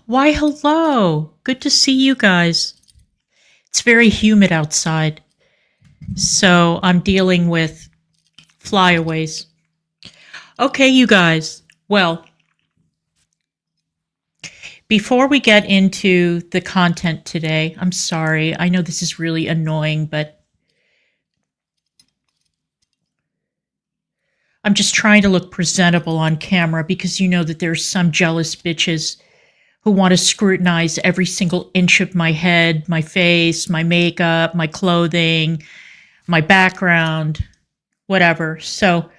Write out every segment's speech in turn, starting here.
Why, hello. Good to see you guys. It's very humid outside, so I'm dealing with flyaways. Okay, you guys. Well, before we get into the content today, I'm sorry. I know this is really annoying, but I'm just trying to look presentable on camera because you know that there's some jealous bitches who want to scrutinize every single inch of my head, my face, my makeup, my clothing, my background, whatever. So,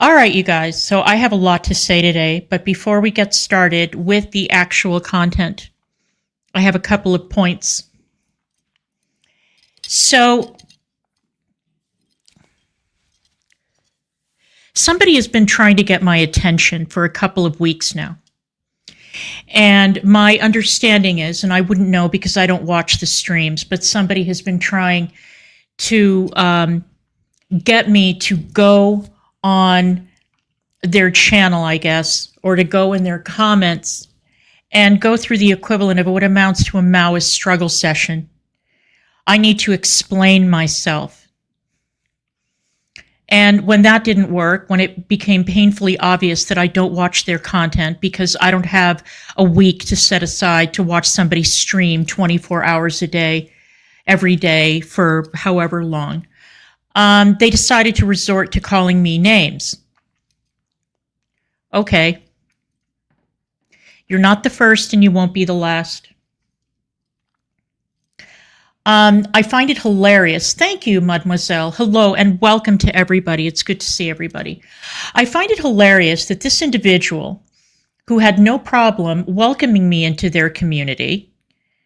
all right, you guys. So I have a lot to say today, but before we get started with the actual content, I have a couple of points. So, somebody has been trying to get my attention for a couple of weeks now. And my understanding is, and I wouldn't know because I don't watch the streams, but somebody has been trying to get me to go on their channel, I guess, or to go in their comments and go through the equivalent of what amounts to a Maoist struggle session. I need to explain myself. And when that didn't work, when it became painfully obvious that I don't watch their content because I don't have a week to set aside to watch somebody stream 24 hours a day, every day for however long, they decided to resort to calling me names. Okay. You're not the first and you won't be the last. I find it hilarious. Thank you, mademoiselle. Hello and welcome to everybody. It's good to see everybody. I find it hilarious that this individual who had no problem welcoming me into their community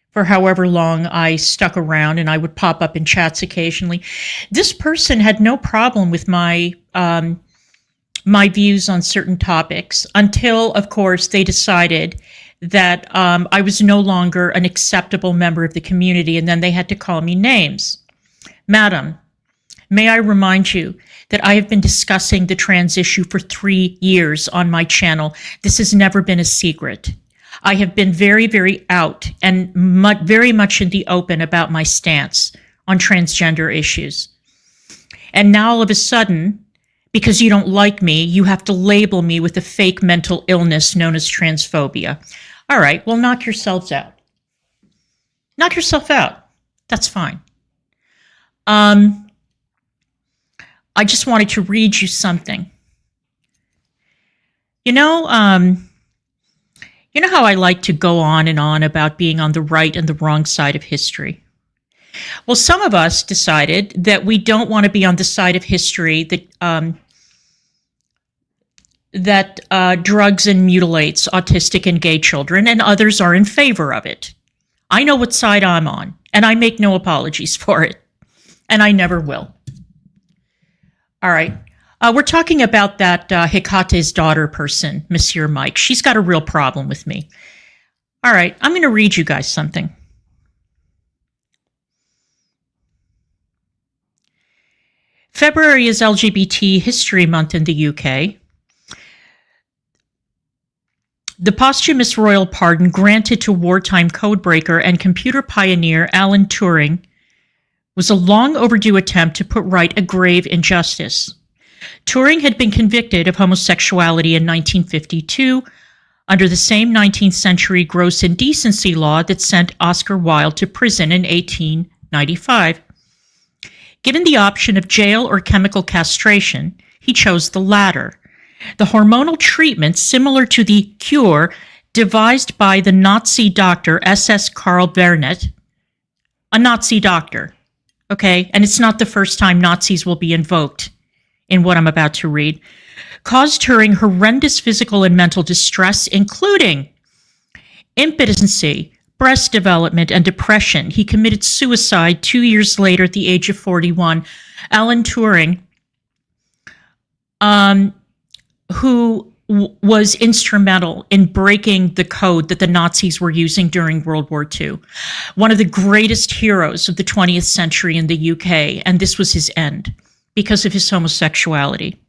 for however long I stuck around and I would pop up in chats occasionally, this person had no problem with my views on certain topics until, of course, they decided that I was no longer an acceptable member of the community, and then they had to call me names. Madam, may I remind you that I have been discussing the trans issue for 3 years on my channel. This has never been a secret. I have been very, very out and very much in the open about my stance on transgender issues. And now all of a sudden, because you don't like me, you have to label me with a fake mental illness known as transphobia. All right, well, knock yourselves out. Knock yourself out. That's fine. I just wanted to read you something. You know how I like to go on and on about being on the right and the wrong side of history? Well, some of us decided that we don't want to be on the side of history that drugs and mutilates autistic and gay children, and others are in favor of it. I know what side I'm on, and I make no apologies for it, and I never will. All right. We're talking about that Hekate's daughter person, Monsieur Mike. She's got a real problem with me. All right, I'm going to read you guys something. February is LGBT History Month in the UK. The posthumous royal pardon granted to wartime codebreaker and computer pioneer Alan Turing was a long overdue attempt to put right a grave injustice. Turing had been convicted of homosexuality in 1952 under the same 19th century gross indecency law that sent Oscar Wilde to prison in 1895. Given the option of jail or chemical castration, he chose the latter. The hormonal treatment, similar to the cure devised by the Nazi doctor SS Karl Bernet, a Nazi doctor, okay, and it's not the first time Nazis will be invoked in what I'm about to read, caused Turing horrendous physical and mental distress, including impotency, breast development, and depression. He committed suicide 2 years later at the age of 41. Alan Turing, who was instrumental in breaking the code that the Nazis were using during World War II. One of the greatest heroes of the 20th century in the UK, and this was his end because of his homosexuality.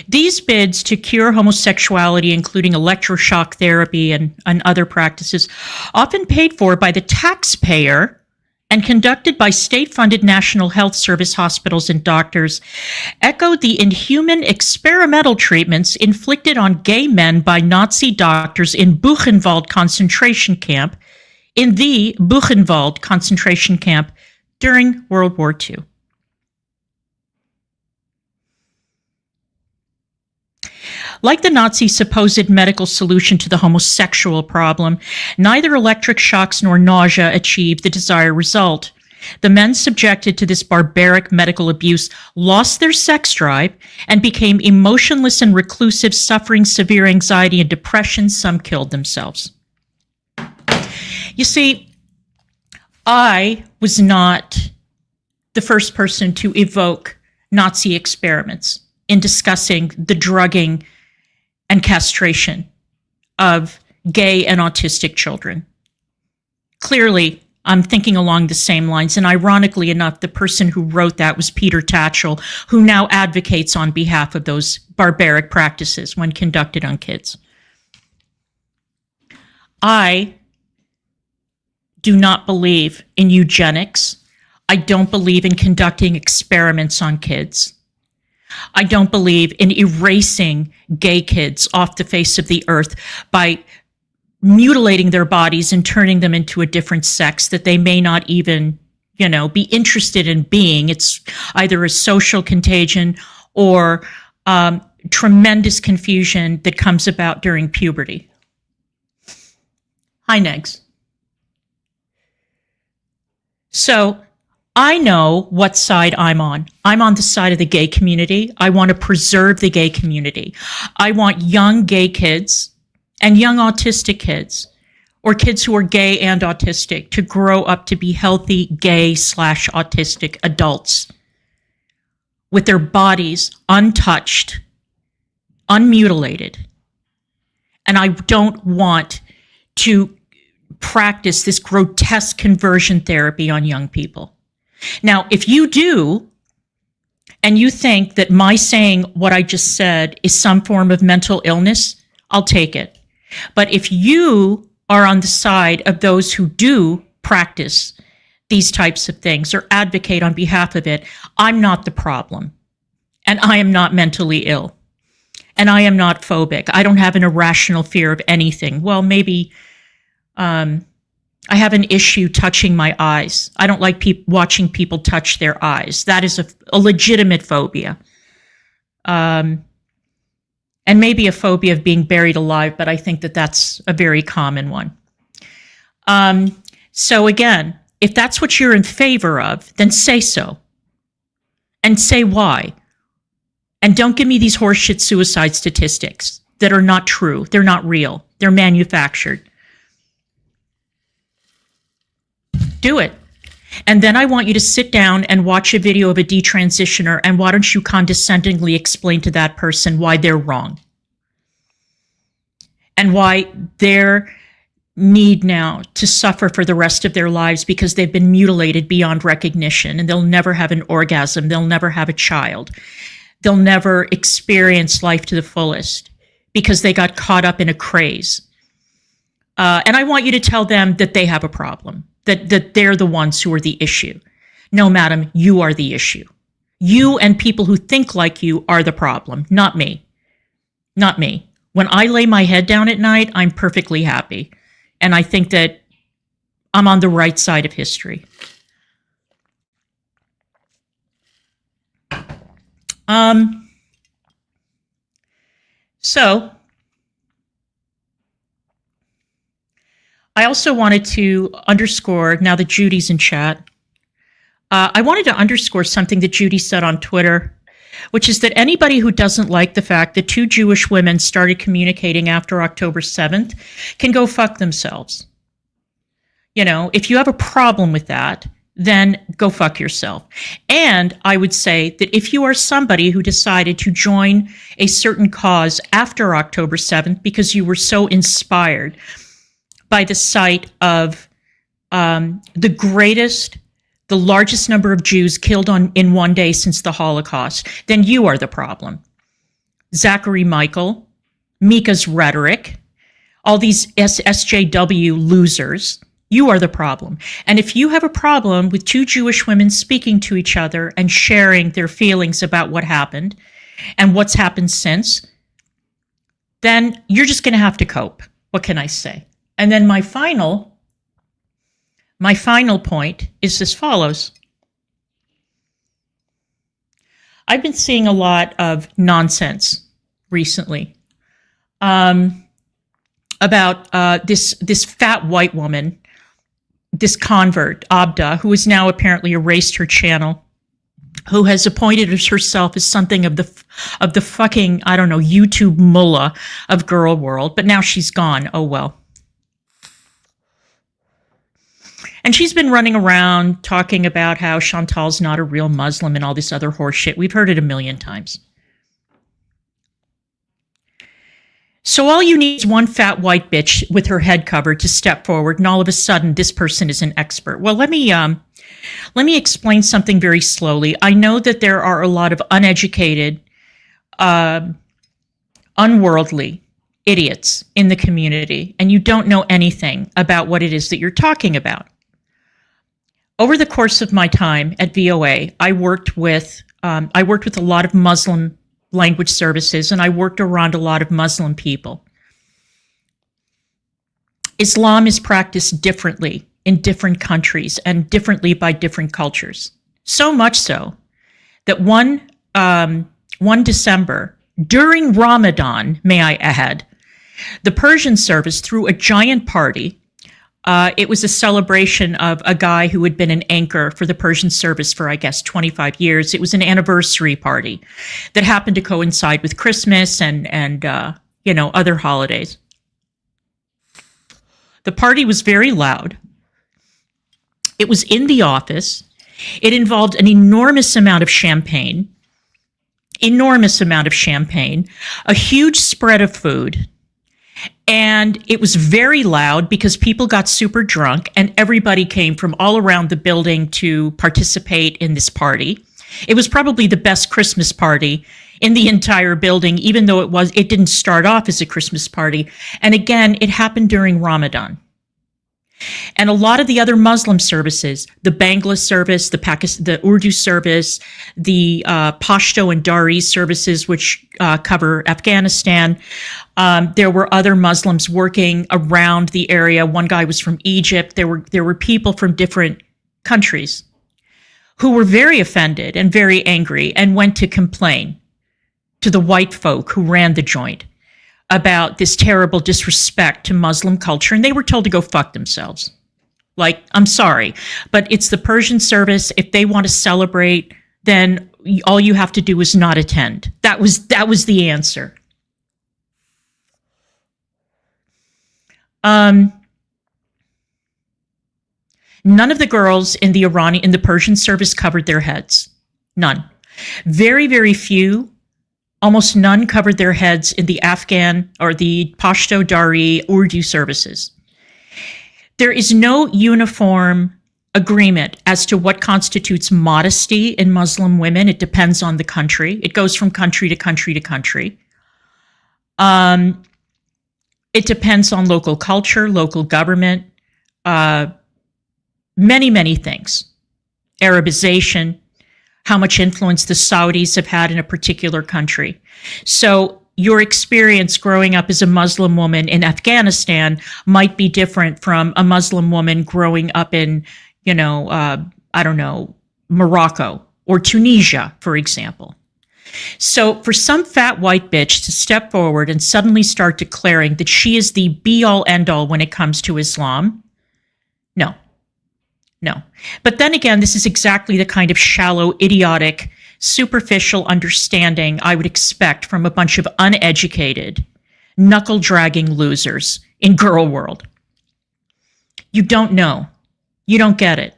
These bids to cure homosexuality, including electroshock therapy and other practices, often paid for by the taxpayer and conducted by state-funded National Health Service hospitals and doctors, echoed the inhuman experimental treatments inflicted on gay men by Nazi doctors in Buchenwald concentration camp, in the Buchenwald concentration camp during World War II. Like the Nazi supposed medical solution to the homosexual problem, neither electric shocks nor nausea achieved the desired result. The men subjected to this barbaric medical abuse lost their sex drive and became emotionless and reclusive, suffering severe anxiety and depression. Some killed themselves. You see, I was not the first person to evoke Nazi experiments in discussing the drugging and castration of gay and autistic children. Clearly, I'm thinking along the same lines, and ironically enough, the person who wrote that was Peter Tatchell, who now advocates on behalf of those barbaric practices when conducted on kids. I do not believe in eugenics. I don't believe in conducting experiments on kids. I don't believe in erasing gay kids off the face of the earth by mutilating their bodies and turning them into a different sex that they may not even, be interested in being. It's either a social contagion or tremendous confusion that comes about during puberty. Hi, Negs. So, I know what side I'm on. I'm on the side of the gay community. I want to preserve the gay community. I want young gay kids and young autistic kids, or kids who are gay and autistic, to grow up to be healthy gay/autistic adults with their bodies untouched, unmutilated. And I don't want to practice this grotesque conversion therapy on young people. Now, if you do, and you think that my saying what I just said is some form of mental illness, I'll take it. But if you are on the side of those who do practice these types of things or advocate on behalf of it, I'm not the problem. And I am not mentally ill. And I am not phobic. I don't have an irrational fear of anything. Well, maybe I have an issue touching my eyes. I don't like watching people touch their eyes. That is a legitimate phobia. And maybe a phobia of being buried alive, but I think that that's a very common one. So again, if that's what you're in favor of, then say so. And say why. And don't give me these horseshit suicide statistics that are not true. They're not real. They're manufactured. Do it. And then I want you to sit down and watch a video of a detransitioner, and why don't you condescendingly explain to that person why they're wrong and why they're need now to suffer for the rest of their lives because they've been mutilated beyond recognition, and they'll never have an orgasm, they'll never have a child, they'll never experience life to the fullest because they got caught up in a craze. And I want you to tell them that they have a problem. That they're the ones who are the issue. No, madam, you are the issue. You and people who think like you are the problem, not me. Not me. When I lay my head down at night, I'm perfectly happy. And I think that I'm on the right side of history. So, I also wanted to underscore, now that Judy's in chat, I wanted to underscore something that Judy said on Twitter, which is that anybody who doesn't like the fact that 2 Jewish women started communicating after October 7th can go fuck themselves. If you have a problem with that, then go fuck yourself. And I would say that if you are somebody who decided to join a certain cause after October 7th because you were so inspired by the sight of the largest number of Jews killed in one day since the Holocaust, then you are the problem. Zachary Michael, Mika's rhetoric, all these SJW losers. You are the problem. And if you have a problem with two Jewish women speaking to each other and sharing their feelings about what happened and what's happened since, then you're just going to have to cope. What can I say? And then my final point is as follows. I've been seeing a lot of nonsense recently about this fat white woman, this convert, Abda, who has now apparently erased her channel, who has appointed herself as something of the fucking, I don't know, YouTube mullah of girl world, but now she's gone. Oh well. And she's been running around talking about how Chantal's not a real Muslim and all this other horse shit. We've heard it a million times. So all you need is one fat white bitch with her head covered to step forward, and all of a sudden this person is an expert. Well, let me explain something very slowly. I know that there are a lot of uneducated, unworldly idiots in the community, and you don't know anything about what it is that you're talking about. Over the course of my time at VOA, I worked with a lot of Muslim language services, and I worked around a lot of Muslim people. Islam is practiced differently in different countries and differently by different cultures. So much so that one December, during Ramadan, may I add, the Persian service threw a giant party. It was a celebration of a guy who had been an anchor for the Persian service for, I guess, 25 years. It was an anniversary party that happened to coincide with Christmas and other holidays. The party was very loud. It was in the office. It involved an enormous amount of champagne, a huge spread of food. And it was very loud because people got super drunk and everybody came from all around the building to participate in this party. It was probably the best Christmas party in the entire building, even though it didn't start off as a Christmas party. And again, it happened during Ramadan. And a lot of the other Muslim services, the Bangla service, the Urdu service, the Pashto and Dari services, which cover Afghanistan, there were other Muslims working around the area. One guy was from Egypt. There were people from different countries who were very offended and very angry and went to complain to the white folk who ran the joint about this terrible disrespect to Muslim culture, and they were told to go fuck themselves. Like, I'm sorry, but it's the Persian service. If they want to celebrate, then all you have to do is not attend. That was the answer. None of the girls in the Persian service covered their heads. None. Very, very few. Almost none covered their heads in the Afghan or the Pashto, Dari, Urdu services. There is no uniform agreement as to what constitutes modesty in Muslim women. It depends on the country. It goes from country to country to country. It depends on local culture, local government, many, many things. Arabization, how much influence the Saudis have had in a particular country. So your experience growing up as a Muslim woman in Afghanistan might be different from a Muslim woman growing up in, Morocco or Tunisia, for example. So for some fat white bitch to step forward and suddenly start declaring that she is the be-all, end-all when it comes to Islam, no. But then again, this is exactly the kind of shallow, idiotic, superficial understanding I would expect from a bunch of uneducated, knuckle-dragging losers in girl world. You don't know. You don't get it.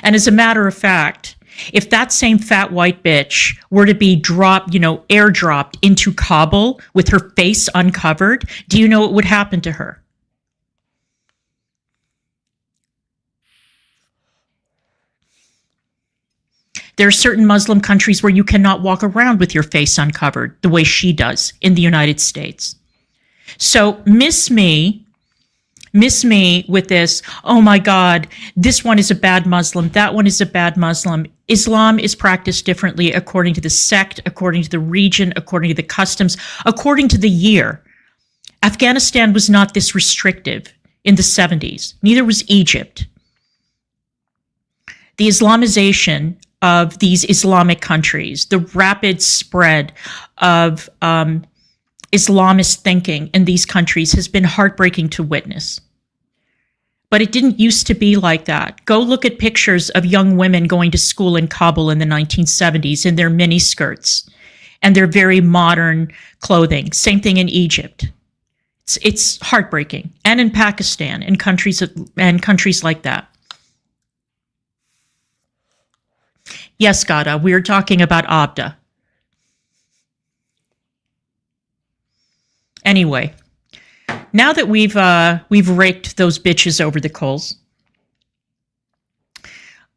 And as a matter of fact, if that same fat white bitch were to be airdropped into Kabul with her face uncovered, do you know what would happen to her? There are certain Muslim countries where you cannot walk around with your face uncovered the way she does in the United States. So miss me with this, oh my God, this one is a bad Muslim, that one is a bad Muslim. Islam is practiced differently according to the sect, according to the region, according to the customs, according to the year. Afghanistan was not this restrictive in the 70s. Neither was Egypt. The Islamization of these Islamic countries, the rapid spread of Islamist thinking in these countries has been heartbreaking to witness. But it didn't used to be like that. Go look at pictures of young women going to school in Kabul in the 1970s in their mini skirts and their very modern clothing. Same thing in Egypt. It's heartbreaking. And in Pakistan and countries like that. Yes, Gada, we are talking about Abda. Anyway, now that we've raked those bitches over the coals.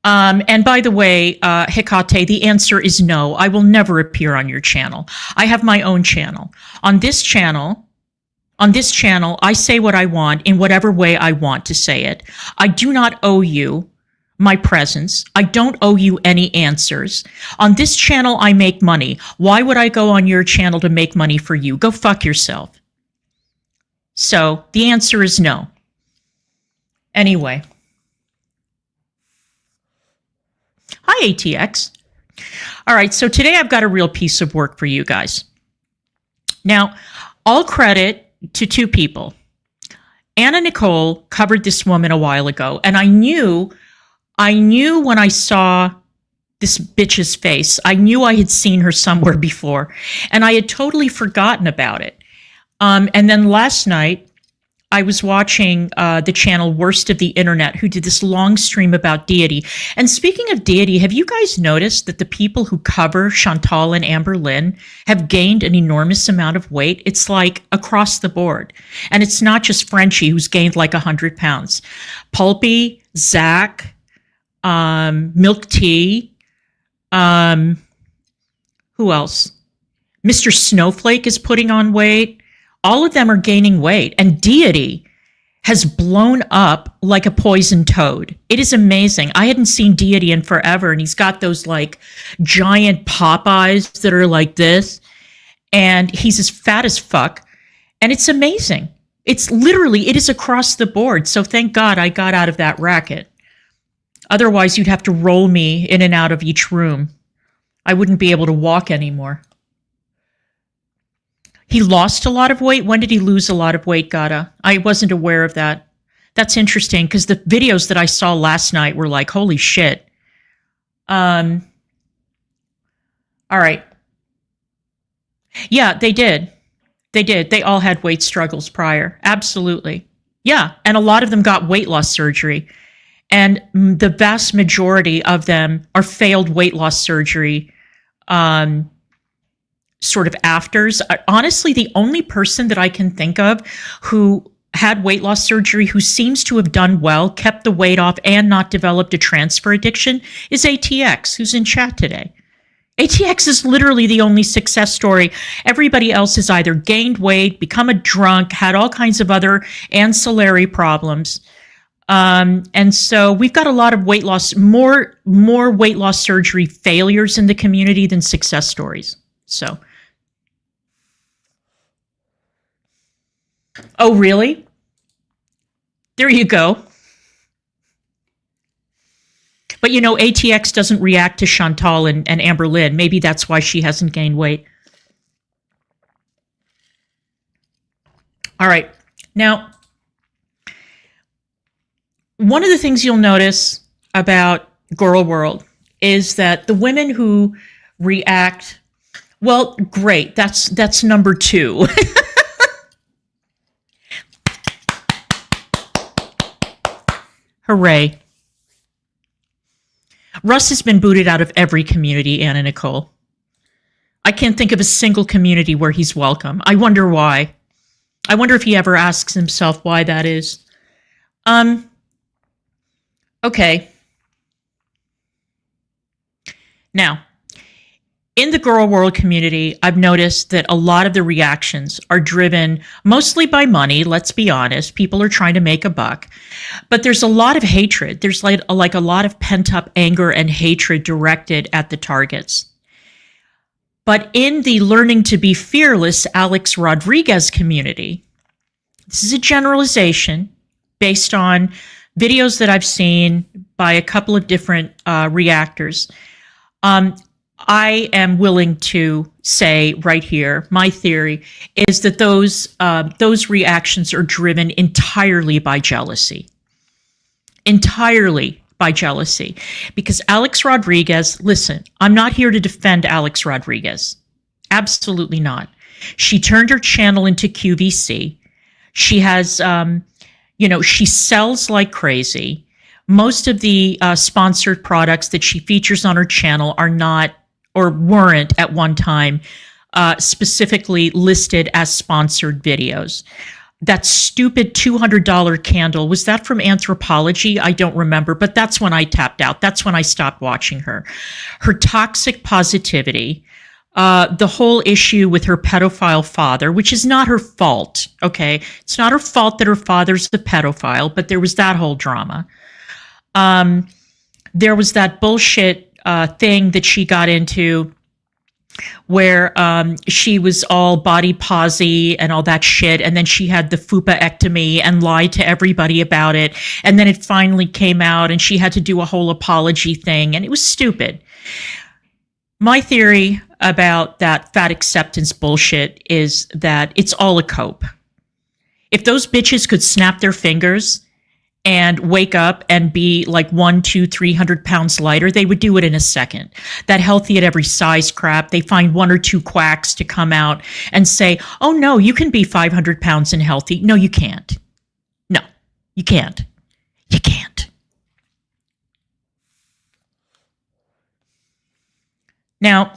And by the way, Hecate, the answer is no. I will never appear on your channel. I have my own channel. On this channel, I say what I want in whatever way I want to say it. I do not owe you my presence. I don't owe you any answers. On this channel, I make money. Why would I go on your channel to make money for you? Go fuck yourself. So the answer is no. Anyway. Hi, ATX. All right, so today I've got a real piece of work for you guys. Now, all credit to two people. Anna Nicole covered this woman a while ago, and I knew when I saw this bitch's face, I knew I had seen her somewhere before, and I had totally forgotten about it. And then last night, I was watching the channel Worst of the Internet, who did this long stream about Deity. And speaking of Deity, have you guys noticed that the people who cover Chantal and Amber Lynn have gained an enormous amount of weight? It's like across the board. And it's not just Frenchie who's gained like 100 pounds. Pulpy, Zach, Milk Tea, who else? Mr. Snowflake is putting on weight. All of them are gaining weight, and Deity has blown up like a poison toad. It is amazing. I hadn't seen Deity in forever, and he's got those like giant pop eyes that are like this, and he's as fat as fuck, and it's amazing. It's literally, it is across the board, so thank God I got out of that racket. Otherwise, you'd have to roll me in and out of each room. I wouldn't be able to walk anymore. He lost a lot of weight. When did he lose a lot of weight, Gata? I wasn't aware of that. That's interesting because the videos that I saw last night were like, holy shit. All right. Yeah, they did. They did. They all had weight struggles prior. Absolutely. Yeah, and a lot of them got weight loss surgery. And the vast majority of them are failed weight loss surgery sort of afters. Honestly, the only person that I can think of who had weight loss surgery who seems to have done well, kept the weight off, and not developed a transfer addiction is ATX, who's in chat today. ATX is literally the only success story. Everybody else has either gained weight, become a drunk, had all kinds of other ancillary problems. And so we've got a lot of weight loss, more weight loss surgery failures in the community than success stories. So. Oh, really? There you go. But you know, ATX doesn't react to Chantal and Amber Lynn. Maybe that's why she hasn't gained weight. All right. Now, one of the things you'll notice about Girl World is that the women who react, well, great. That's number two. Hooray. Russ has been booted out of every community, Anna Nicole. I can't think of a single community where he's welcome. I wonder why. I wonder if he ever asks himself why that is. Okay. Now, in the girl world community, I've noticed that a lot of the reactions are driven mostly by money. Let's be honest. People are trying to make a buck. But there's a lot of hatred. There's like a lot of pent up anger and hatred directed at the targets. But in the Learning to Be Fearless Alex Rodriguez community, this is a generalization based on videos that I've seen by a couple of different reactors. I am willing to say right here, my theory is that those reactions are driven entirely by jealousy. Entirely by jealousy. Because Alex Rodriguez, listen, I'm not here to defend Alex Rodriguez. Absolutely not. She turned her channel into QVC. She has, she sells like crazy. Most of the sponsored products that she features on her channel are not or weren't at one time specifically listed as sponsored videos. That stupid $200 candle, was that from Anthropology? I don't remember, but that's when I tapped out. That's when I stopped watching her. Her toxic positivity, the whole issue with her pedophile father, which is not her fault, okay? It's not her fault that her father's the pedophile, but there was that whole drama. There was that bullshit thing that she got into where she was all body posy and all that shit, and then she had the fupaectomy and lied to everybody about it, and then it finally came out and she had to do a whole apology thing, and it was stupid. My theory about that fat acceptance bullshit is that it's all a cope. If those bitches could snap their fingers and wake up and be like 100, 200, 300 pounds lighter, they would do it in a second. That healthy at every size crap, they find one or two quacks to come out and say, oh no, you can be 500 pounds and healthy. No, you can't. No, you can't. You can't. Now,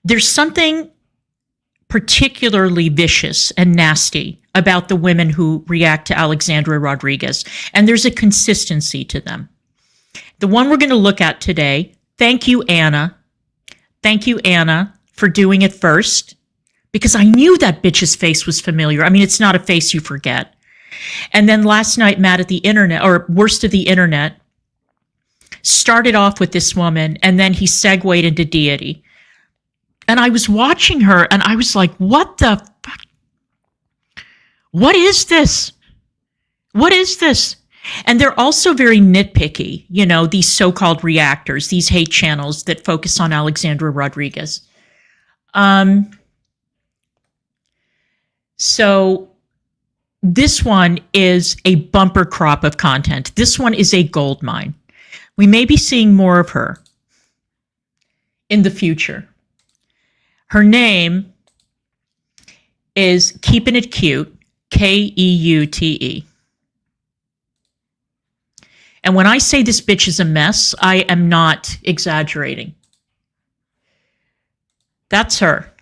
there's something particularly vicious and nasty about the women who react to Alexandra Rodriguez, and there's a consistency to them. The one we're going to look at today, thank you, Anna. Thank you, Anna, for doing it first, because I knew that bitch's face was familiar. I mean, it's not a face you forget. And then last night, Matt at the internet, or Worst of the Internet, started off with this woman, and then he segued into Deity. And I was watching her, and I was like, what the fuck? What is this? What is this? And they're also very nitpicky, you know, these so-called reactors, these hate channels that focus on Alexandra Rodriguez. So this one is a bumper crop of content. This one is a gold mine. We may be seeing more of her in the future. Her name is Keeping It Cute, Keute. And when I say this bitch is a mess, I am not exaggerating. That's her.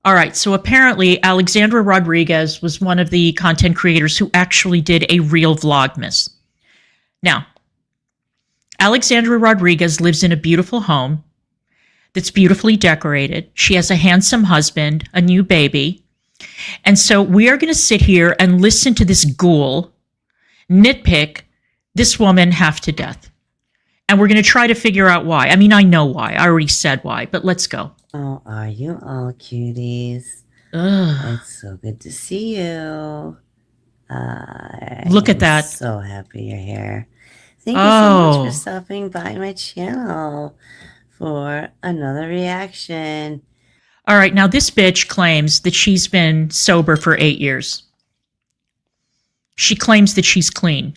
All right, so apparently Alexandra Rodriguez was one of the content creators who actually did a real Vlogmas. Now, Alexandra Rodriguez lives in a beautiful home that's beautifully decorated. She has a handsome husband, a new baby. And so we are going to sit here and listen to this ghoul nitpick this woman half to death. And we're going to try to figure out why. I mean, I know why. I already said why, but let's go. Oh, are you all cuties? Ugh. It's so good to see you. Look at that. So happy you're here. Thank you so much for stopping by my channel for another reaction. All right, now this bitch claims that she's been sober for 8 years. She claims that she's clean.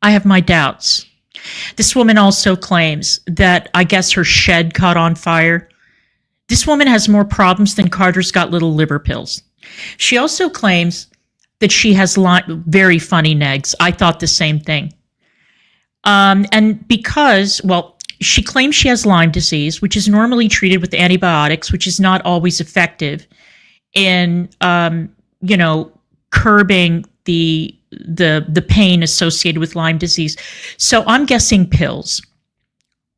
I have my doubts. This woman also claims that I guess her shed caught on fire. This woman has more problems than Carter's got little liver pills. She also claims that she has very funny negs. I thought the same thing. And because, well, she claims she has Lyme disease, which is normally treated with antibiotics, which is not always effective in, curbing the pain associated with Lyme disease. So I'm guessing pills.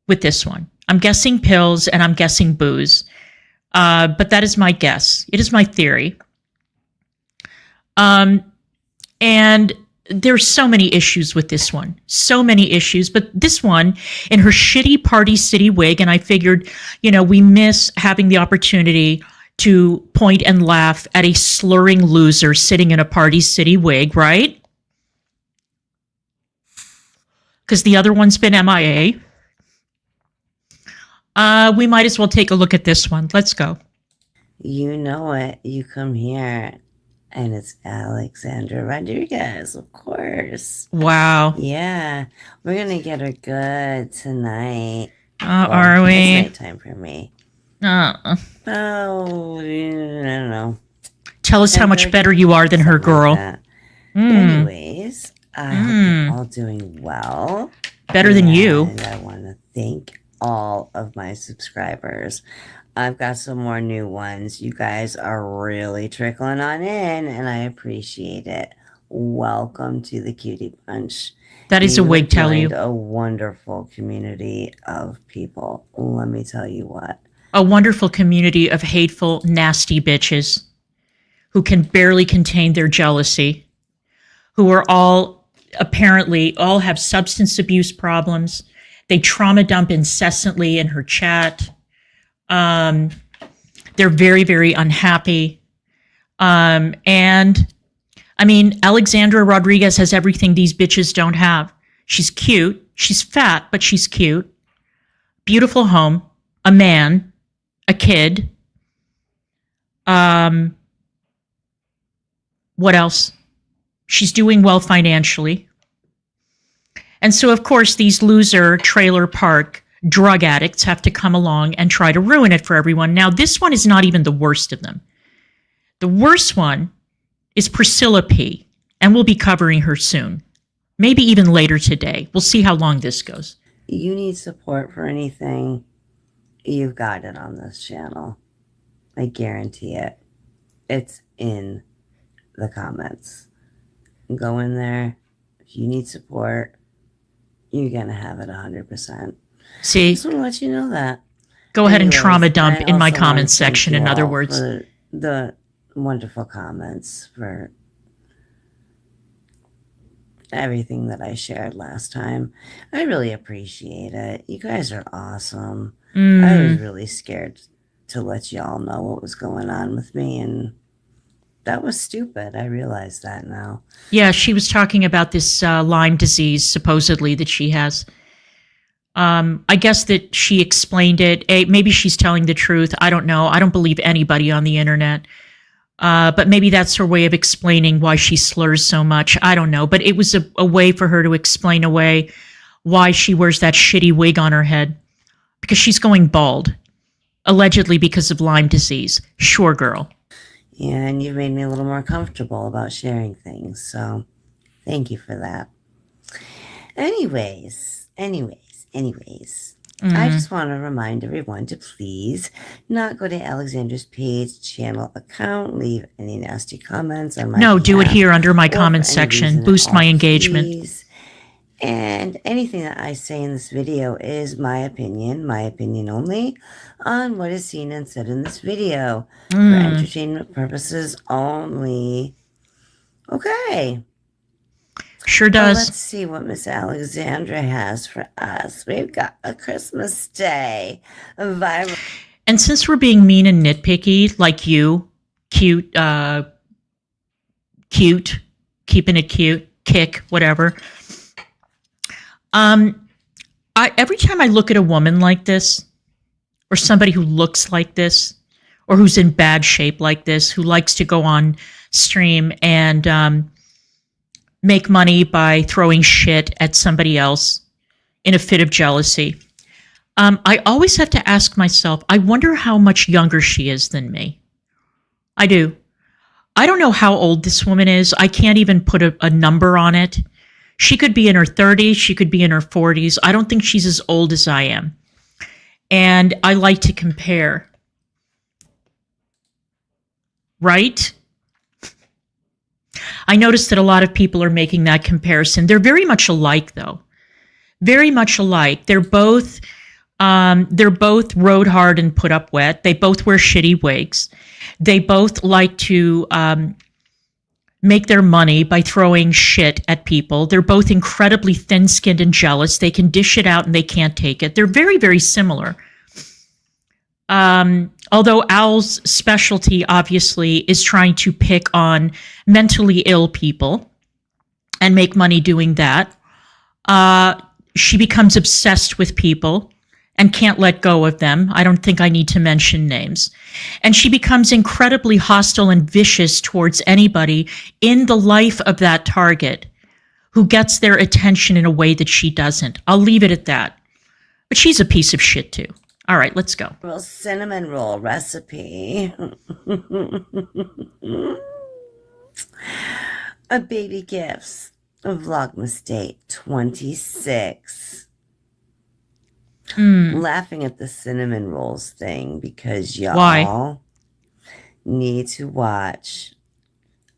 with this one. I'm guessing pills and I'm guessing booze. But that is my guess. It is my theory. And there's so many issues with this one. So many issues. But this one, in her shitty Party City wig, and I figured, we miss having the opportunity to point and laugh at a slurring loser sitting in a Party City wig, right? Because the other one's been MIA. We might as well take a look at this one. Let's go. You know it. You come here. And it's Alexandra Rodriguez, of course. Wow. Yeah. We're going to get her good tonight. Are we? It's nighttime for me. Oh, I don't know. Tell us how much better you are than her, girl. Like Anyways, I hope you're all doing well. Better than you. And I want to thank all of my subscribers. I've got some more new ones. You guys are really trickling on in, and I appreciate it. Welcome to the Cutie Bunch. That is a wig, tell you. A wonderful community of people. Let me tell you what. A wonderful community of hateful, nasty bitches who can barely contain their jealousy, who are all have substance abuse problems. They trauma dump incessantly in her chat. They're very, very unhappy. And I mean, Alexandra Rodriguez has everything these bitches don't have. She's cute. She's fat, but she's cute. Beautiful home, a man, a kid. What else? She's doing well financially. And so, of course, these loser trailer park drug addicts have to come along and try to ruin it for everyone. Now, this one is not even the worst of them. The worst one is Priscilla P., and we'll be covering her soon. Maybe even later today. We'll see how long this goes. You need support for anything, you've got it on this channel. I guarantee it. It's in the comments. Go in there. If you need support, you're going to have it 100%. See? Just want to let you know that. Go ahead and trauma dump in my comments section, in other words. For the wonderful comments, for everything that I shared last time. I really appreciate it. You guys are awesome. I was really scared to let y'all know what was going on with me, and that was stupid. I realize that now. Yeah, she was talking about this Lyme disease, supposedly, that she has. I guess that she explained it. Maybe she's telling the truth. I don't know. I don't believe anybody on the internet. But maybe that's her way of explaining why she slurs so much. I don't know. But it was a way for her to explain away why she wears that shitty wig on her head. Because she's going bald. Allegedly because of Lyme disease. Sure, girl. Yeah, and you've made me a little more comfortable about sharing things. So, thank you for that. Anyways. I just want to remind everyone to please not go to Alexandra's page, channel, account, leave any nasty comments on my behalf, do it here under my comments section. Boost my engagement. Please. And anything that I say in this video is my opinion only, on what is seen and said in this video. For entertainment purposes only. Okay. Sure does. Well, let's see what Miss Alexandra has for us. We've got a Christmas Day viral. And since we're being mean and nitpicky, like you, cute, keeping it cute, kick, whatever. Every time I look at a woman like this, or somebody who looks like this, or who's in bad shape like this, who likes to go on stream and make money by throwing shit at somebody else in a fit of jealousy, I always have to ask myself, I wonder how much younger she is than me. I do. I don't know how old this woman is. I can't even put a number on it. She could be in her 30s. She could be in her 40s. I don't think she's as old as I am. And I like to compare. Right? I noticed that a lot of people are making that comparison. They're very much alike, though. Very much alike. They're both They're both rode hard and put up wet. They both wear shitty wigs. They both like to make their money by throwing shit at people. They're both incredibly thin-skinned and jealous. They can dish it out and they can't take it. They're very, very similar. Although Al's specialty, obviously, is trying to pick on mentally ill people and make money doing that. She becomes obsessed with people and can't let go of them. I don't think I need to mention names. And she becomes incredibly hostile and vicious towards anybody in the life of that target who gets their attention in a way that she doesn't. I'll leave it at that. But she's a piece of shit too. All right, let's go. Well, cinnamon roll recipe. A baby gifts. Vlogmas Day 26. Laughing at the cinnamon rolls thing because y'all need to watch.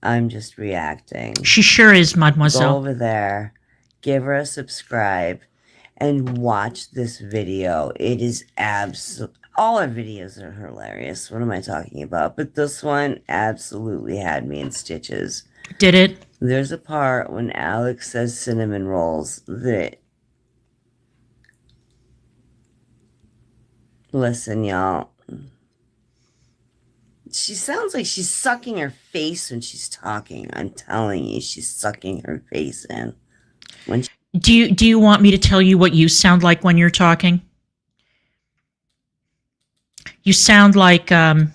I'm just reacting. She sure is, mademoiselle. Go over there, give her a subscribe, and watch this video. It is all our videos are hilarious. What am I talking about? But this one absolutely had me in stitches. Did it? There's a part when Alex says cinnamon rolls that... Listen, y'all. She sounds like she's sucking her face when she's talking. I'm telling you, she's sucking her face in. When do you want me to tell you what you sound like when you're talking? You sound like one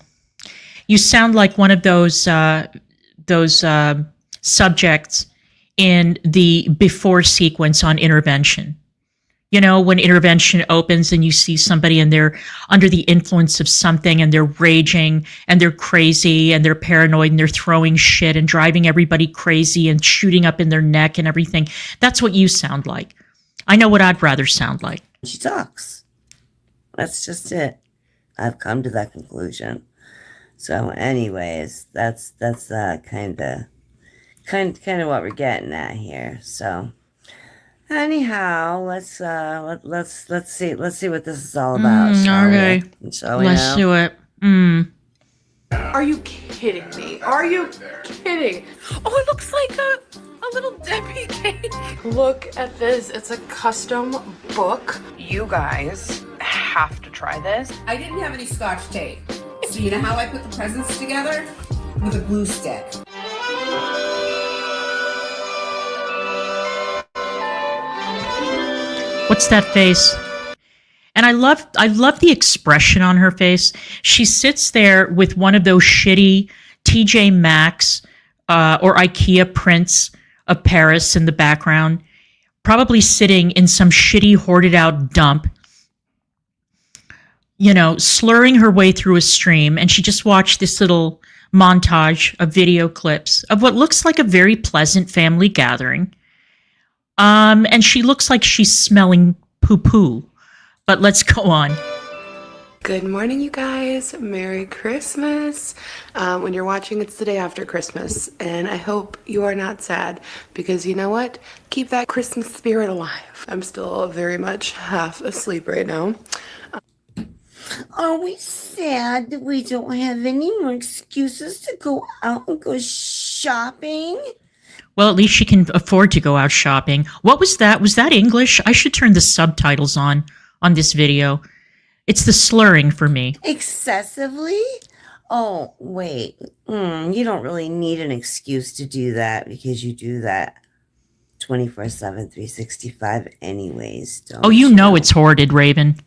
of those subjects in the before sequence on Intervention. You know, when Intervention opens and you see somebody and they're under the influence of something and they're raging and they're crazy and they're paranoid and they're throwing shit and driving everybody crazy and shooting up in their neck and everything. That's what you sound like. I know what I'd rather sound like. she talks. That's just it. I've come to that conclusion. So anyways, that's kind of what we're getting at here. So anyhow, let's see what this is all about. Okay. Shall we Let's now? do it. Are you kidding me? Are you kidding? Oh, it looks like a little Debbie cake. Look at this. It's a custom book. You guys have to try this. I didn't have any Scotch tape. So you know how I put the presents together? With a glue stick. What's that face? And I love the expression on her face. She sits there with one of those shitty TJ Maxx or IKEA prints of Paris in the background, probably sitting in some shitty hoarded out dump, you know, slurring her way through a stream. And she just watched this little montage of video clips of what looks like a very pleasant family gathering. And she looks like she's smelling poo-poo. But let's go on. Good morning, you guys. Merry Christmas. When you're watching, it's the day after Christmas. And I hope you are not sad because you know what? Keep that Christmas spirit alive. I'm still very much half asleep right now. Are we sad that we don't have any more excuses to go out and go shopping? Well, at least she can afford to go out shopping. What was that? Was that English? I should turn the subtitles on this video. It's the slurring for me. Excessively? Oh, wait. You don't really need an excuse to do that because you do that 24/7, 365 anyways, don't Oh, you know it's hoarded, Raven.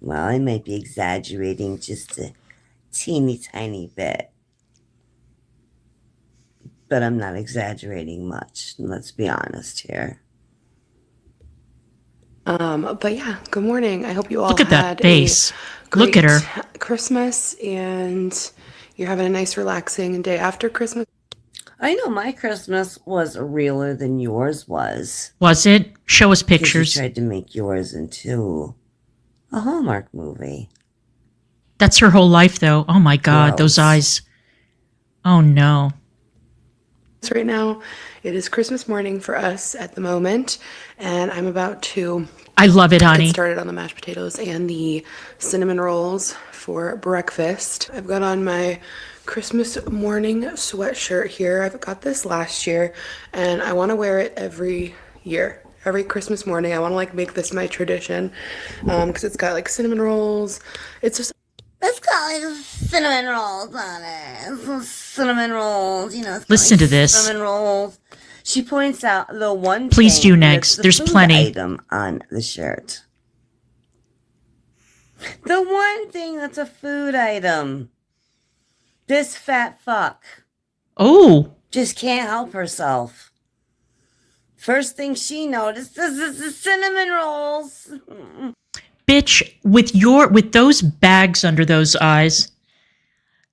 Well, I might be exaggerating just a teeny tiny bit. But I'm not exaggerating much. Let's be honest here. But yeah, good morning. I hope you all Look at had that face. a Look at her. great Christmas and you're having a nice relaxing day after Christmas. I know my Christmas was realer than yours was. Was it? Show us 'Cause pictures. you tried to make yours into a Hallmark movie. That's her whole life, though. Oh my God, those Gross. eyes. Oh no. right now. It is Christmas morning for us at the moment, and I'm about to I love it, get honey. started on the mashed potatoes and the cinnamon rolls for breakfast. I've got on my Christmas morning sweatshirt here. I've got this last year, and I want to wear it every year. Every Christmas morning, I want to like make this my tradition, because it's got like cinnamon rolls. It's just It's got like cinnamon rolls on it. Some cinnamon rolls, you know. It's got, Listen like, to this. Cinnamon rolls. She points out the one Please thing do, that's Negs. the There's food plenty. item on the shirt. The one thing that's a food item. This fat fuck Oh, just can't help herself. First thing she noticed is the cinnamon rolls. bitch, with those bags under those eyes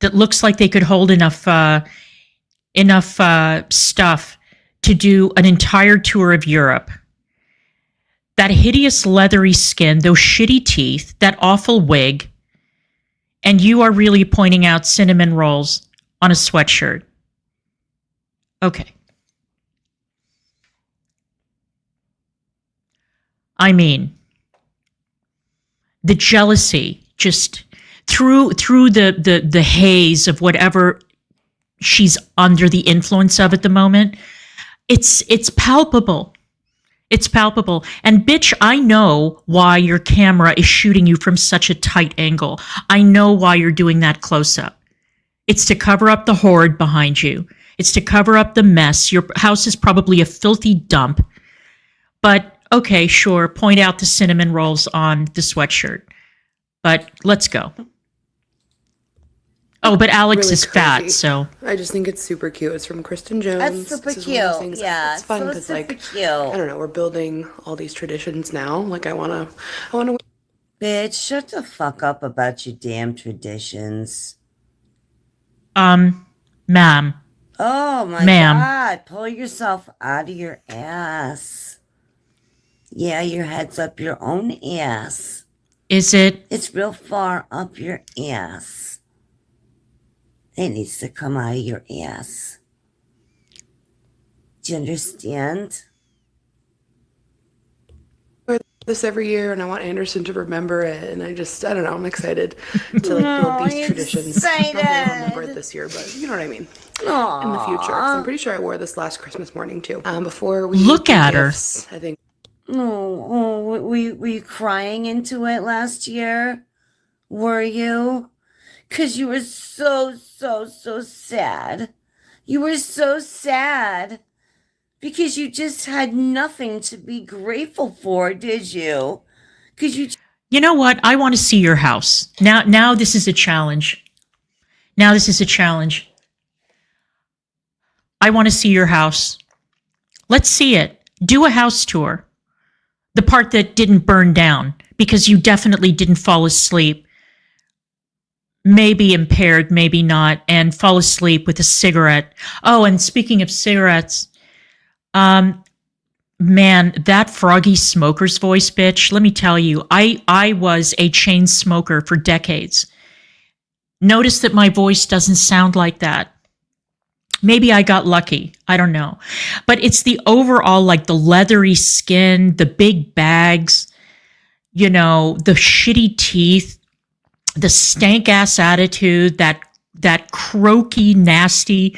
that looks like they could hold enough stuff to do an entire tour of Europe. That hideous leathery skin, those shitty teeth, that awful wig, and you are really pointing out cinnamon rolls on a sweatshirt. Okay. I mean, the jealousy just through the haze of whatever she's under the influence of at the moment, it's palpable. It's palpable. And bitch, I know why your camera is shooting you from such a tight angle. I know why you're doing that close up. It's to cover up the horde behind you. It's to cover up the mess. Your house is probably a filthy dump. But okay, sure, point out the cinnamon rolls on the sweatshirt. But let's go. Oh, but Alex really is fat, crazy. so I just think it's super cute. It's from Kristen Jones. That's super This is one of those cute. things- Yeah, it's fun so because super like cute. I don't know, we're building all these traditions now. Like I wanna. Bitch, shut the fuck up about your damn traditions. ma'am. Oh my Ma'am. God, pull yourself out of your ass. Yeah, your head's up your own ass. Is it? It's real far up your ass. It needs to come out of your ass. Do you understand? This every year, and I want Anderson to remember it. And I don't know. I'm excited to like build these traditions. Not that I'll remember it this year, but you know what I mean. Aww. In the future, 'cause I'm pretty sure I wore this last Christmas morning too. Before we Look did at her. gifts, I think. Were you crying into it last year? Were you? Because you were so sad. You were so sad. Because you just had nothing to be grateful for, did you? Because You know what? I want to see your house. Now this is a challenge. Now this is a challenge. I want to see your house. Let's see it. Do a house tour. The part that didn't burn down, because you definitely didn't fall asleep. Maybe impaired, maybe not, and fall asleep with a cigarette. Oh, and speaking of cigarettes, man, that froggy smoker's voice, bitch, let me tell you, I was a chain smoker for decades. Notice that my voice doesn't sound like that. Maybe I got lucky. I don't know. But it's the overall, like the leathery skin, the big bags, you know, the shitty teeth, the stank ass attitude, that croaky, nasty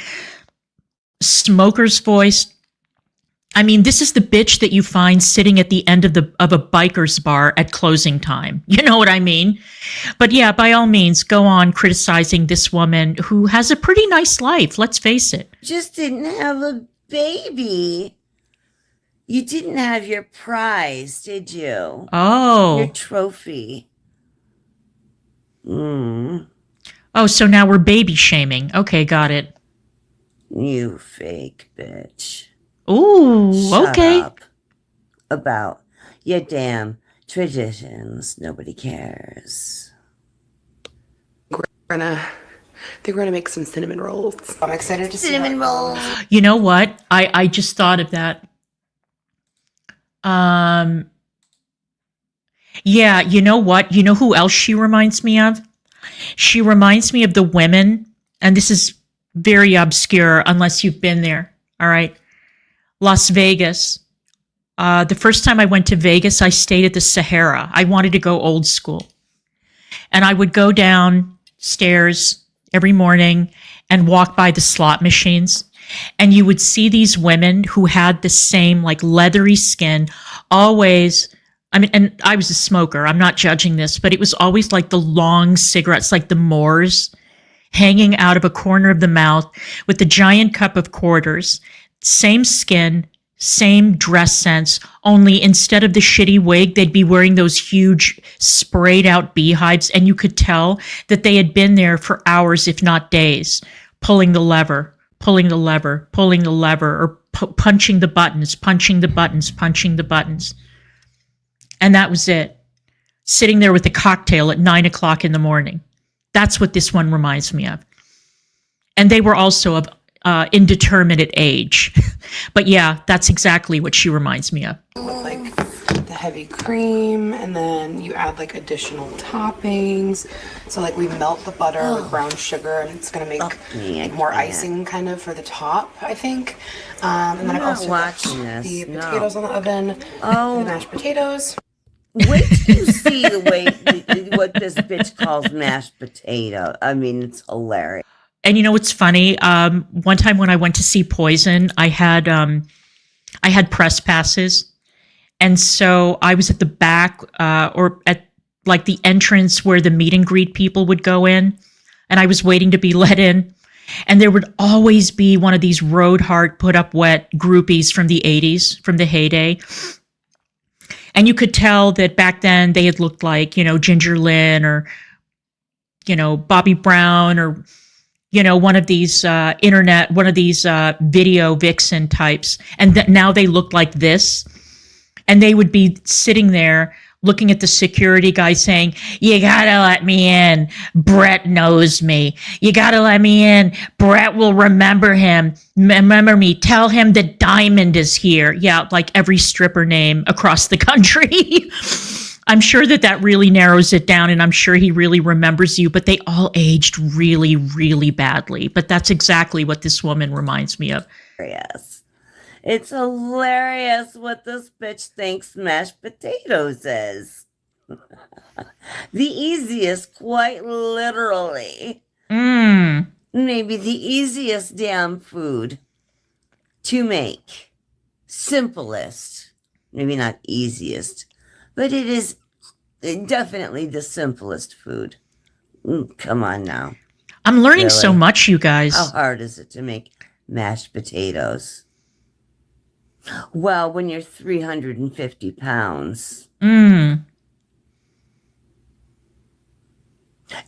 smoker's voice. I mean, this is the bitch that you find sitting at the end of a biker's bar at closing time. You know what I mean? But yeah, by all means, go on criticizing this woman who has a pretty nice life. Let's face it. just didn't have a baby. You didn't have your prize, did you? Your Oh, trophy. oh, so now we're baby shaming. Okay, got it. You fake bitch. Ooh, Shut okay. up about your damn traditions. Nobody cares. I think we're gonna make some cinnamon rolls. I'm excited to see Cinnamon how it rolls. goes. You know what? I just thought of that. Yeah, you know what? You know who else she reminds me of? She reminds me of the women, and this is very obscure unless you've been there. All right. Las Vegas. The first time I went to Vegas, I stayed at the Sahara. I wanted to go old school. And I would go downstairs every morning and walk by the slot machines. And you would see these women who had the same like leathery skin, always. I mean, and I was a smoker. I'm not judging this, but it was always like the long cigarettes, like the Moors, hanging out of a corner of the mouth with the giant cup of quarters, same skin, same dress sense, only instead of the shitty wig, they'd be wearing those huge sprayed out beehives. And you could tell that they had been there for hours, if not days, pulling the lever, pulling the lever, pulling the lever, or punching the buttons, punching the buttons, punching the buttons. And that was it. Sitting there with a cocktail at 9 o'clock in the morning. That's what this one reminds me of. And they were also of indeterminate age. But yeah, that's exactly what she reminds me of. With like the heavy cream, and then you add like additional toppings. So like we melt the butter with brown sugar, and it's gonna make like, more icing kind of for the top, I think. And then I've also got the potatoes on the oven, the mashed potatoes. Wait till you see the way what this bitch calls mashed potato. I mean, it's hilarious. And you know what's funny? One time when I went to see Poison, I had press passes, and so I was at the back or at like the entrance where the meet and greet people would go in, and I was waiting to be let in. And there would always be one of these road hard, put up wet groupies from the 80s, from the heyday. And you could tell that back then they had looked like, you know, Ginger Lynn or, you know, Bobby Brown or, you know, one of these video vixen types. And now they look like this. And they would be sitting there looking at the security guy saying, "You gotta let me in. Brett knows me. You gotta let me in. Brett will remember him. Remember me. Tell him the diamond is here." Yeah, like every stripper name across the country. I'm sure that really narrows it down, and I'm sure he really remembers you, but they all aged really, really badly. But that's exactly what this woman reminds me of. Yes. It's hilarious what this bitch thinks mashed potatoes is. The easiest, quite literally. Maybe the easiest damn food to make. Simplest. Maybe not easiest, but it is definitely the simplest food. Come on now. I'm learning so much, you guys. How hard is it to make mashed potatoes? Well, when you're 350 pounds and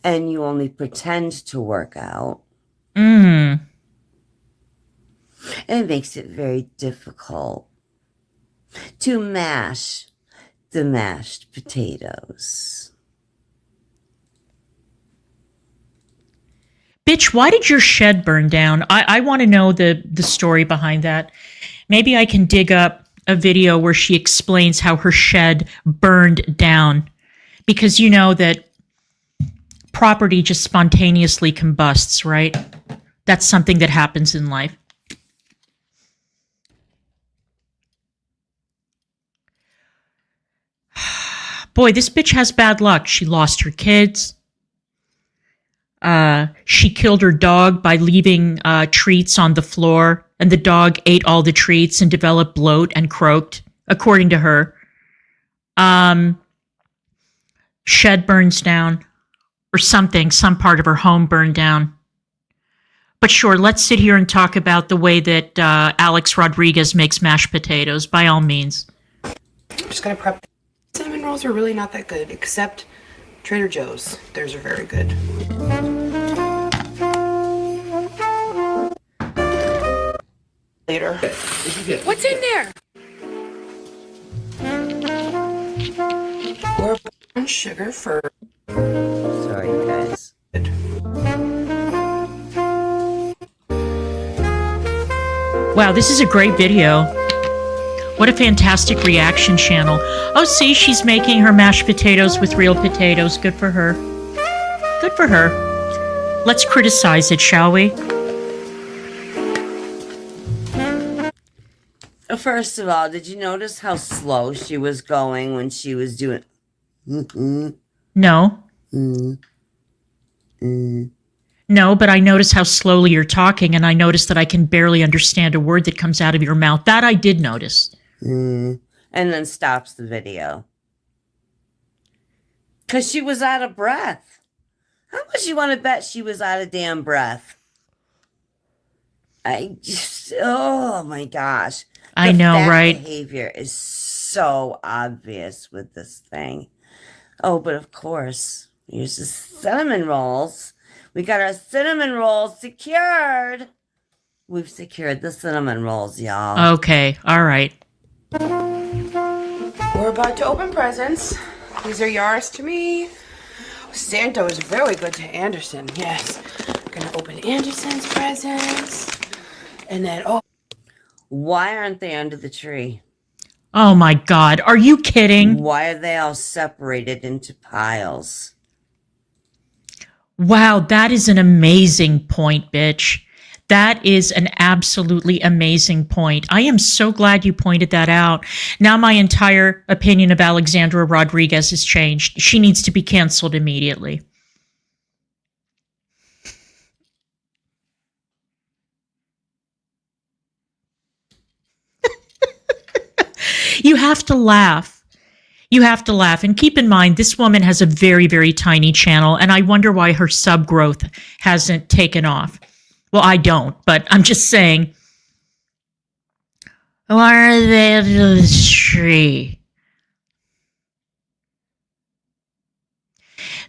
you only pretend to work out, it makes it very difficult to mash the mashed potatoes. Bitch, why did your shed burn down? I want to know the story behind that. Maybe I can dig up a video where she explains how her shed burned down. Because you know that property just spontaneously combusts, right? That's something that happens in life. Boy, this bitch has bad luck. She lost her kids. She killed her dog by leaving treats on the floor, and the dog ate all the treats and developed bloat and croaked, according to her. Shed burns down, or something, some part of her home burned down. But sure, let's sit here and talk about the way that Alex Rodriguez makes mashed potatoes, by all means. I'm just gonna prep. Cinnamon rolls are really not that good, except Trader Joe's. Theirs are very good. Later. What's in there? Pour brown sugar first. Sorry, guys. Wow, this is a great video. What a fantastic reaction channel. Oh, see, she's making her mashed potatoes with real potatoes. Good for her. Good for her. Let's criticize it, shall we? First of all, did you notice how slow she was going when she was doing... No. No, but I notice how slowly you're talking, and I notice that I can barely understand a word that comes out of your mouth. That I did notice. And then stops the video. Because she was out of breath. How much you want to bet she was out of damn breath? Oh my gosh. I know, fat right? Behavior is so obvious with this thing. Oh, but of course, here's the cinnamon rolls. We got our cinnamon rolls secured. We've secured the cinnamon rolls, y'all. Okay, all right. We're about to open presents. These are yours to me. Santa was very good to Anderson. Yes. I'm gonna open Anderson's presents. And then, Why aren't they under the tree? Oh my God, are you kidding? Why are they all separated into piles? Wow, that is an amazing point, bitch. That is an absolutely amazing point. I am so glad you pointed that out. Now my entire opinion of Alexandra Rodriguez has changed. She needs to be canceled immediately. You have to laugh. You have to laugh. And keep in mind, this woman has a very, very tiny channel, and I wonder why her sub growth hasn't taken off. Well, I don't, but I'm just saying. Why are they under the tree?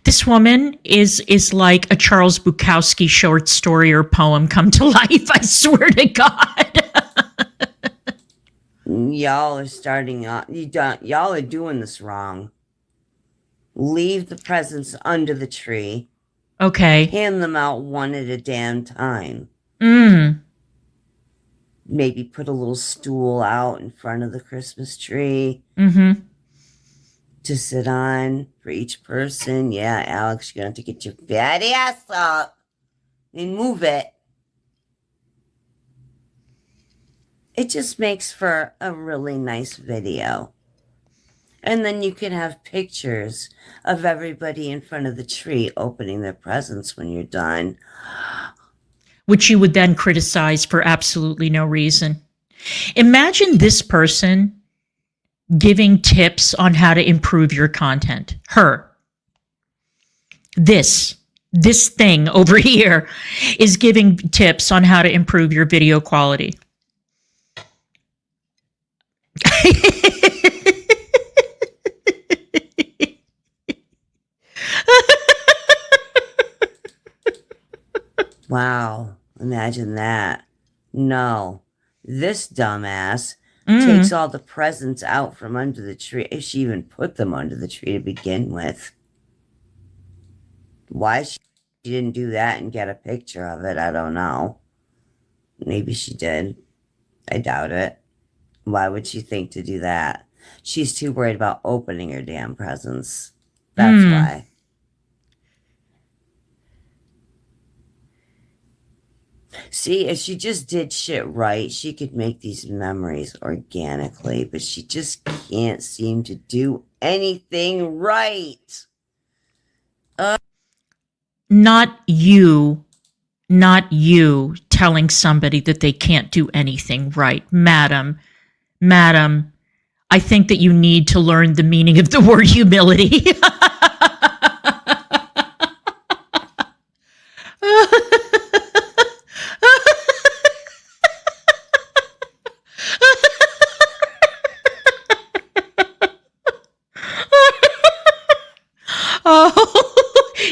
This woman is like a Charles Bukowski short story or poem come to life. I swear to God. Y'all are starting up. Y'all are doing this wrong. Leave the presents under the tree. Okay. Hand them out one at a damn time. Maybe put a little stool out in front of the Christmas tree. To sit on for each person. Yeah, Alex, you're going to have to get your fat ass up and move it. It just makes for a really nice video. And then you can have pictures of everybody in front of the tree opening their presents when you're done. Which you would then criticize for absolutely no reason. Imagine this person giving tips on how to improve your content. Her. This thing over here is giving tips on how to improve your video quality. Wow, imagine that. No, this dumbass takes all the presents out from under the tree, if she even put them under the tree to begin with. Why she didn't do that and get a picture of it, I don't know. Maybe she did. I doubt it. Why would she think to do that? She's too worried about opening her damn presents. That's why. See, if she just did shit right, she could make these memories organically, but she just can't seem to do anything right. Not you telling somebody that they can't do anything right. Madam, I think that you need to learn the meaning of the word humility. Oh,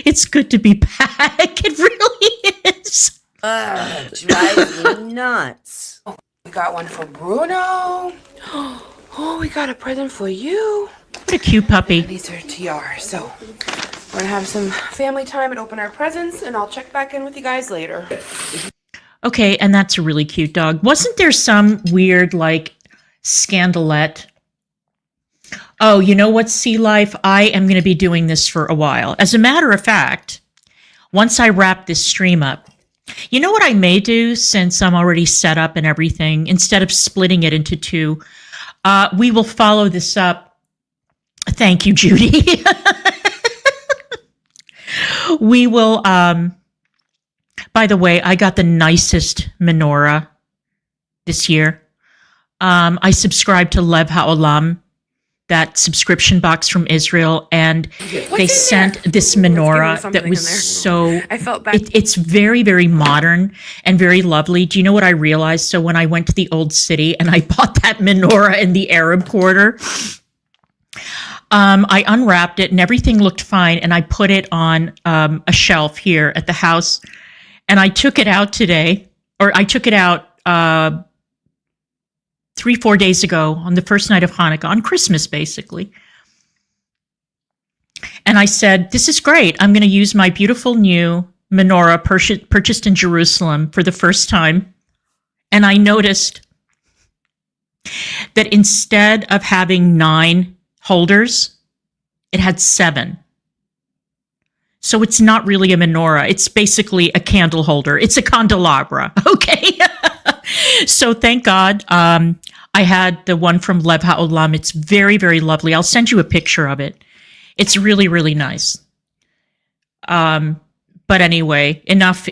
it's good to be back. It really is. Drives me nuts. we got one for Bruno. Oh, we got a present for you. What a cute puppy. These are TR. So we're gonna have some family time and open our presents, and I'll check back in with you guys later. Okay, and that's a really cute dog. Wasn't there some weird, like, scandalette? Oh, you know what, Sea Life? I am going to be doing this for a while. As a matter of fact, once I wrap this stream up, You know what I may do, since I'm already set up and everything, instead of splitting it into two, we will follow this up. Thank you, Judy. We will, by the way, I got the nicest menorah this year. I subscribed to Lev Ha'olam, that subscription box from Israel, and they sent this menorah that was so, I felt bad. it's very, very modern and very lovely. Do you know what I realized? So when I went to the old city and I bought that menorah in the Arab quarter, I unwrapped it and everything looked fine, and I put it on a shelf here at the house, and I took it out today, or I took it out 3-4 days ago on the first night of Hanukkah, on Christmas, basically. And I said, this is great. I'm going to use my beautiful new menorah purchased in Jerusalem for the first time. And I noticed that instead of having 9 holders, it had 7. So it's not really a menorah. It's basically a candle holder. It's a candelabra. Okay. So thank God. I had the one from Lev Ha'olam. It's very, very lovely. I'll send you a picture of it. It's really, really nice. But anyway, enough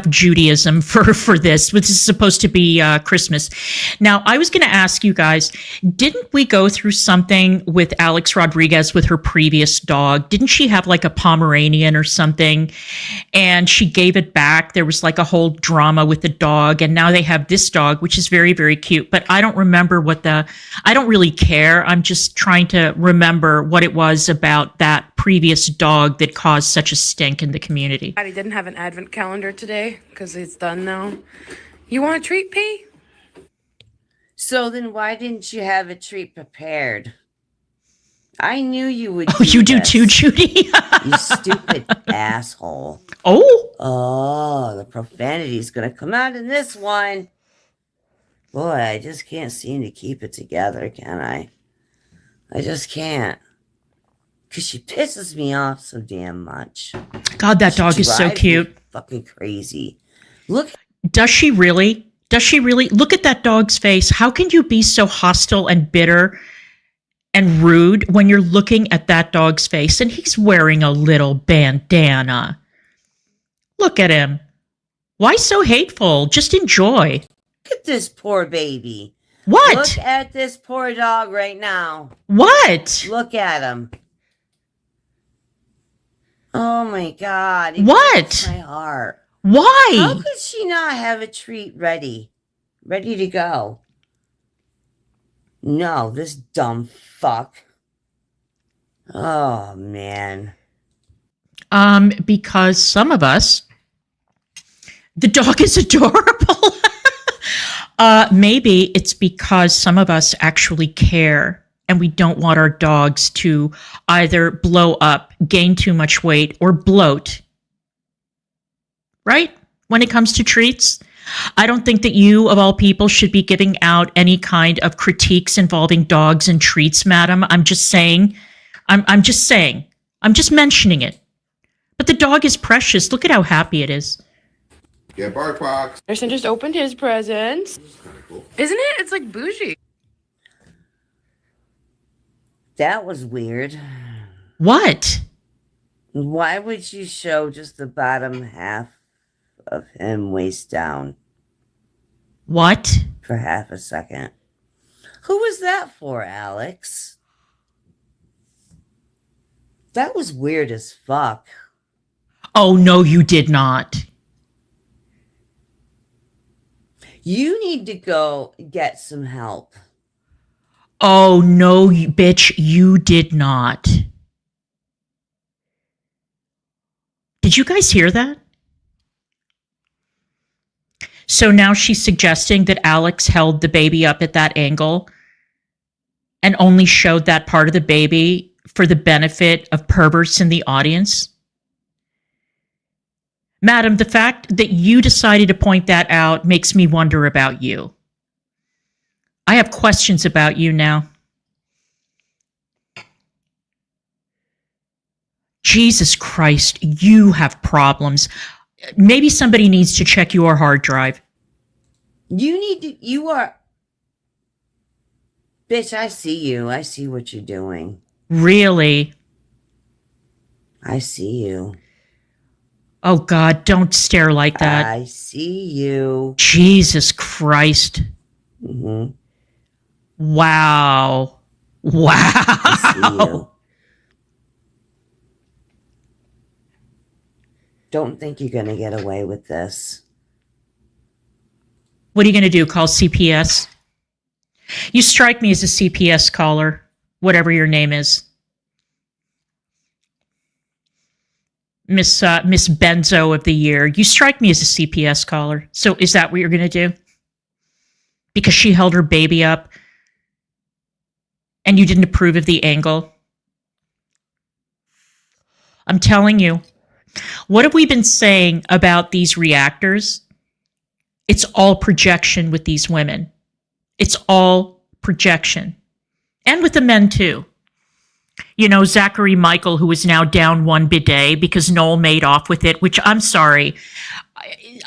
Judaism for this. This is supposed to be Christmas. Now, I was going to ask you guys, didn't we go through something with Alex Rodriguez with her previous dog? Didn't she have like a Pomeranian or something? And she gave it back. There was like a whole drama with the dog. And now they have this dog, which is very, very cute. But I don't remember I don't really care. I'm just trying to remember what it was about that previous dog that caused such a stink in the community. Daddy didn't have an advent calendar today because it's done now. You want a treat, P? So then why didn't you have a treat prepared? I knew you would. Oh, you do too, Judy? You stupid asshole. Oh, the profanity's going to come out in this one. Boy, I just can't seem to keep it together, can I? I just can't. Because she pisses me off so damn much. God, that dog is so cute. Fucking crazy. Look. Does she really? Does she really? Look at that dog's face. How can you be so hostile and bitter and rude when you're looking at that dog's face? And he's wearing a little bandana. Look at him. Why so hateful? Just enjoy. Look at this poor baby. What? Look at this poor dog right now. What? Look at him. Oh my God. It What? breaks my heart. Why? How could she not have a treat ready to go? No, this dumb fuck. Oh man. Because some of us, the dog is adorable. Maybe it's because some of us actually care and we don't want our dogs to either blow up, gain too much weight, or bloat. Right? When it comes to treats, I don't think that you, of all people, should be giving out any kind of critiques involving dogs and treats, madam. I'm just saying. I'm just saying. I'm just mentioning it. But the dog is precious. Look at how happy it is. Yeah, bark box. Anderson just opened his presents. Cool. Isn't it? It's like bougie. That was weird. What? Why would you show just the bottom half of him waist down What? for half a second? Who was that for, Alex? That was weird as fuck. Oh, no, you did not. You need to go get some help. Oh, no, bitch, you did not. Did you guys hear that? So now she's suggesting that Alex held the baby up at that angle and only showed that part of the baby for the benefit of perverts in the audience. Madam, the fact that you decided to point that out makes me wonder about you. I have questions about you now. Jesus Christ, you have problems. maybe somebody needs to check your hard drive. You are, bitch, I see you. I see what you're doing. Really? I see you. Oh, God, don't stare like that. I see you. Jesus Christ. Mm-hmm. Wow. Wow. I see you. Don't think you're going to get away with this. What are you going to do? Call CPS? You strike me as a CPS caller, whatever your name is. Miss Benzo of the Year. You strike me as a CPS caller. So is that what you're going to do? Because she held her baby up and you didn't approve of the angle? I'm telling you. What have we been saying about these reactors? It's all projection with these women. It's all projection. And with the men, too. You know, Zachary Michael, who is now down one bidet because Noel made off with it, which I'm sorry.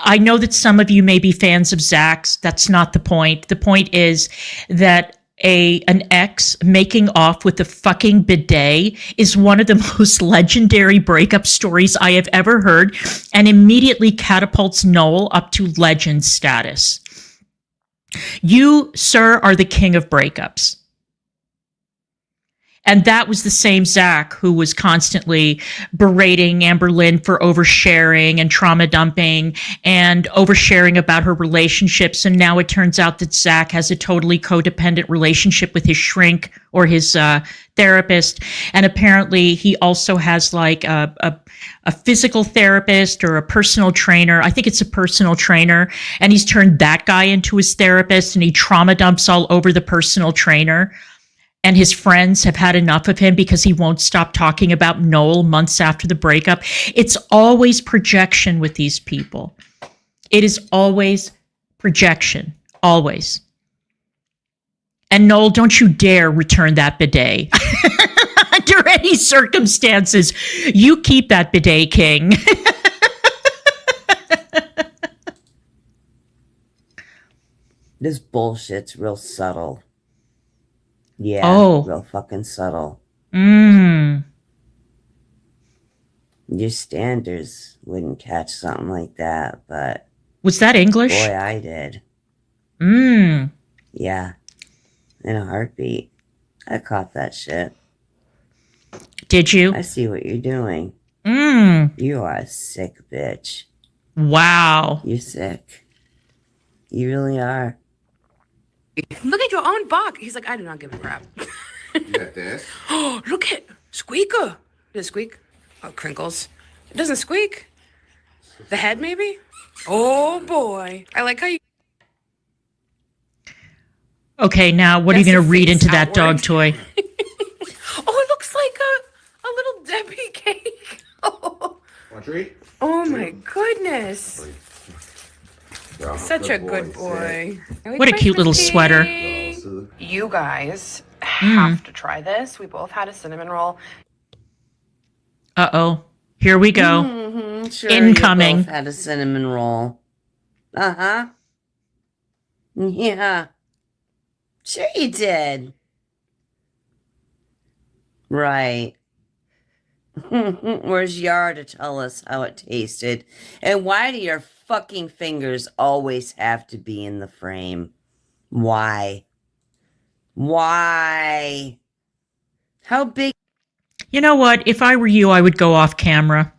I know that some of you may be fans of Zach's. That's not the point. The point is that an ex making off with the fucking bidet is one of the most legendary breakup stories I have ever heard, and immediately catapults Noel up to legend status. You, sir, are the king of breakups. And that was the same Zach who was constantly berating Amber Lynn for oversharing and trauma dumping and oversharing about her relationships. And now it turns out that Zach has a totally codependent relationship with his shrink or his therapist. And apparently he also has like a physical therapist or a personal trainer. I think it's a personal trainer. And he's turned that guy into his therapist, and he trauma dumps all over the personal trainer. And his friends have had enough of him because he won't stop talking about Noel months after the breakup. It's always projection with these people. It is always projection. Always. And Noel, don't you dare return that bidet. Under any circumstances, you keep that bidet, king. This bullshit's real subtle. Yeah, real fucking subtle. Your standards wouldn't catch something like that, but... Was that English? Boy, I did. Yeah. In a heartbeat. I caught that shit. Did you? I see what you're doing. You are a sick bitch. Wow. You're sick. You really are. Look at your own box. He's like, I do not give a crap. You got this? Oh, look at Squeaker. Does it squeak? Oh, crinkles. It doesn't squeak. The head, maybe? Oh, boy. I like how you... Okay, now what are you going to read into that dog toy? Oh, it looks like a little Debbie cake. Oh, Want a treat? oh my goodness. Oh, Such a good boy. What a cute little sweater. You guys have to try this. We both had a cinnamon roll. Uh-oh. Here we go. Sure, Incoming. You both had a cinnamon roll. Uh-huh. Yeah. Sure you did. Right. Where's Yar to tell us how it tasted? And why do your fucking fingers always have to be in the frame? Why? Why? How big? You know what? If I were you, I would go off camera.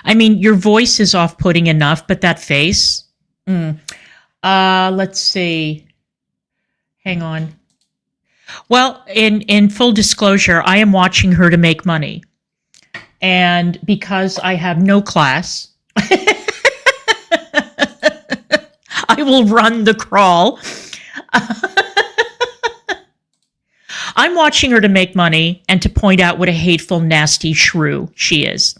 I mean, your voice is off-putting enough, but that face? Let's see. Hang on. Well, in full disclosure, I am watching her to make money. And because I have no class, I will run the crawl. I'm watching her to make money and to point out what a hateful, nasty shrew she is.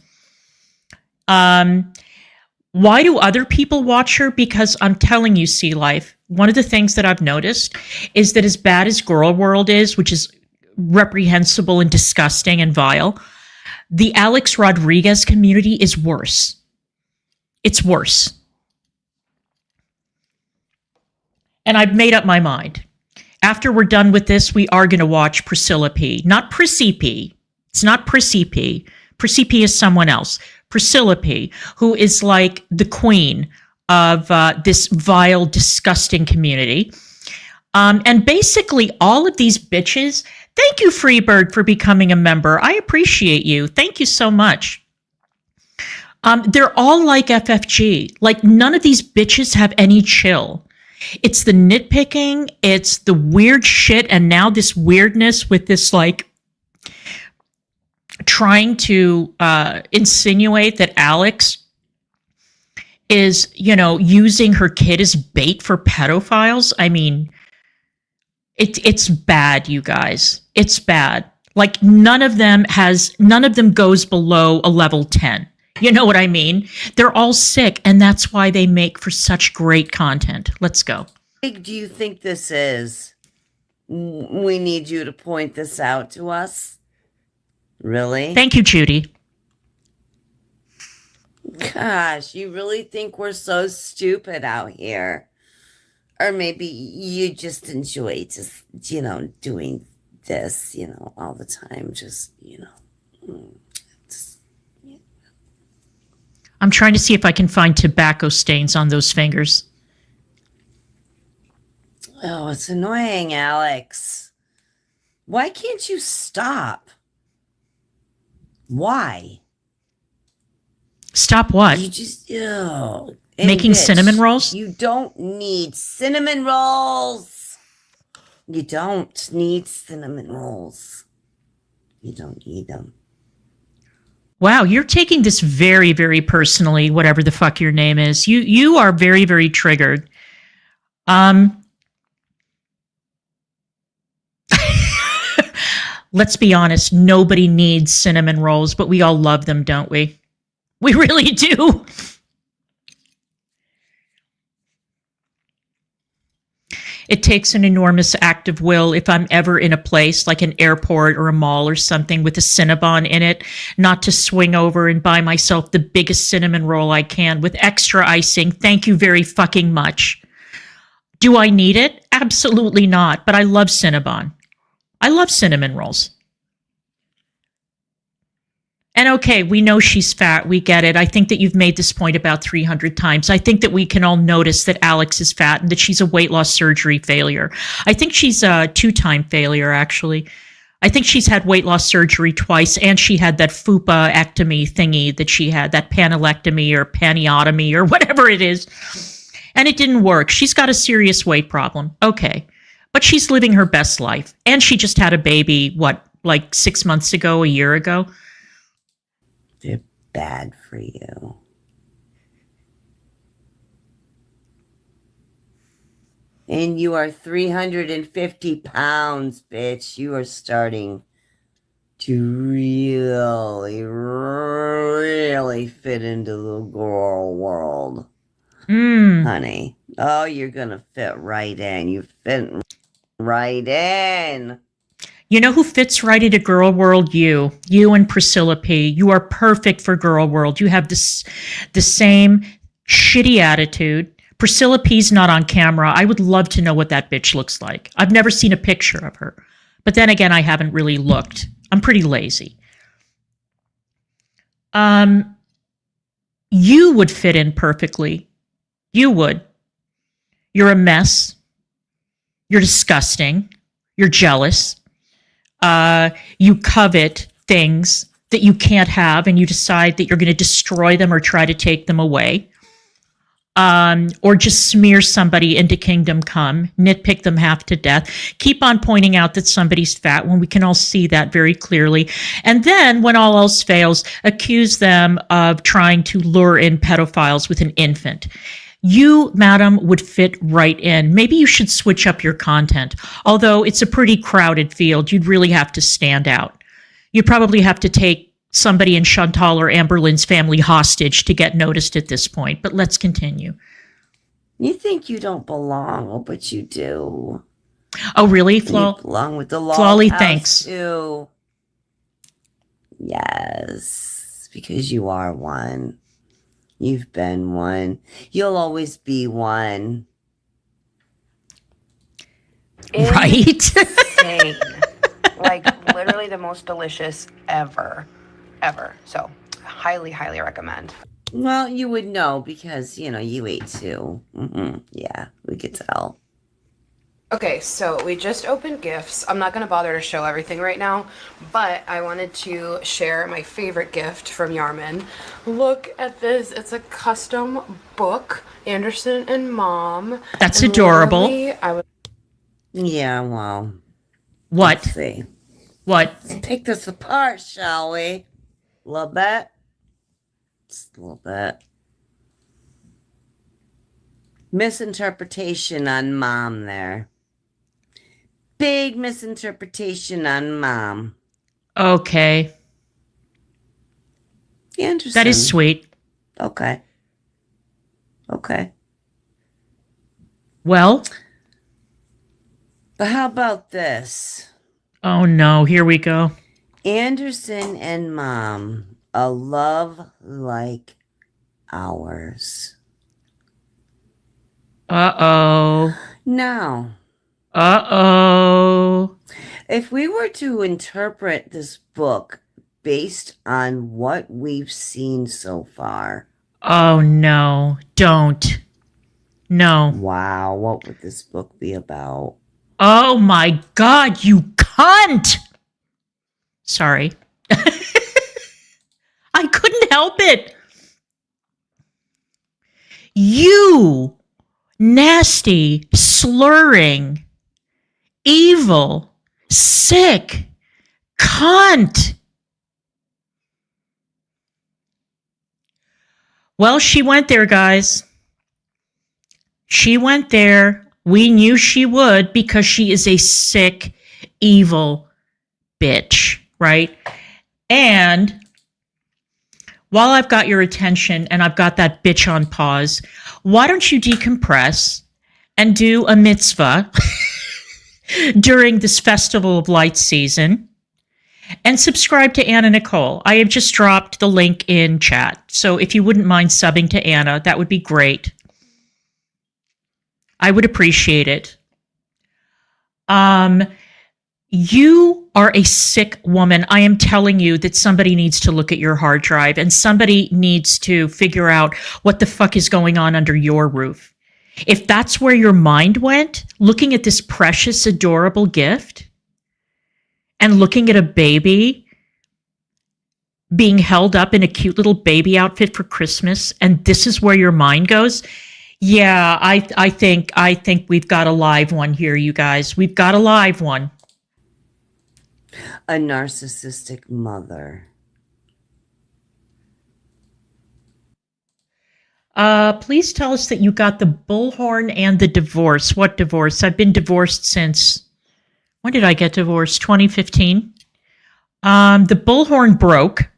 Why do other people watch her? Because I'm telling you, Sea Life, one of the things that I've noticed is that as bad as Girl World is, which is reprehensible and disgusting and vile, the Alex Rodriguez community is worse. It's worse. And I've made up my mind. After we're done with this, we are going to watch Priscilla P. Not Prissy P. It's not Prissy P. Prissy P is someone else. Priscilla P., who is like the queen of this vile, disgusting community. And basically, all of these bitches, thank you, Freebird, for becoming a member. I appreciate you. Thank you so much. They're all like FFG. Like, none of these bitches have any chill. It's the nitpicking, it's the weird shit, and now this weirdness with this, like, trying to insinuate that Alex is, you know, using her kid as bait for pedophiles. I mean, it's bad, you guys. It's bad. Like, none of them goes below a level 10. You know what I mean? They're all sick, and that's why they make for such great content. Let's go. How big do you think this is? We need you to point this out to us. Really? Thank you, Judy. Gosh, you really think we're so stupid out here? Or maybe you just enjoy just, you know, doing this, you know, all the time. Just, you know. I'm trying to see if I can find tobacco stains on those fingers. Oh, it's annoying, Alex. Why can't you stop? Why? Stop what? You just, ew. Making bitch, cinnamon rolls? You don't need cinnamon rolls. You don't need cinnamon rolls. You don't need them. Wow, you're taking this very, very personally, whatever the fuck your name is. You are very, very triggered. Let's be honest, nobody needs cinnamon rolls, but we all love them, don't we? We really do. It takes an enormous act of will if I'm ever in a place like an airport or a mall or something with a Cinnabon in it, not to swing over and buy myself the biggest cinnamon roll I can with extra icing. Thank you very fucking much. Do I need it? Absolutely not, but I love Cinnabon. I love cinnamon rolls. And okay, we know she's fat. We get it. I think that you've made this point about 300 times. I think that we can all notice that Alex is fat and that she's a weight loss surgery failure. I think she's a 2-time failure, actually. I think she's had weight loss surgery twice, and she had that fupa-ectomy thingy that she had, that panelectomy or paniotomy or whatever it is. And it didn't work. She's got a serious weight problem. Okay. But she's living her best life. And she just had a baby, what, like 6 months ago, a year ago? They're bad for you. And you are 350 pounds, bitch. You are starting to really fit into the girl world. Honey. Oh, you're going to fit right in. You fit right in. You know who fits right into girl world? You and Priscilla P. You are perfect for girl world. You have the same shitty attitude. Priscilla P's not on camera. I would love to know what that bitch looks like. I've never seen a picture of her. But then again, I haven't really looked. I'm pretty lazy. You would fit in perfectly. You would. You're a mess. You're disgusting. You're jealous. You covet things that you can't have, and you decide that you're going to destroy them or try to take them away. Or just smear somebody into kingdom come, nitpick them half to death, keep on pointing out that somebody's fat when we can all see that very clearly. And then when all else fails, accuse them of trying to lure in pedophiles with an infant. You, madam, would fit right in. Maybe you should switch up your content. Although it's a pretty crowded field, you'd really have to stand out. You'd probably have to take somebody in Chantal or Amberlynn's family hostage to get noticed at this point. But let's continue. You think you don't belong, oh, but you do. Oh, really, You Flo? belong with the law. Flawley, thanks. Too. Yes, because you are one. You've been one. You'll always be one. Right? Insane. Like, literally the most delicious ever. So, highly, highly recommend. Well, you would know because, you ate too. Yeah, we could tell. Okay, so we just opened gifts. I'm not going to bother to show everything right now, but I wanted to share my favorite gift from Yarman. Look at this. It's a custom book, Anderson and Mom. That's And adorable. literally, Yeah, well. What? Let's see. What? Let's take this apart, shall we? A little bit. Just a little bit. Misinterpretation on Mom there. Big misinterpretation on Mom. Okay. Anderson. That is sweet. Okay. Well? But how about this? Oh no, here we go. Anderson and Mom, a love like ours. Uh-oh. Now, Uh-oh. if we were to interpret this book based on what we've seen so far. Oh no, don't. No. Wow, what would this book be about? Oh my God, you cunt! Sorry. I couldn't help it. You nasty, slurring, evil, sick cunt. Well, she went there, guys. She went there. We knew she would because she is a sick, evil bitch, right? And while I've got your attention and I've got that bitch on pause, why don't you decompress and do a mitzvah during this Festival of Lights season and subscribe to Anna Nicole. I have just dropped the link in chat. So if you wouldn't mind subbing to Anna, that would be great. I would appreciate it. You are a sick woman. I am telling you that somebody needs to look at your hard drive and somebody needs to figure out what the fuck is going on under your roof. If that's where your mind went, looking at this precious, adorable gift and looking at a baby being held up in a cute little baby outfit for Christmas, and this is where your mind goes. Yeah, I think we've got a live one here, you guys. We've got a live one. A narcissistic mother. Please tell us that you got the bullhorn and the divorce. What divorce? I've been divorced since, when did I get divorced? 2015. The bullhorn broke.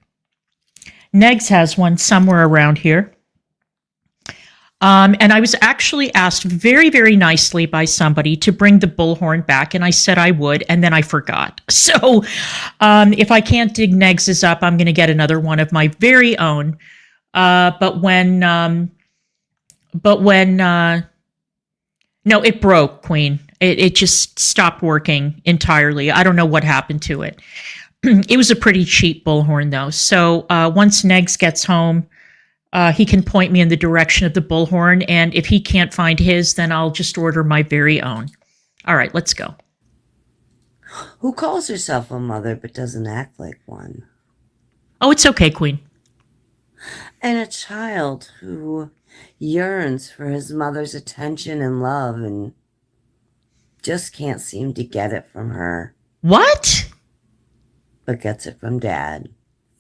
Negs has one somewhere around here. And I was actually asked very, very nicely by somebody to bring the bullhorn back, and I said I would, and then I forgot. So if I can't dig Negs's up, I'm going to get another one of my very own. No, it broke, Queen. It just stopped working entirely. I don't know what happened to it. It was a pretty cheap bullhorn, though. So once Negs gets home, he can point me in the direction of the bullhorn, and if he can't find his, then I'll just order my very own. All right, let's go. Who calls herself a mother but doesn't act like one? Oh, it's okay, Queen. And a child who yearns for his mother's attention and love and just can't seem to get it from her. What? But gets it from Dad.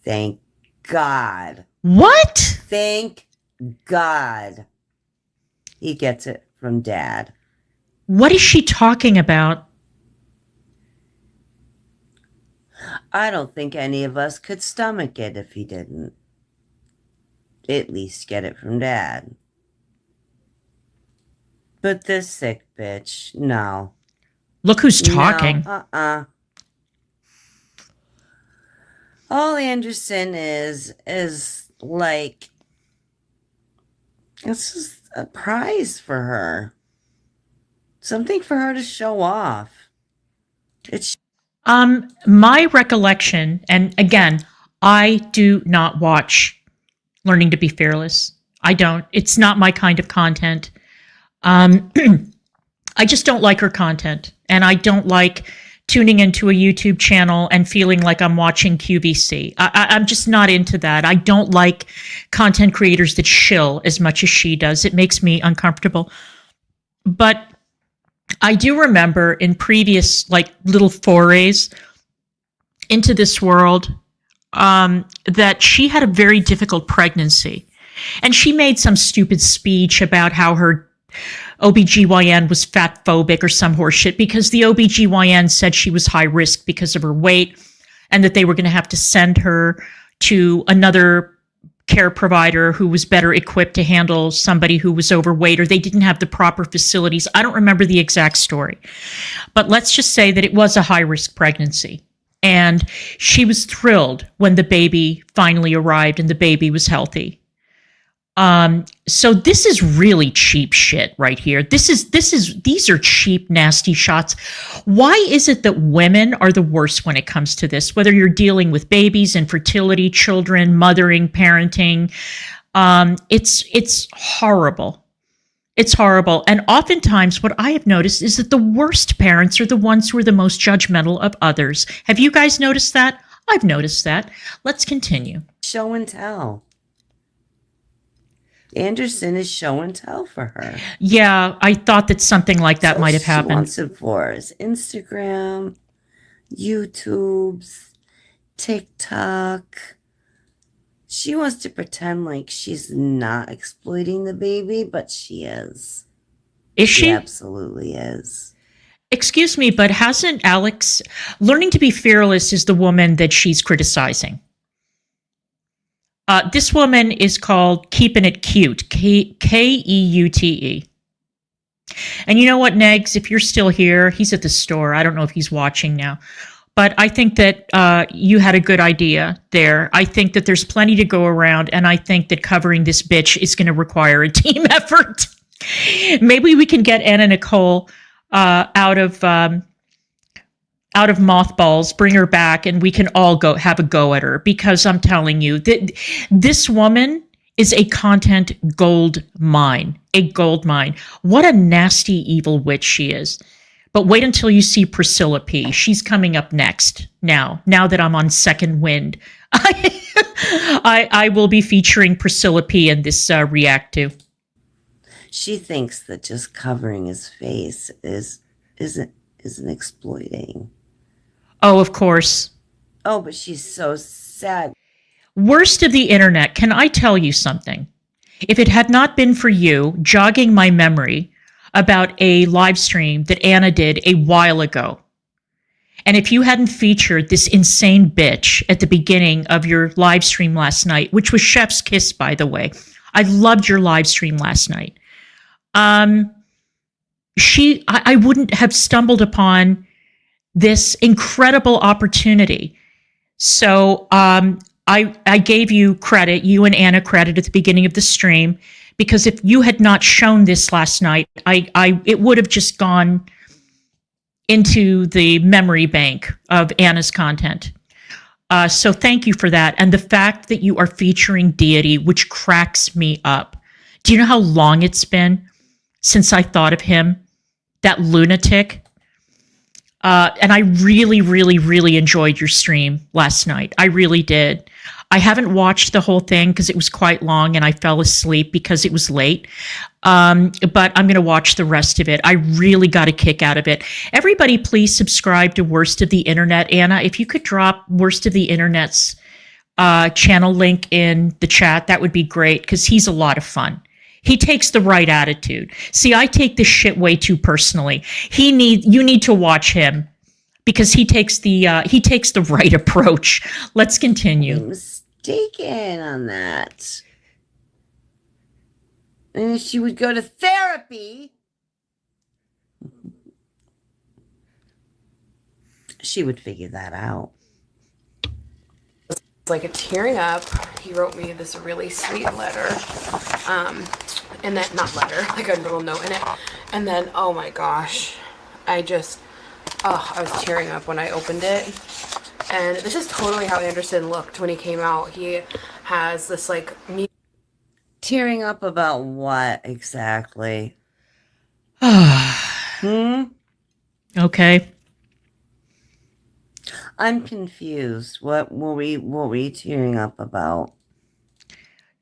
Thank God. What? Thank God. He gets it from Dad. What is she talking about? I don't think any of us could stomach it if he didn't. At least get it from Dad. But this sick bitch, no. Look who's talking. No, All Anderson is like It's just a prize for her. Something for her to show off. It's My recollection, and again, I do not watch Learning to Be Fearless. I don't. It's not my kind of content. I just don't like her content, and I don't like tuning into a YouTube channel and feeling like I'm watching QVC. I'm just not into that. I don't like content creators that shill as much as she does. It makes me uncomfortable. But I do remember in previous like little forays into this world that she had a very difficult pregnancy. And she made some stupid speech about how her OBGYN was fat phobic or some horseshit because the OBGYN said she was high risk because of her weight and that they were going to have to send her to another care provider who was better equipped to handle somebody who was overweight, or they didn't have the proper facilities. I don't remember the exact story, but let's just say that it was a high risk pregnancy. And she was thrilled when the baby finally arrived and the baby was healthy. So this is really cheap shit right here. These are cheap, nasty shots. Why is it that women are the worst when it comes to this? Whether you're dealing with babies, infertility, children, mothering, parenting, it's horrible. It's horrible. And oftentimes what I have noticed is that the worst parents are the ones who are the most judgmental of others. Have you guys noticed that? I've noticed that. Let's continue. show and tell. Anderson is show and tell for her. Yeah, I thought that something like that So might have She happened. wants it for us. Instagram, YouTube's, TikTok. She wants to pretend like she's not exploiting the baby, but she is. Is she? Absolutely is. Excuse me, but hasn't Alex, Learning to Be Fearless is the woman that she's criticizing. This woman is called Keeping It Cute, Keute. And you know what, Negs, if you're still here, he's at the store. I don't know if he's watching now. But I think that you had a good idea there. I think that there's plenty to go around, and I think that covering this bitch is going to require a team effort. Maybe we can get Anna Nicole out of mothballs, bring her back, and we can all go have a go at her, because I'm telling you that this woman is a content gold mine, a gold mine. What a nasty, evil witch she is. But wait until you see Priscilla P. She's coming up next. Now that I'm on second wind, I will be featuring Priscilla P in this react to. She thinks that just covering his face isn't exploiting. Oh, of course. Oh, but she's so sad. Worst of the internet, can I tell you something? If it had not been for you jogging my memory about a live stream that Anna did a while ago, and if you hadn't featured this insane bitch at the beginning of your live stream last night, which was Chef's Kiss, by the way, I loved your live stream last night. I wouldn't have stumbled upon this incredible opportunity. So I gave you credit, you and Anna credit at the beginning of the stream, because if you had not shown this last night, it would have just gone into the memory bank of Anna's content. So thank you for that. And the fact that you are featuring Deity, which cracks me up. Do you know how long it's been since I thought of him? That lunatic. And I really, really, really enjoyed your stream last night. I really did. I haven't watched the whole thing because it was quite long and I fell asleep because it was late. But I'm going to watch the rest of it. I really got a kick out of it. Everybody, please subscribe to Worst of the Internet. Anna, if you could drop Worst of the Internet's channel link in the chat, that would be great, because he's a lot of fun. He takes the right attitude. See, I take this shit way too personally. You need to watch him, because he takes the right approach. Let's continue. I'm mistaken on that. And if she would go to therapy, she would figure that out. Like a tearing up. He wrote me this really sweet letter. and then, not letter, like a little note in it. And then, oh my gosh, I was tearing up when I opened it. And this is totally how Anderson looked when he came out. He has this like Tearing up about what exactly? Okay. I'm confused. What were we tearing up about?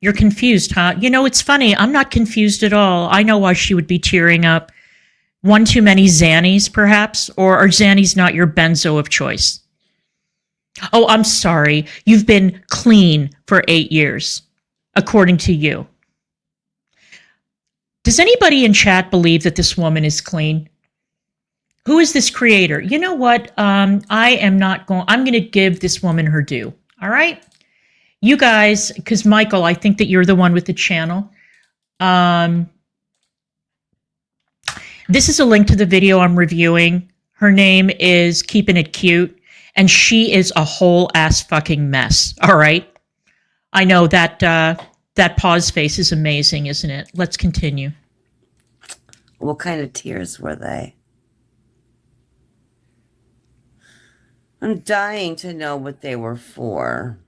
You're confused, huh? You know, it's funny. I'm not confused at all. I know why she would be tearing up. One too many Xannies, perhaps? Or are Xannies not your benzo of choice? Oh, I'm sorry. You've been clean for 8 years, according to you. Does anybody in chat believe that this woman is clean? Who is this creator? You know what? I'm going to give this woman her due. All right? You guys, because Michael, I think that you're the one with the channel. This is a link to the video I'm reviewing. Her name is Keeping It Cute, and she is a whole ass fucking mess. All right? I know that that pause face is amazing, isn't it? Let's continue. What kind of tears were they? I'm dying to know what they were for.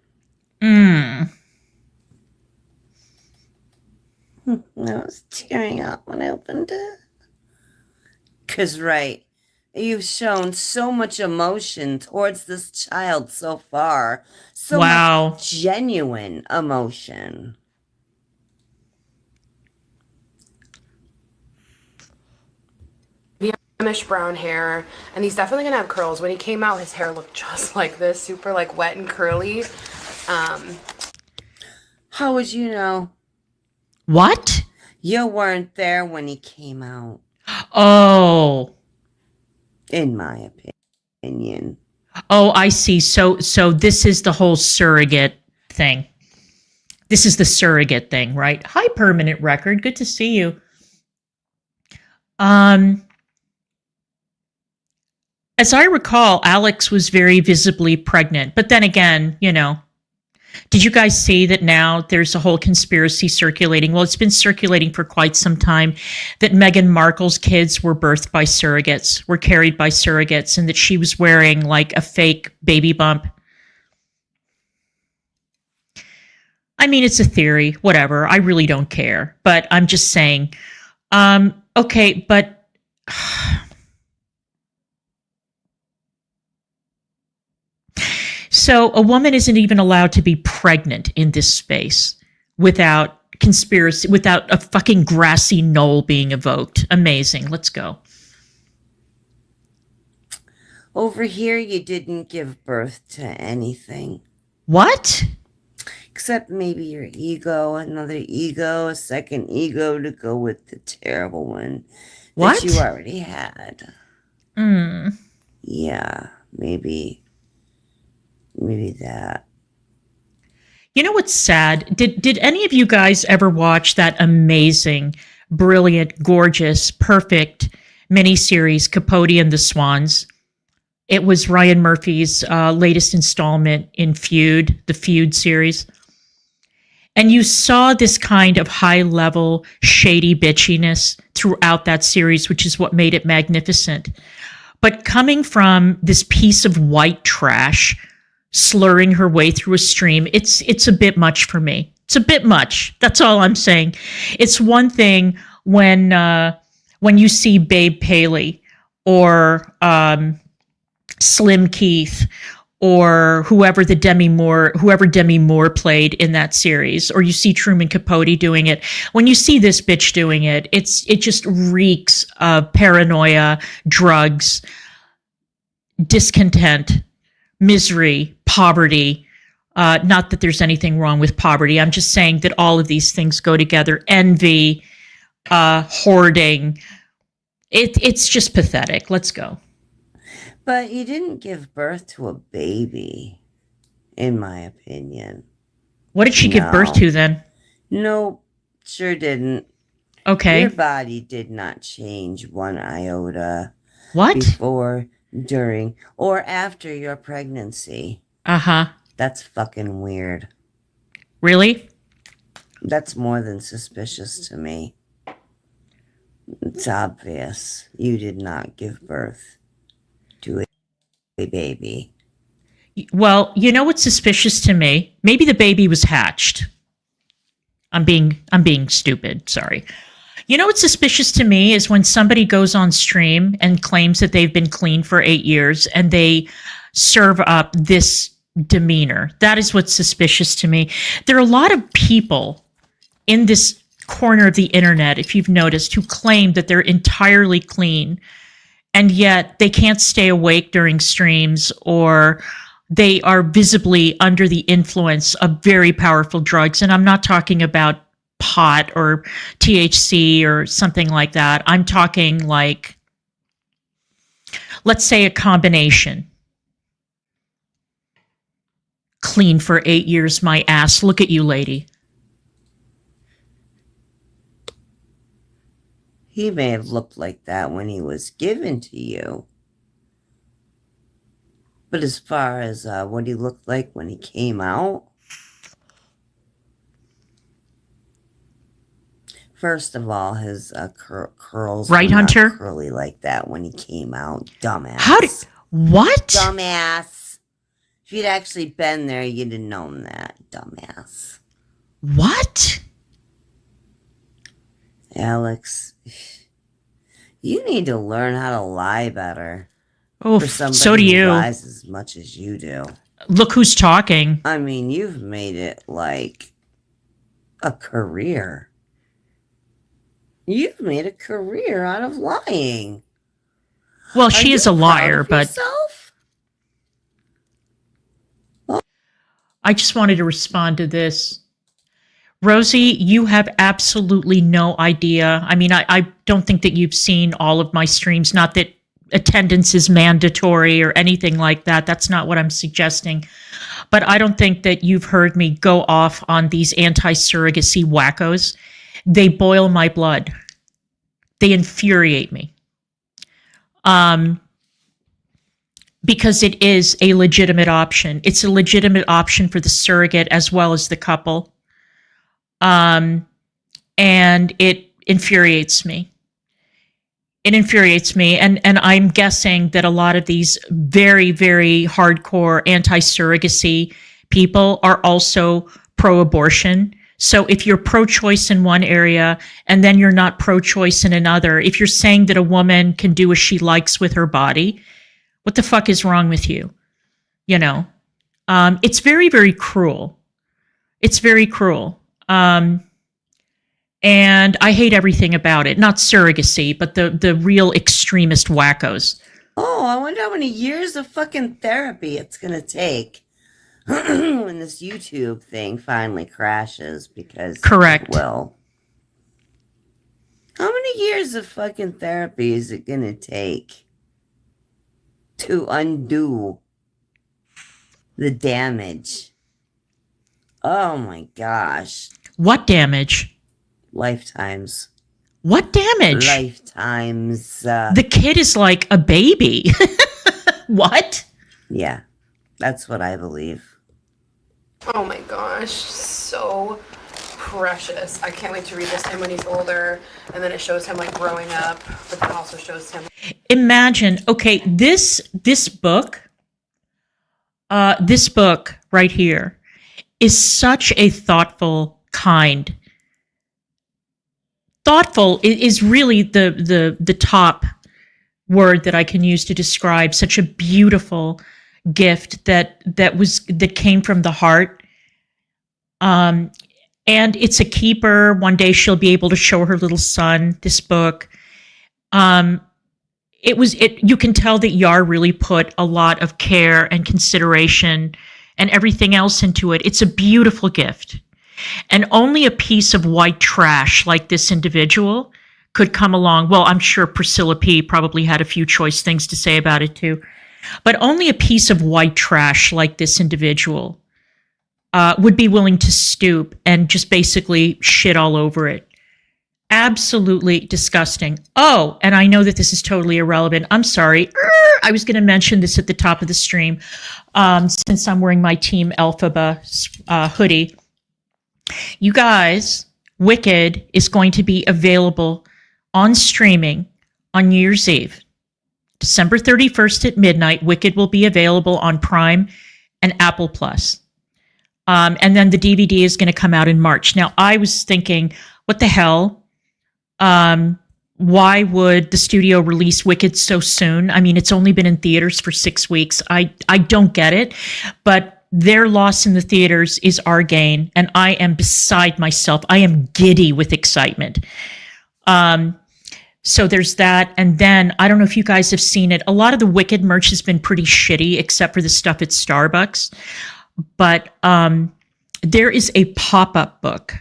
I was tearing up when I opened it. 'Cause, right, you've shown so much emotion towards this child so far. So much genuine emotion. Amish brown hair, and he's definitely gonna have curls. When he came out, his hair looked just like this, super like wet and curly. How would you know? What? You weren't there when he came out. Oh. In my opinion. Oh, I see. So this is the whole surrogate thing. This is the surrogate thing, right? Hi, Permanent Record. Good to see you. As I recall, Alex was very visibly pregnant. But then again, you know, did you guys see that now there's a whole conspiracy circulating? Well, it's been circulating for quite some time that Meghan Markle's kids were birthed by surrogates, were carried by surrogates, and that she was wearing like a fake baby bump. I mean, it's a theory, whatever. I really don't care. But I'm just saying, okay, but... So a woman isn't even allowed to be pregnant in this space without conspiracy, without a fucking grassy knoll being evoked. Amazing. Let's go. Over here, you didn't give birth to anything. What? Except maybe your ego, another ego, a second ego to go with the terrible one that you already had. Yeah, maybe that. You know what's sad? Did any of you guys ever watch that amazing, brilliant, gorgeous, perfect miniseries, Capote and the Swans? It was Ryan Murphy's latest installment in Feud, the Feud series. And you saw this kind of high-level, shady bitchiness throughout that series, which is what made it magnificent. But coming from this piece of white trash, slurring her way through a stream, it's a bit much for me. It's a bit much. That's all I'm saying. It's one thing when you see Babe Paley or Slim Keith or whoever Demi Moore played in that series, or you see Truman Capote doing it. When you see this bitch doing it, it just reeks of paranoia, drugs, discontent, misery, poverty. Not that there's anything wrong with poverty. I'm just saying that all of these things go together. Envy, hoarding. It's just pathetic. Let's go. But you didn't give birth to a baby, in my opinion. What did she give birth to then? No, sure didn't. Okay. Your body did not change one iota. What? Before, during, or after your pregnancy. Uh-huh. That's fucking weird. Really? That's more than suspicious to me. It's obvious you did not give birth to a baby. Well, you know what's suspicious to me? Maybe the baby was hatched. I'm being stupid, sorry. You know what's suspicious to me is when somebody goes on stream and claims that they've been clean for 8 years and they serve up this demeanor. That is what's suspicious to me. There are a lot of people in this corner of the internet, if you've noticed, who claim that they're entirely clean, and yet they can't stay awake during streams, or they are visibly under the influence of very powerful drugs. And I'm not talking about pot or THC or something like that. I'm talking like, let's say a combination. Clean for 8 years, my ass. Look at you, lady. He may have looked like that when he was given to you. But as far as what he looked like when he came out, first of all, his curls right, were not Hunter? curly like that when he came out. Dumbass. What? Dumbass. If you'd actually been there, you'd have known that. Dumbass. What? Alex, you need to learn how to lie better. Oh, For somebody so do who you. lies as much as you do. Look who's talking. I mean, you've made it like a career. You've made a career out of lying. Well, she is a liar, but yourself? I just wanted to respond to this. Rosie, you have absolutely no idea. I mean, I don't think that you've seen all of my streams. Not that attendance is mandatory or anything like that. That's not what I'm suggesting. But I don't think that you've heard me go off on these anti-surrogacy wackos. They boil my blood. They infuriate me. Because it is a legitimate option. It's a legitimate option for the surrogate as well as the couple. And it infuriates me. It infuriates me. And I'm guessing that a lot of these very, very hardcore anti-surrogacy people are also pro-abortion. So if you're pro-choice in one area and then you're not pro-choice in another, if you're saying that a woman can do as she likes with her body, what the fuck is wrong with you? You know, it's very, very cruel. It's very cruel. And I hate everything about it. Not surrogacy, but the real extremist wackos. Oh, I wonder how many years of fucking therapy it's going to take when this YouTube thing finally crashes, because Correct. it will. How many years of fucking therapy is it going to take to undo the damage? Oh my gosh. What damage? Lifetimes. What damage? Lifetimes. The kid is like a baby. What? Yeah, that's what I believe. Oh my gosh, so precious. I can't wait to read this to him when he's older. And then it shows him like growing up, but then also shows him. Imagine, okay, this book right here is such a thoughtful, kind. Thoughtful is really the top word that I can use to describe such a beautiful gift that came from the heart. And it's a keeper. One day she'll be able to show her little son this book. You can tell that Yar really put a lot of care and consideration and everything else into it. It's a beautiful gift. And only a piece of white trash like this individual could come along. Well, I'm sure Priscilla P. probably had a few choice things to say about it too. But only a piece of white trash like this individual would be willing to stoop and just basically shit all over it. Absolutely disgusting. Oh, and I know that this is totally irrelevant. I'm sorry. I was going to mention this at the top of the stream since I'm wearing my Team Elphaba hoodie. You guys, Wicked is going to be available on streaming on New Year's Eve. December 31st at midnight, Wicked will be available on Prime and Apple Plus. And then the DVD is going to come out in March. Now, I was thinking, what the hell? Why would the studio release Wicked so soon? I mean, it's only been in theaters for 6 weeks. I don't get it, but their loss in the theaters is our gain, and I am beside myself. I am giddy with excitement. So there's that. And then, I don't know if you guys have seen it. A lot of the Wicked merch has been pretty shitty, except for the stuff at Starbucks. But there is a pop-up book,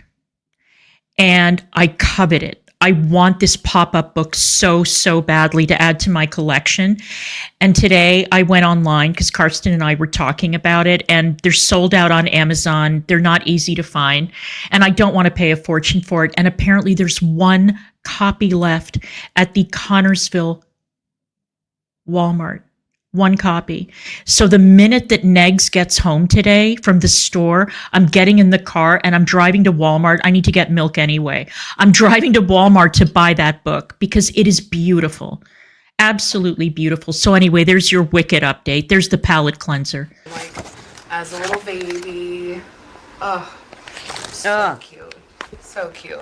and I covet it. I want this pop-up book so badly to add to my collection. And today I went online because Karsten and I were talking about it, and they're sold out on Amazon. They're not easy to find, and I don't want to pay a fortune for it. And apparently there's one copy left at the Connersville Walmart. One copy. So the minute that Negs gets home today from the store, I'm getting in the car and I'm driving to Walmart. I need to get milk anyway. I'm driving to Walmart to buy that book because it is beautiful. Absolutely beautiful. So anyway, there's your Wicked update. There's the palette cleanser. Like, as a little baby. Oh, so cute. So cute.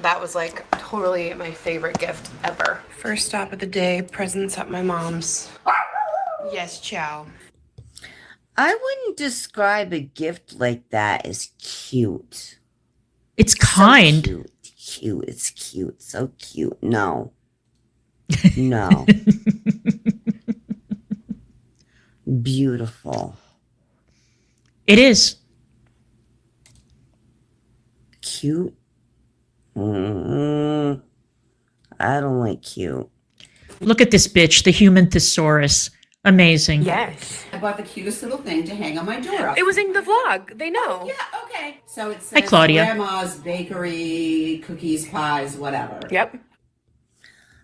That was like totally my favorite gift ever. First stop of the day, presents at my mom's. Yes, chow. I wouldn't describe a gift like that as cute. It's kind. So cute. It's cute. So cute. No. No. Beautiful. It is. Cute. I don't like cute. Look at this bitch, the human thesaurus. Amazing. Yes. I bought the cutest little thing to hang on my door. It was in the vlog. They know. Yeah, okay. So it Hi, says Claudia. Grandma's Bakery, cookies, pies, whatever. Yep.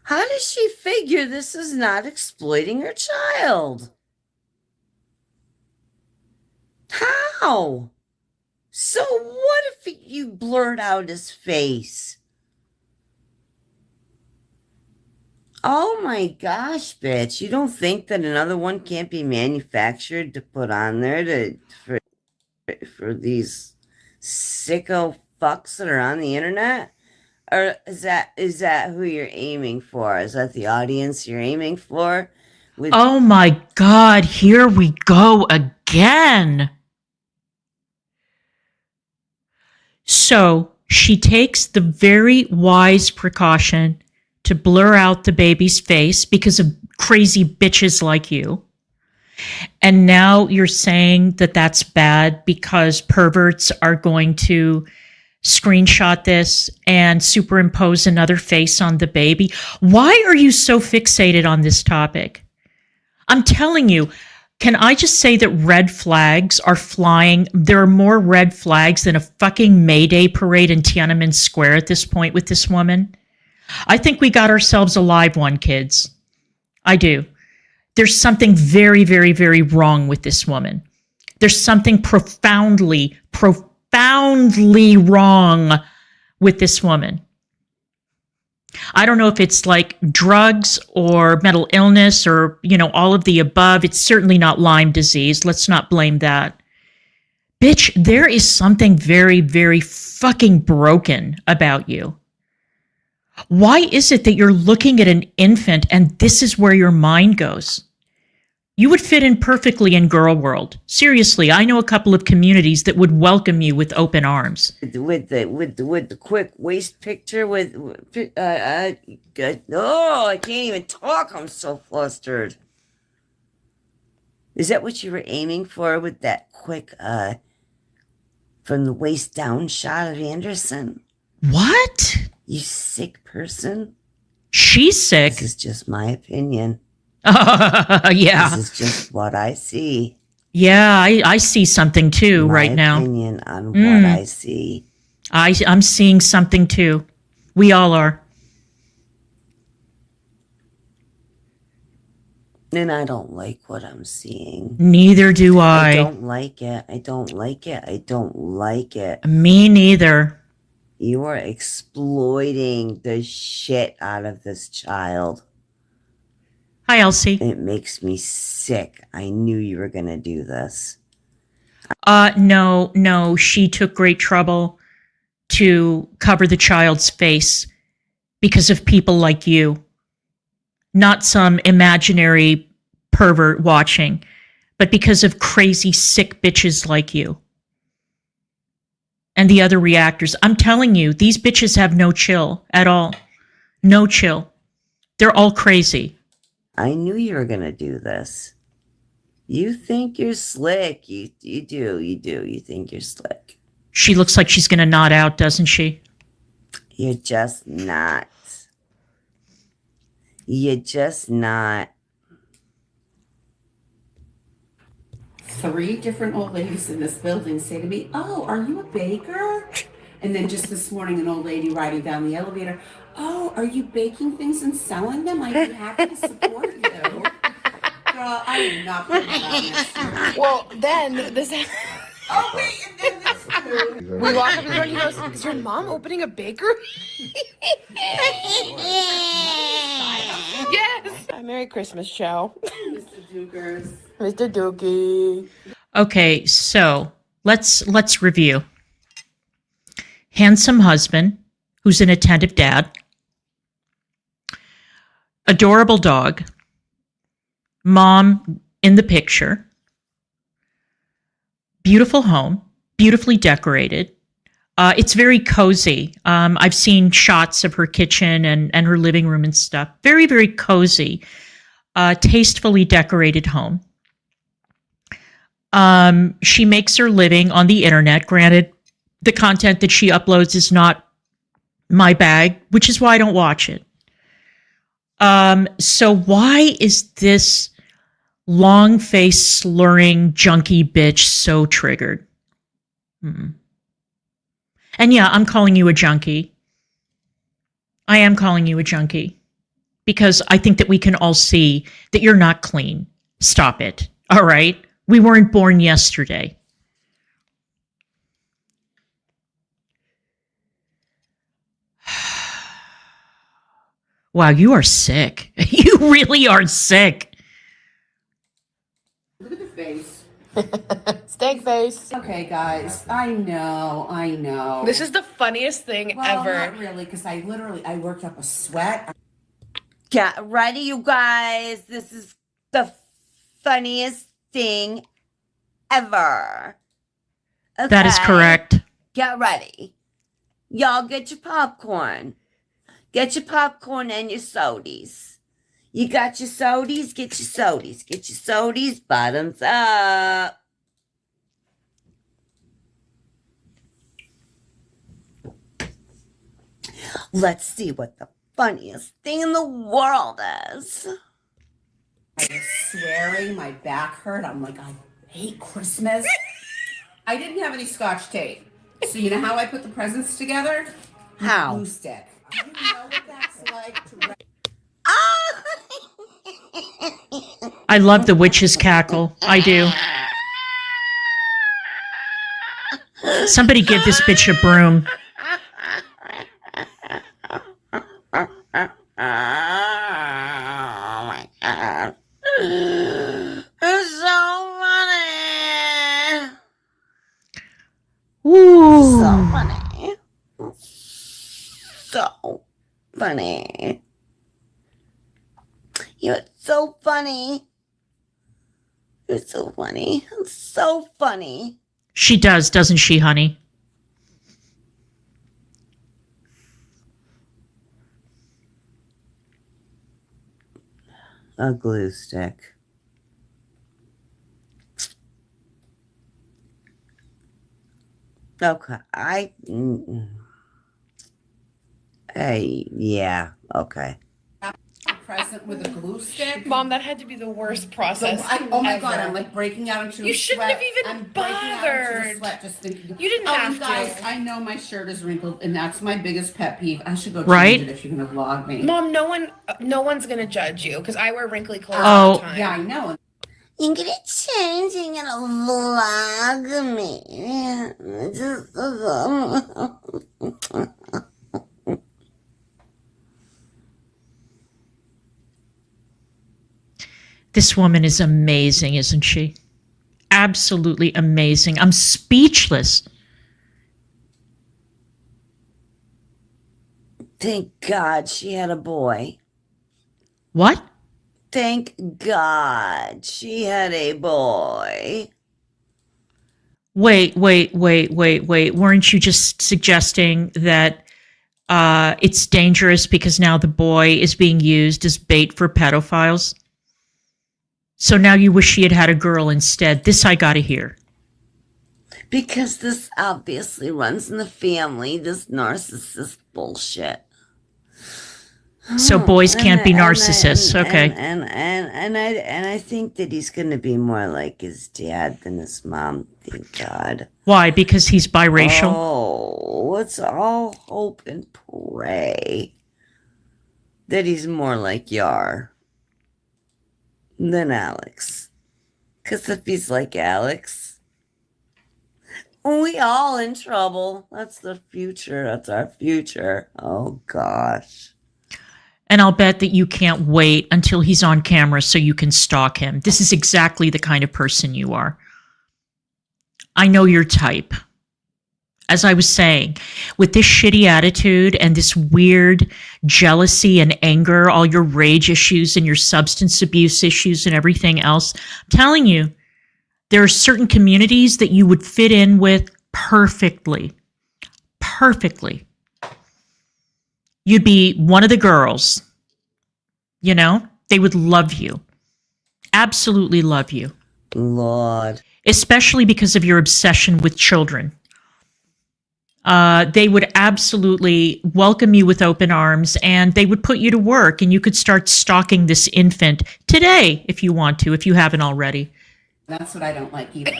How does she figure this is not exploiting her child? How? So what if you blurred out his face? Oh my gosh, bitch. You don't think that another one can't be manufactured to put on there for these sicko fucks that are on the internet? Or is that who you're aiming for? Is that the audience you're aiming for? Oh my God, here we go again. So she takes the very wise precaution to blur out the baby's face because of crazy bitches like you. And now you're saying that that's bad because perverts are going to screenshot this and superimpose another face on the baby. Why are you so fixated on this topic? I'm telling you, can I just say that red flags are flying? There are more red flags than a fucking May Day parade in Tiananmen Square at this point with this woman. I think we got ourselves a live one, kids. I do. There's something very, very, very wrong with this woman. There's something profoundly wrong with this woman. I don't know if it's like drugs or mental illness or, all of the above. It's certainly not Lyme disease. Let's not blame that. Bitch, there is something very, very fucking broken about you. Why is it that you're looking at an infant and this is where your mind goes? You would fit in perfectly in girl world. Seriously, I know a couple of communities that would welcome you with open arms. With the quick waist picture I can't even talk. I'm so flustered. Is that what you were aiming for with that quick from the waist down shot of Anderson? What? You sick person. She's sick. This is just my opinion. Yeah. This is just what I see. Yeah, I see something too right now. My opinion on what I see. I'm seeing something too. We all are. And I don't like what I'm seeing. Neither do I I. don't like it. I don't like it. I don't like it. Me neither. You are exploiting the shit out of this child. Hi, Elsie. It makes me sick. I knew you were going to do this. No, she took great trouble to cover the child's face because of people like you. Not some imaginary pervert watching, but because of crazy, sick bitches like you. And the other reactors. I'm telling you, these bitches have no chill at all. No chill. They're all crazy. I knew you were going to do this. You think you're slick. You do. You think you're slick. She looks like she's going to nod out, doesn't she? You're just not. You're just not. 3 different old ladies in this building say to me, "Oh, are you a baker?" And then just this morning, an old lady riding down the elevator, "Oh, are you baking things and selling them? I'd be happy to support you." Girl, I am not putting that on next year. Well, then this. Oh, wait, and then this food. We walk up to the door and he goes, "Is your mom opening a bakery?" Yes. Merry Christmas, show. Mr. Dukers. Mr. Dookie. Okay, so let's review. Handsome husband, who's an attentive dad. Adorable dog. Mom in the picture. Beautiful home, beautifully decorated. It's very cozy. I've seen shots of her kitchen and her living room and stuff. Very, very cozy, tastefully decorated home. She makes her living on the internet. Granted, the content that she uploads is not my bag, which is why I don't watch it. So why is this long-faced, slurring, junkie bitch so triggered? And yeah, I'm calling you a junkie. I am calling you a junkie because I think that we can all see that you're not clean. Stop it. All right? We weren't born yesterday. Wow, you are sick. You really are sick. Look at the face. Stank face. Okay, guys, I know. This is the funniest thing Well, ever. not really, because I worked up a sweat. Get ready, you guys. This is the funniest thing ever. Okay? That is correct. Get ready. Y'all get your popcorn. Get your popcorn and your sodies. You got your sodies? Get your sodies. Get your sodies, bottoms up. Let's see what the funniest thing in the world is. I was swearing, my back hurt. I'm like, I hate Christmas. I didn't have any Scotch tape. So you know how I put the presents together? With How? Glue stick. You know what that's like to I love the witch's cackle. I do. Somebody give this bitch a broom. Oh my god. It's so funny. Ooh. So funny. So funny. You're so funny. You're so funny. It's so funny. She does, doesn't she, honey? A glue stick. Okay, hey, yeah, okay. present with a glue stick. Mom, that had to be the worst process. Oh my god, ever. I'm like breaking out into You a shouldn't sweat. have even I'm breaking out into a bothered. sweat just thinking. You didn't have you guys, to. I know my shirt is wrinkled, and that's my biggest pet peeve. I should go change Right? it if you're gonna vlog me. Mom, no one's gonna judge you because I wear wrinkly clothes Oh. all the time. Yeah, I know. You're gonna change. You're gonna vlog me. This woman is amazing, isn't she? Absolutely amazing. I'm speechless. Thank God she had a boy. What? Thank God she had a boy. Wait. Weren't you just suggesting that it's dangerous because now the boy is being used as bait for pedophiles? So now you wish she had had a girl instead. This I gotta hear. Because this obviously runs in the family, this narcissist bullshit. So boys can't be narcissists. Okay. And I think that he's going to be more like his dad than his mom. Thank God. Why? Because he's biracial? Oh, let's all hope and pray that he's more like Yar than Alex. Because if he's like Alex, we all in trouble. That's the future. That's our future. Oh, gosh. And I'll bet that you can't wait until he's on camera so you can stalk him. This is exactly the kind of person you are. I know your type. As I was saying, with this shitty attitude and this weird jealousy and anger, all your rage issues and your substance abuse issues and everything else, I'm telling you, there are certain communities that you would fit in with perfectly. Perfectly. You'd be one of the girls, you know? They would love you. Absolutely love you. Lord. Especially because of your obsession with children. They would absolutely welcome you with open arms, and they would put you to work, and you could start stalking this infant today if you want to, if you haven't already. That's what I don't like either.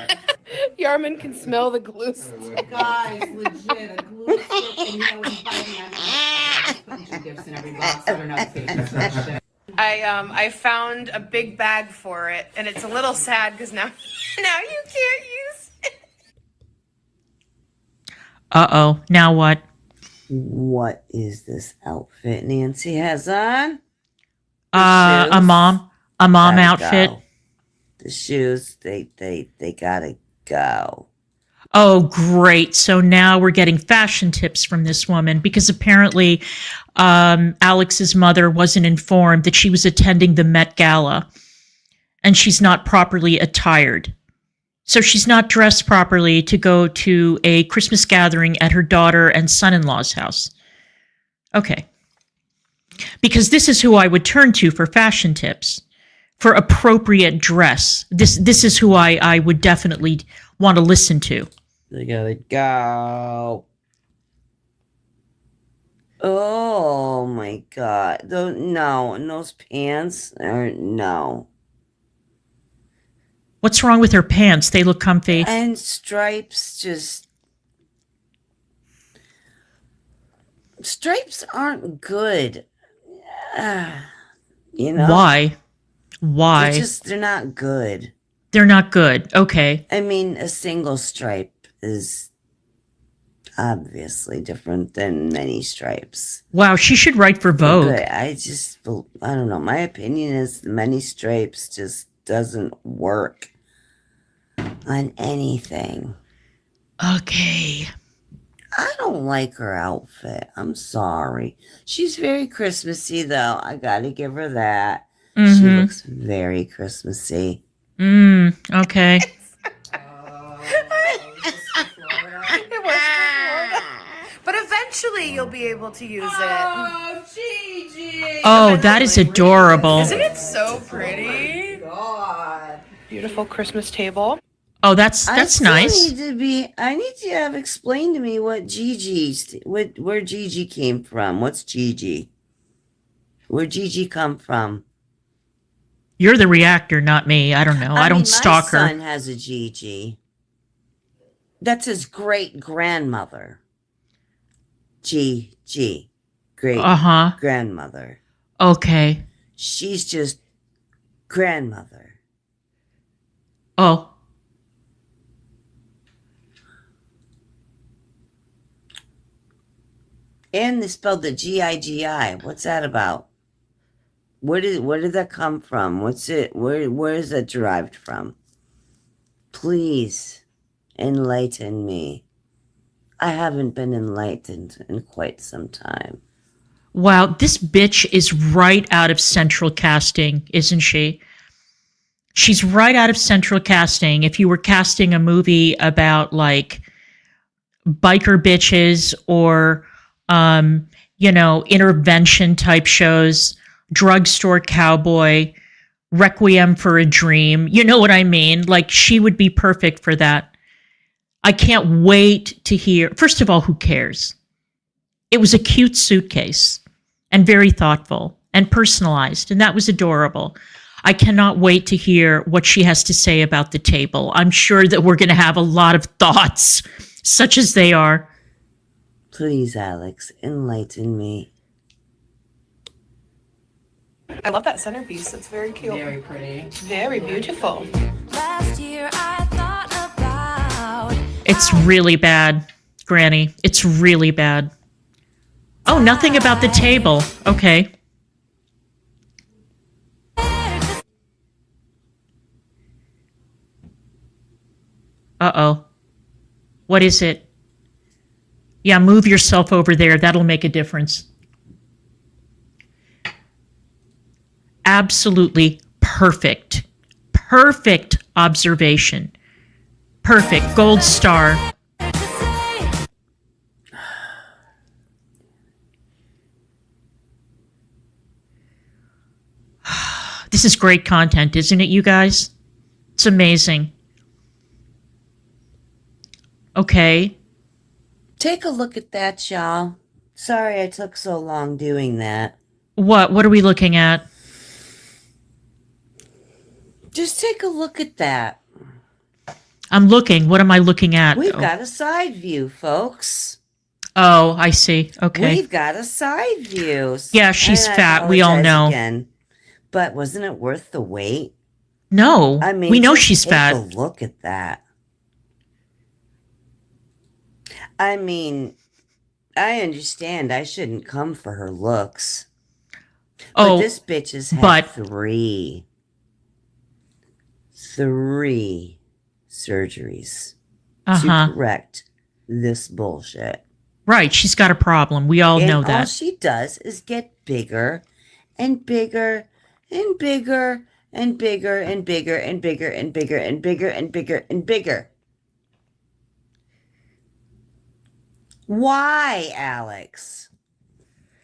Yarman can smell the glue stick. Guys, legit, a glue stick, and you know when you buy me, I'm putting 2 gifts in every box. I don't know if it's I found a big bag for it, and it's a little sad because now you can't use it. Uh-oh. Now what? What is this outfit Nancy has on? A mom Gotta outfit. go. The shoes, they gotta go. Oh, great. So now we're getting fashion tips from this woman because apparently Alex's mother wasn't informed that she was attending the Met Gala and she's not properly attired. So she's not dressed properly to go to a Christmas gathering at her daughter and son-in-law's house. Okay. Because this is who I would turn to for fashion tips, for appropriate dress. This is who I would definitely want to listen to. They gotta go. Oh my God. No, and those pants are no. What's wrong with her pants? They look comfy. And stripes aren't good. You know? Why? They're not good. They're not good. Okay. I mean, a single stripe is obviously different than many stripes. Wow, she should write for Vogue. But I don't know. My opinion is many stripes just doesn't work on anything. Okay. I don't like her outfit. I'm sorry. She's very Christmassy, though. I gotta give her that. She looks very Christmassy. Okay. It was Florida. But eventually you'll be able to use it. Oh, Gigi! Oh, that is adorable. Isn't it so pretty? God. Beautiful Christmas table. Oh, that's nice. I need to have explained to me where Gigi came from. What's Gigi? Where Gigi come from? You're the reactor, not me. I don't know. I don't stalk her. My son has a Gigi. That's his great grandmother. Gigi. Great grandmother. Okay. She's just grandmother. Oh, And they spelled the Gigi. What's that about? Where did that come from? What's it? Where is that derived from? Please enlighten me. I haven't been enlightened in quite some time. wow. This bitch is right out of Central Casting, isn't she? She's right out of Central Casting. If you were casting a movie about like biker bitches or, intervention type shows, drugstore cowboy, Requiem for a Dream, you know what I mean? Like she would be perfect for that. I can't wait to hear. First of all, who cares? It was a cute suitcase and very thoughtful and personalized, and that was adorable. I cannot wait to hear what she has to say about the table. I'm sure that we're going to have a lot of thoughts, such as they are. Please, Alex, enlighten me. I love that centerpiece. It's very cute. Very pretty. Very beautiful. Last year I thought about It's really bad, Granny. It's really bad. Oh, nothing about the table. Okay. Uh-oh. What is it? Yeah, move yourself over there. That'll make a difference. Absolutely perfect. Perfect observation. Perfect. Gold star. This is great content, isn't it, you guys? It's amazing. Okay. Take a look at that, y'all. Sorry I took so long doing that. What? What are we looking at? Just take a look at that. I'm looking. What am I looking at? We've Oh. got a side view, folks. Oh, I see. Okay. We've got a side view. Yeah, she's And I fat. We all apologize know. Again, but wasn't it worth the wait? No. I mean, we know just she's take fat. a look at that. I mean, I understand I shouldn't come for her looks. But Oh, this bitch has had but- three surgeries uh-huh. to correct this bullshit. Right. She's got a problem. We all And know all that. she does is get bigger and bigger and bigger and bigger and bigger and bigger and bigger and bigger and bigger and bigger. Why, Alex?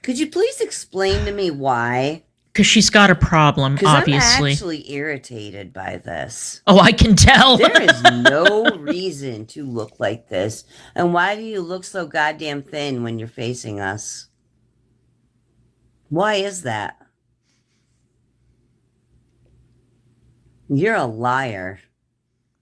Could you please explain to me why? Because she's got a problem, Because I'm obviously. actually irritated by this. Oh, I can tell. There is no reason to look like this. And why do you look so goddamn thin when you're facing us? Why is that? You're a liar.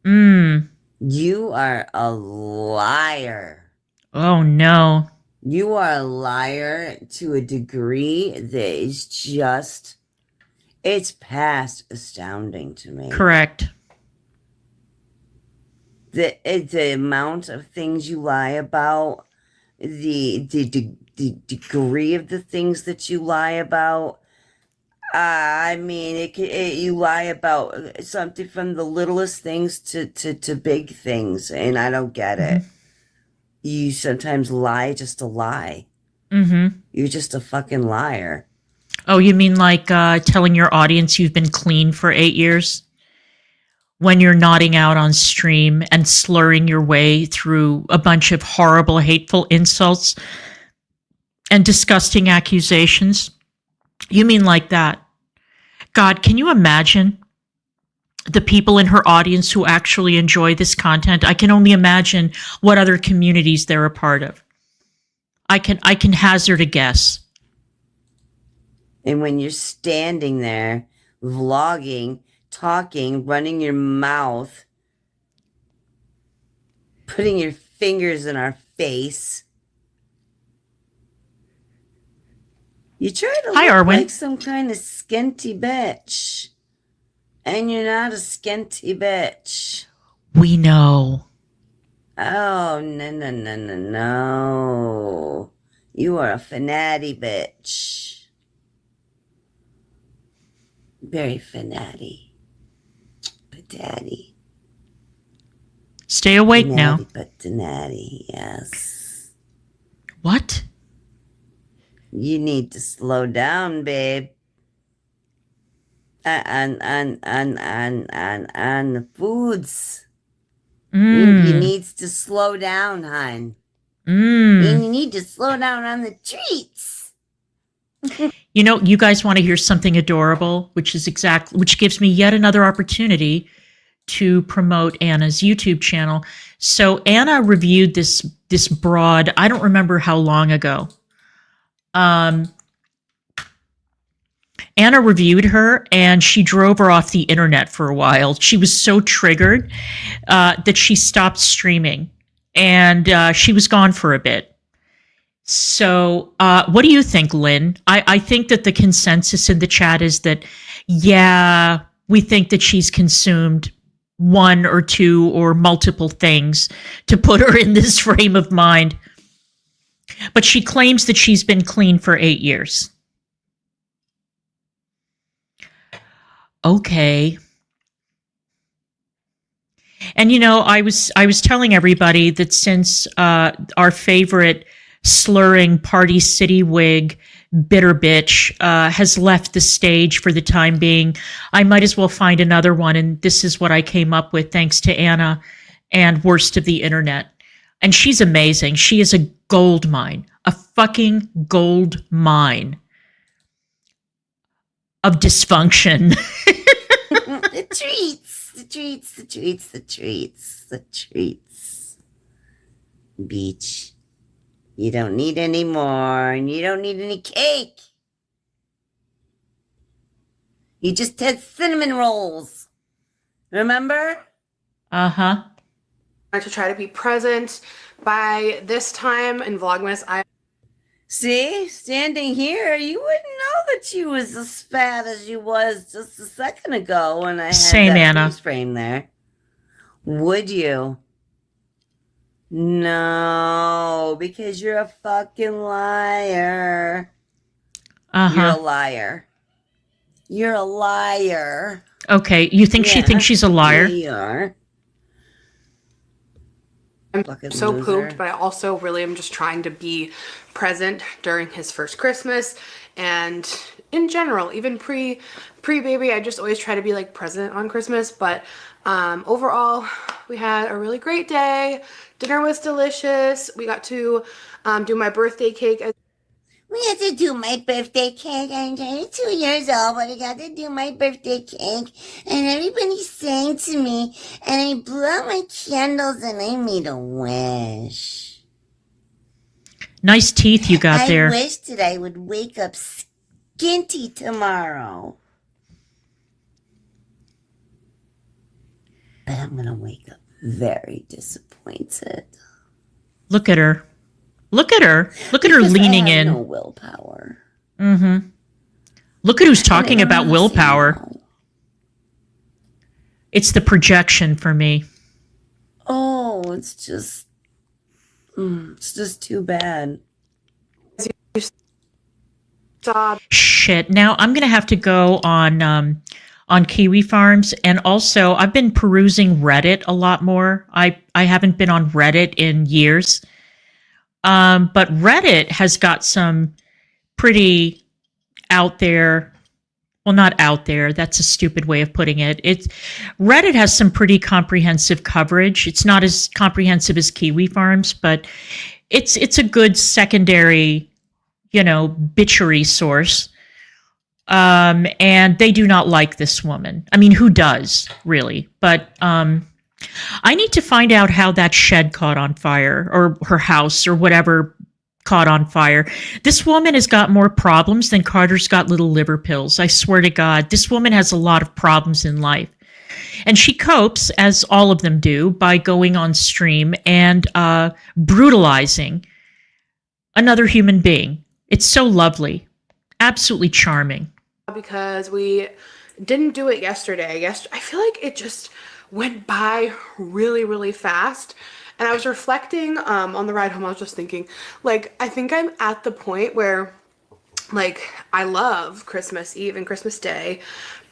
You are a liar. Oh, no. You are a liar to a degree that is just, it's past astounding to me. Correct. The amount of things you lie about, the degree of the things that you lie about. I mean, you lie about something from the littlest things to big things, and I don't get it. You sometimes lie just to lie. Mm-hmm. You're just a fucking liar. Oh, you mean like telling your audience you've been clean for 8 years? When you're nodding out on stream and slurring your way through a bunch of horrible, hateful insults and disgusting accusations? You mean like that? God, can you imagine the people in her audience who actually enjoy this content? I can only imagine what other communities they're a part of. I can hazard a guess. And when you're standing there, vlogging, talking, running your mouth, putting your fingers in our face, you try to Hi, look Arwen. like some kind of skinty bitch. And you're not a skinty bitch. We know. Oh, no. You are a fanatty bitch. Very fanatty. Patati. Stay awake now. But danatty, yes. What? You need to slow down, babe. On the foods. You needs to slow down, hon. And you need to slow down on the treats. You know, you guys want to hear something adorable, which gives me yet another opportunity to promote Anna's YouTube channel. So Anna reviewed this broad, I don't remember how long ago. Anna reviewed her and she drove her off the internet for a while. She was so triggered that she stopped streaming and she was gone for a bit. So what do you think, Lynn? I think that the consensus in the chat is that, yeah, we think that she's consumed one or two or multiple things to put her in this frame of mind. But she claims that she's been clean for 8 years. Okay. And, you know, I was telling everybody that since our favorite slurring Party City wig bitter bitch has left the stage for the time being, I might as well find another one. And this is what I came up with thanks to Anna and Worst of the Internet. And she's amazing. She is a gold mine, a fucking gold mine of dysfunction. The treats. Beach. You don't need any more, and you don't need any cake. You just had cinnamon rolls. Remember? Uh-huh. To try to be present by this time in Vlogmas. See, standing here, you wouldn't know that you was as fat as you was just a second ago when I had Same, that Anna. freeze frame there. Would you? No, because you're a fucking liar. Uh-huh. You're a liar. You're a liar. Okay, you think she thinks she's a liar? Yeah, you are. I'm Fucking so loser. pooped, but I also really am just trying to be present during his first Christmas and in general, even pre-baby, I just always try to be like present on Christmas. But overall, we had a really great day. Dinner was delicious. We got to do my birthday cake. We had to do my birthday cake. I'm 22 years old, but I got to do my birthday cake. And everybody sang to me. And I blew out my candles and I made a wish. Nice teeth you got there. I wish that I would wake up skinty tomorrow. But I'm going to wake up very disappointed. Look at her. Look at her. Look at her Because leaning I have in. no willpower. Mm-hmm. Look at who's talking about willpower. No. It's the projection for me. Oh, it's just too bad. Stop. Shit. Now I'm gonna have to go on Kiwi Farms, and also I've been perusing Reddit a lot more. I haven't been on Reddit in years. But Reddit has got some pretty out there, well, not out there, that's a stupid way of putting it. Reddit has some pretty comprehensive coverage. It's not as comprehensive as Kiwi Farms, but it's a good secondary, bitchery source. And they do not like this woman. I mean, who does, really? But I need to find out how that shed caught on fire, or her house, or whatever caught on fire. This woman has got more problems than Carter's got little liver pills. I swear to God, this woman has a lot of problems in life. And she copes, as all of them do, by going on stream and brutalizing another human being. It's so lovely. Absolutely charming. Because we Didn't do it yesterday. I feel like it just went by really, really fast. And I was reflecting on the ride home. I was just thinking, like, I think I'm at the point where, like, I love Christmas Eve and Christmas Day,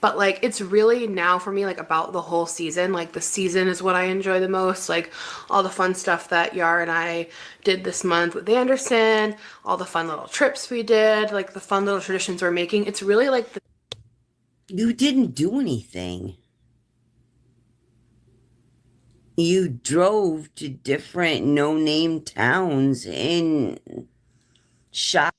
but like it's really now for me like about the whole season. Like the season is what I enjoy the most. Like all the fun stuff that Yar and I did this month with Anderson, all the fun little trips we did, like the fun little traditions we're making. It's really like You didn't do anything. You drove to different no-name towns and shop.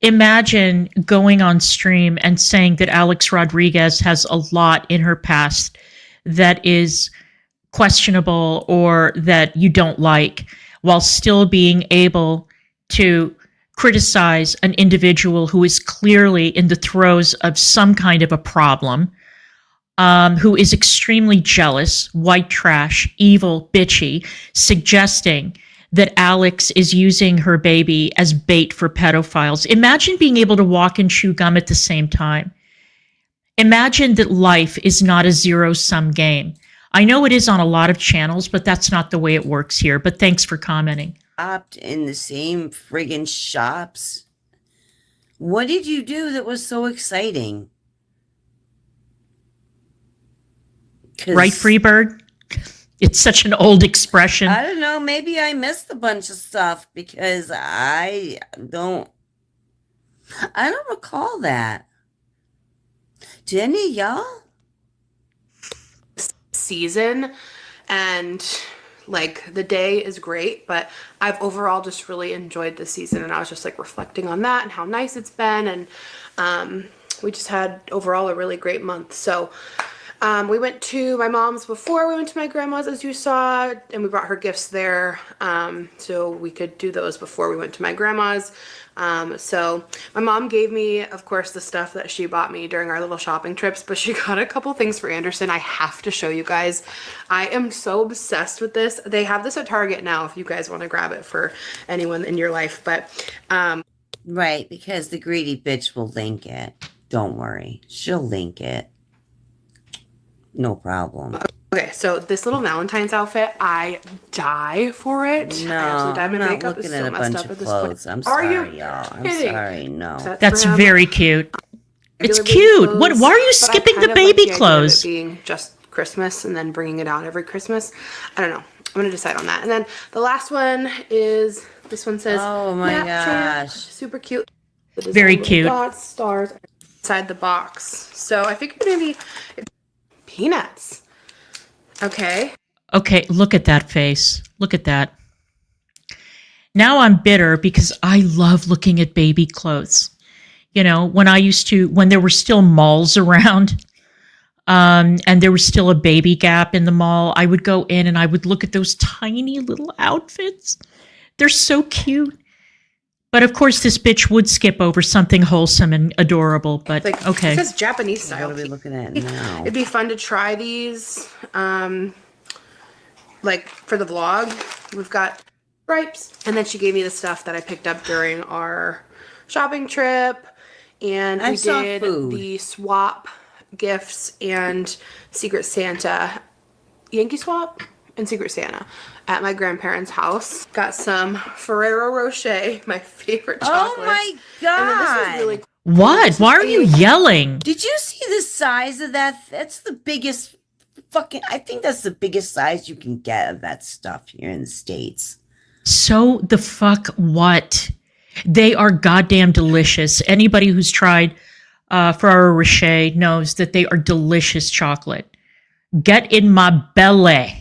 Imagine going on stream and saying that Alex Rodriguez has a lot in her past that is questionable or that you don't like, while still being able to criticize an individual who is clearly in the throes of some kind of a problem, who is extremely jealous, white trash, evil, bitchy, suggesting that Alex is using her baby as bait for pedophiles. Imagine being able to walk and chew gum at the same time. Imagine that life is not a zero-sum game. I know it is on a lot of channels, but that's not the way it works here. But thanks for commenting. Shopped in the same friggin' shops. What did you do that was so exciting? Right, Freebird? It's such an old expression. I don't know. Maybe I missed a bunch of stuff because I don't recall that. Did any of y'all? season, and like the day is great, but I've overall just really enjoyed the season, and I was just like reflecting on that and how nice it's been, and we just had overall a really great month. So we went to my mom's before we went to my grandma's, as you saw, and we brought her gifts there, so we could do those before we went to my grandma's. So my mom gave me, of course, the stuff that she bought me during our little shopping trips, but she got a couple things for Anderson. I have to show you guys. I am so obsessed with this. They have this at Target now if you guys want to grab it for anyone in your life, but right, because the greedy bitch will link it. Don't worry. She'll link it. No problem. Okay, so this little Valentine's outfit, I die for it. No, I absolutely die. I'm My not makeup is looking so at a messed bunch up of at this clothes. point. I'm Are sorry, you y'all. I'm kidding? sorry. No. That's for him. very cute. It's Regular baby cute. clothes, Why are you but I skipping kind the of like baby idea of clothes? it being just Christmas and then bringing it out every Christmas. I don't know. I'm gonna decide on that. And then the last one is, this one says, Oh my nap chair. gosh. Super cute. It is Very all little cute. dots, stars inside the box. So I think maybe peanuts. Okay. Okay, look at that face. Look at that. Now I'm bitter because I love looking at baby clothes. You know, when there were still malls around, and there was still a Baby Gap in the mall, I would go in and I would look at those tiny little outfits. They're so cute. But of course, this bitch would skip over something wholesome and adorable, but Like, okay. It says Japanese What style. are we looking at now? It'd be fun to try these, like for the vlog. We've got stripes, and then she gave me the stuff that I picked up during our shopping trip, and I we saw did food. the swap gifts and Secret Santa, Yankee Swap and Secret Santa at my grandparents' house. Got some Ferrero Rocher, my favorite chocolate. Oh my And then this was god. really What? Why are you yelling? Did you see the size of that? That's the biggest I think that's the biggest size you can get of that stuff here in the States. So the fuck what? They are goddamn delicious. Anybody who's tried Ferrero Rocher knows that they are delicious chocolate. Get in my belly.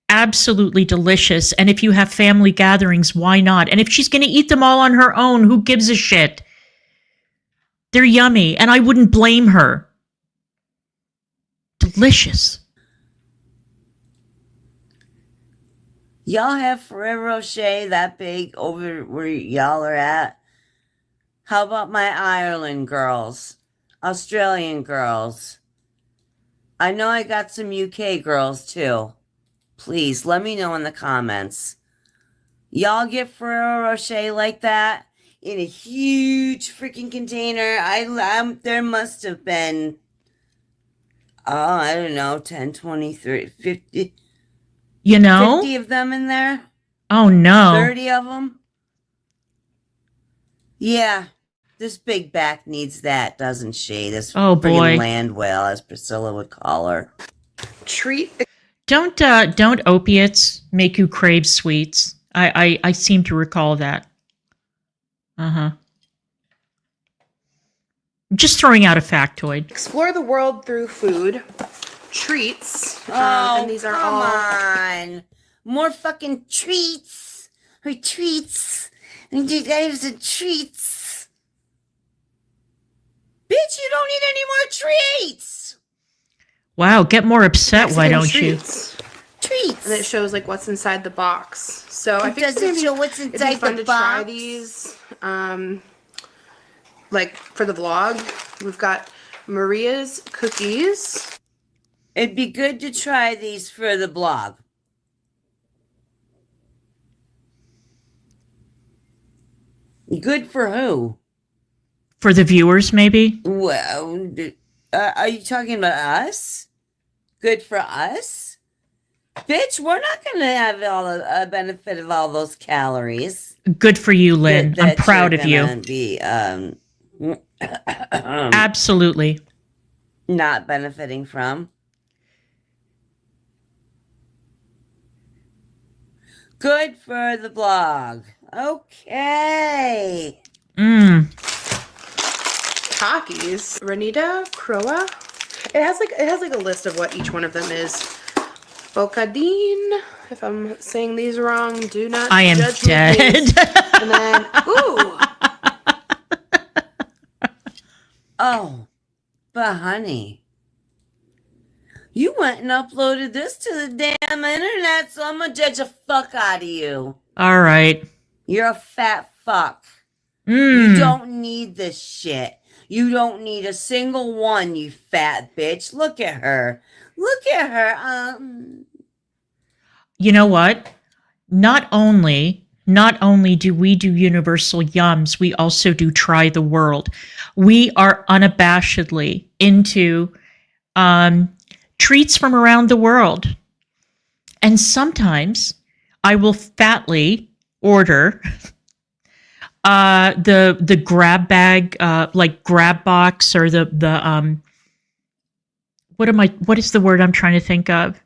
Absolutely delicious. And if you have family gatherings, why not? And if she's going to eat them all on her own, who gives a shit? They're yummy, and I wouldn't blame her. Delicious. Y'all have Ferrero Rocher that big over where y'all are at? How about my Ireland girls? Australian girls? I know I got some UK girls too. Please let me know in the comments. Y'all get Ferrero Rocher like that? in a huge freaking container. There must have been, I don't know, 10, 20, 30, 50, You know? 50 of them in there. Oh, no. 30 of them. Yeah. This big back needs that, doesn't she? This Oh, boy. friggin' land whale, as Priscilla would call her. Treat Don't opiates make you crave sweets? I seem to recall that. Uh-huh. Just throwing out a factoid. explore the world through food. Treats. Oh, and these are come all on. More fucking treats. Retreats. And you guys are treats. Bitch, you don't need any more treats. Wow, get more upset, why Mexican don't treats. Treats. And it shows like what's inside the box. So I It think it's doesn't gonna show what's it'd be inside fun the to try box. these. Like for the vlog, we've got Maria's cookies. It'd be good to try these for the blog. Good for who? For the viewers, maybe? Well, are you talking about us? Good for us? Bitch, we're not going to have all the benefit of all those calories. Good for you, Lynn. I'm that proud you're of you. gonna Be, Absolutely. not benefiting from. Good for the blog. Okay. Takis. Renita, Croa. It has like a list of what each one of them is. Bocadine. If I'm saying these wrong, do not I am judge me, dead. please. And then ooh. Oh, but honey, you went and uploaded this to the damn internet, so I'm gonna judge the fuck out of you. All right. You're a fat fuck. You don't need this shit. You don't need a single one, you fat bitch. Look at her. Look at her. You know what? Not only do we do universal yums, we also do try the world. We are unabashedly into treats from around the world. And sometimes I will fatly order the grab bag, like grab box, or the what is the word I'm trying to think of?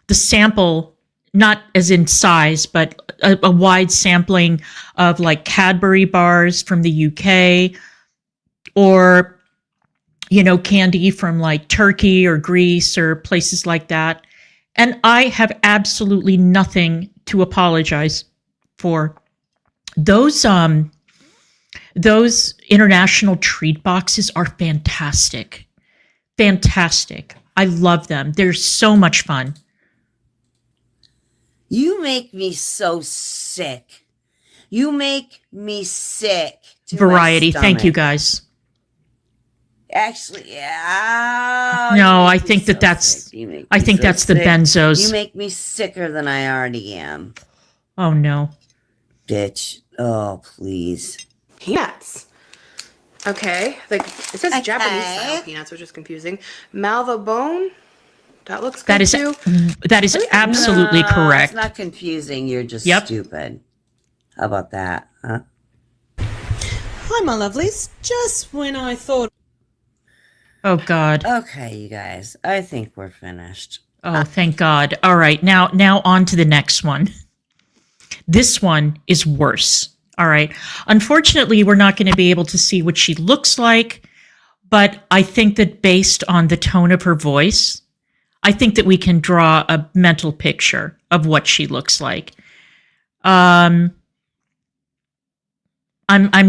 The sample, not as in size, but a wide sampling of like Cadbury bars from the UK, or, you know, candy from like Turkey or Greece or places like that. And I have absolutely nothing to apologize for. Those international treat boxes are fantastic. Fantastic. I love them. They're so much fun. You make me so sick. You make me sick. To my Variety. Thank you, stomach. guys. Actually, yeah. No, you I make me think so that's sick. You make I me think so that's the sick. benzos. You make me sicker than I already am. Oh no. Bitch. Oh, please. Peanuts. Okay, like it says Okay. Japanese style peanuts, which is confusing. Malva bone. That looks good That is too. absolutely No, correct. It's not confusing. You're just Yep. stupid. How about that? Huh? Hi, my lovelies. Just when I thought Oh God. Okay, you guys. I think we're finished. Oh, thank God. All right. Now on to the next one. This one is worse. All right. Unfortunately, we're not going to be able to see what she looks like, but I think that based on the tone of her voice, I think that we can draw a mental picture of what she looks like. I'm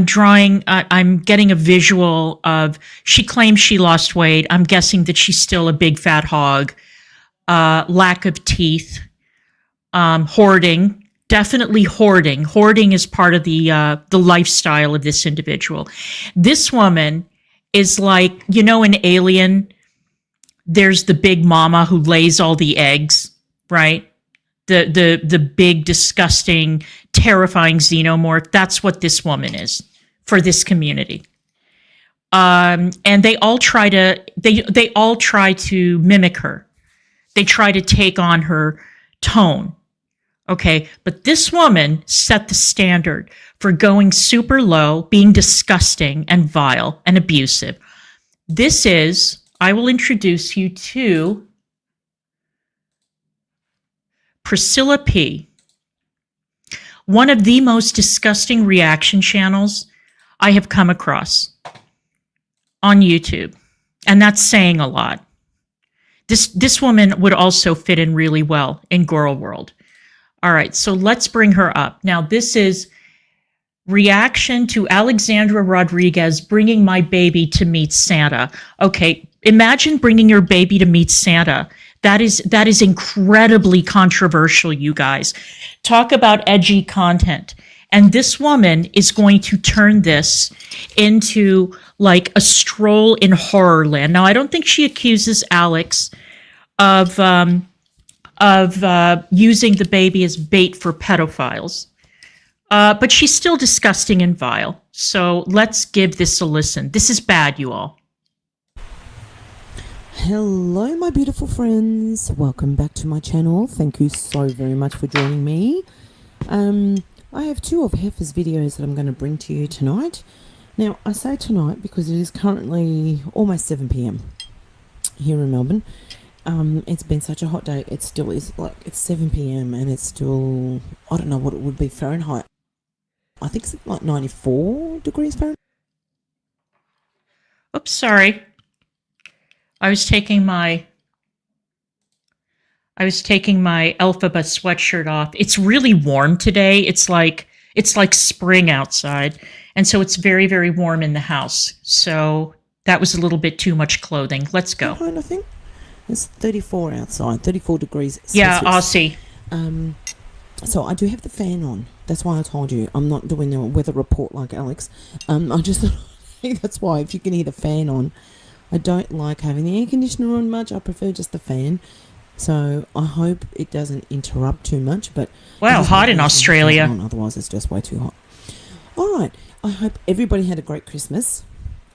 getting a visual of, she claims she lost weight. I'm guessing that she's still a big fat hog. Lack of teeth, hoarding, definitely hoarding. Hoarding is part of the lifestyle of this individual. This woman is like, you know, in Alien, there's the big mama who lays all the eggs, right? the big, disgusting, terrifying xenomorph. That's what this woman is for this community. And they all try to mimic her. They try to take on her tone. Okay, but this woman set the standard for going super low, being disgusting and vile and abusive. This is, I will introduce you to Priscilla P., one of the most disgusting reaction channels I have come across on YouTube. And that's saying a lot. This woman would also fit in really well in Girl World. All right, so let's bring her up. Now, this is reaction to Alexandra Rodriguez bringing my baby to meet Santa. Okay, imagine bringing your baby to meet Santa. That is incredibly controversial, you guys. Talk about edgy content. And this woman is going to turn this into like a stroll in horror land. Now, I don't think she accuses Alex of using the baby as bait for pedophiles. But she's still disgusting and vile. So let's give this a listen. This is bad, you all. Hello, my beautiful friends. Welcome back to my channel. Thank you so very much for joining me. I have two of Heifer's videos that I'm going to bring to you tonight. Now, I say tonight because it is currently almost 7 p.m. here in Melbourne. It's been such a hot day. It still is, like, it's 7 p.m. and it's still, I don't know what it would be Fahrenheit. I think it's like 94 degrees Fahrenheit. Oops, sorry. I was taking my alphabet sweatshirt off. It's really warm today. It's like spring outside. And so it's very, very warm in the house. So that was a little bit too much clothing. Let's go. I think it's 34 outside, 34 degrees Celsius. Yeah, Aussie. So I do have the fan on. That's why I told you I'm not doing the weather report like Alex. I just think that's why, if you can hear the fan on. I don't like having the air conditioner on much. I prefer just the fan. So I hope it doesn't interrupt too much. But wow, hot in Australia. Otherwise, it's just way too hot. All right. I hope everybody had a great Christmas.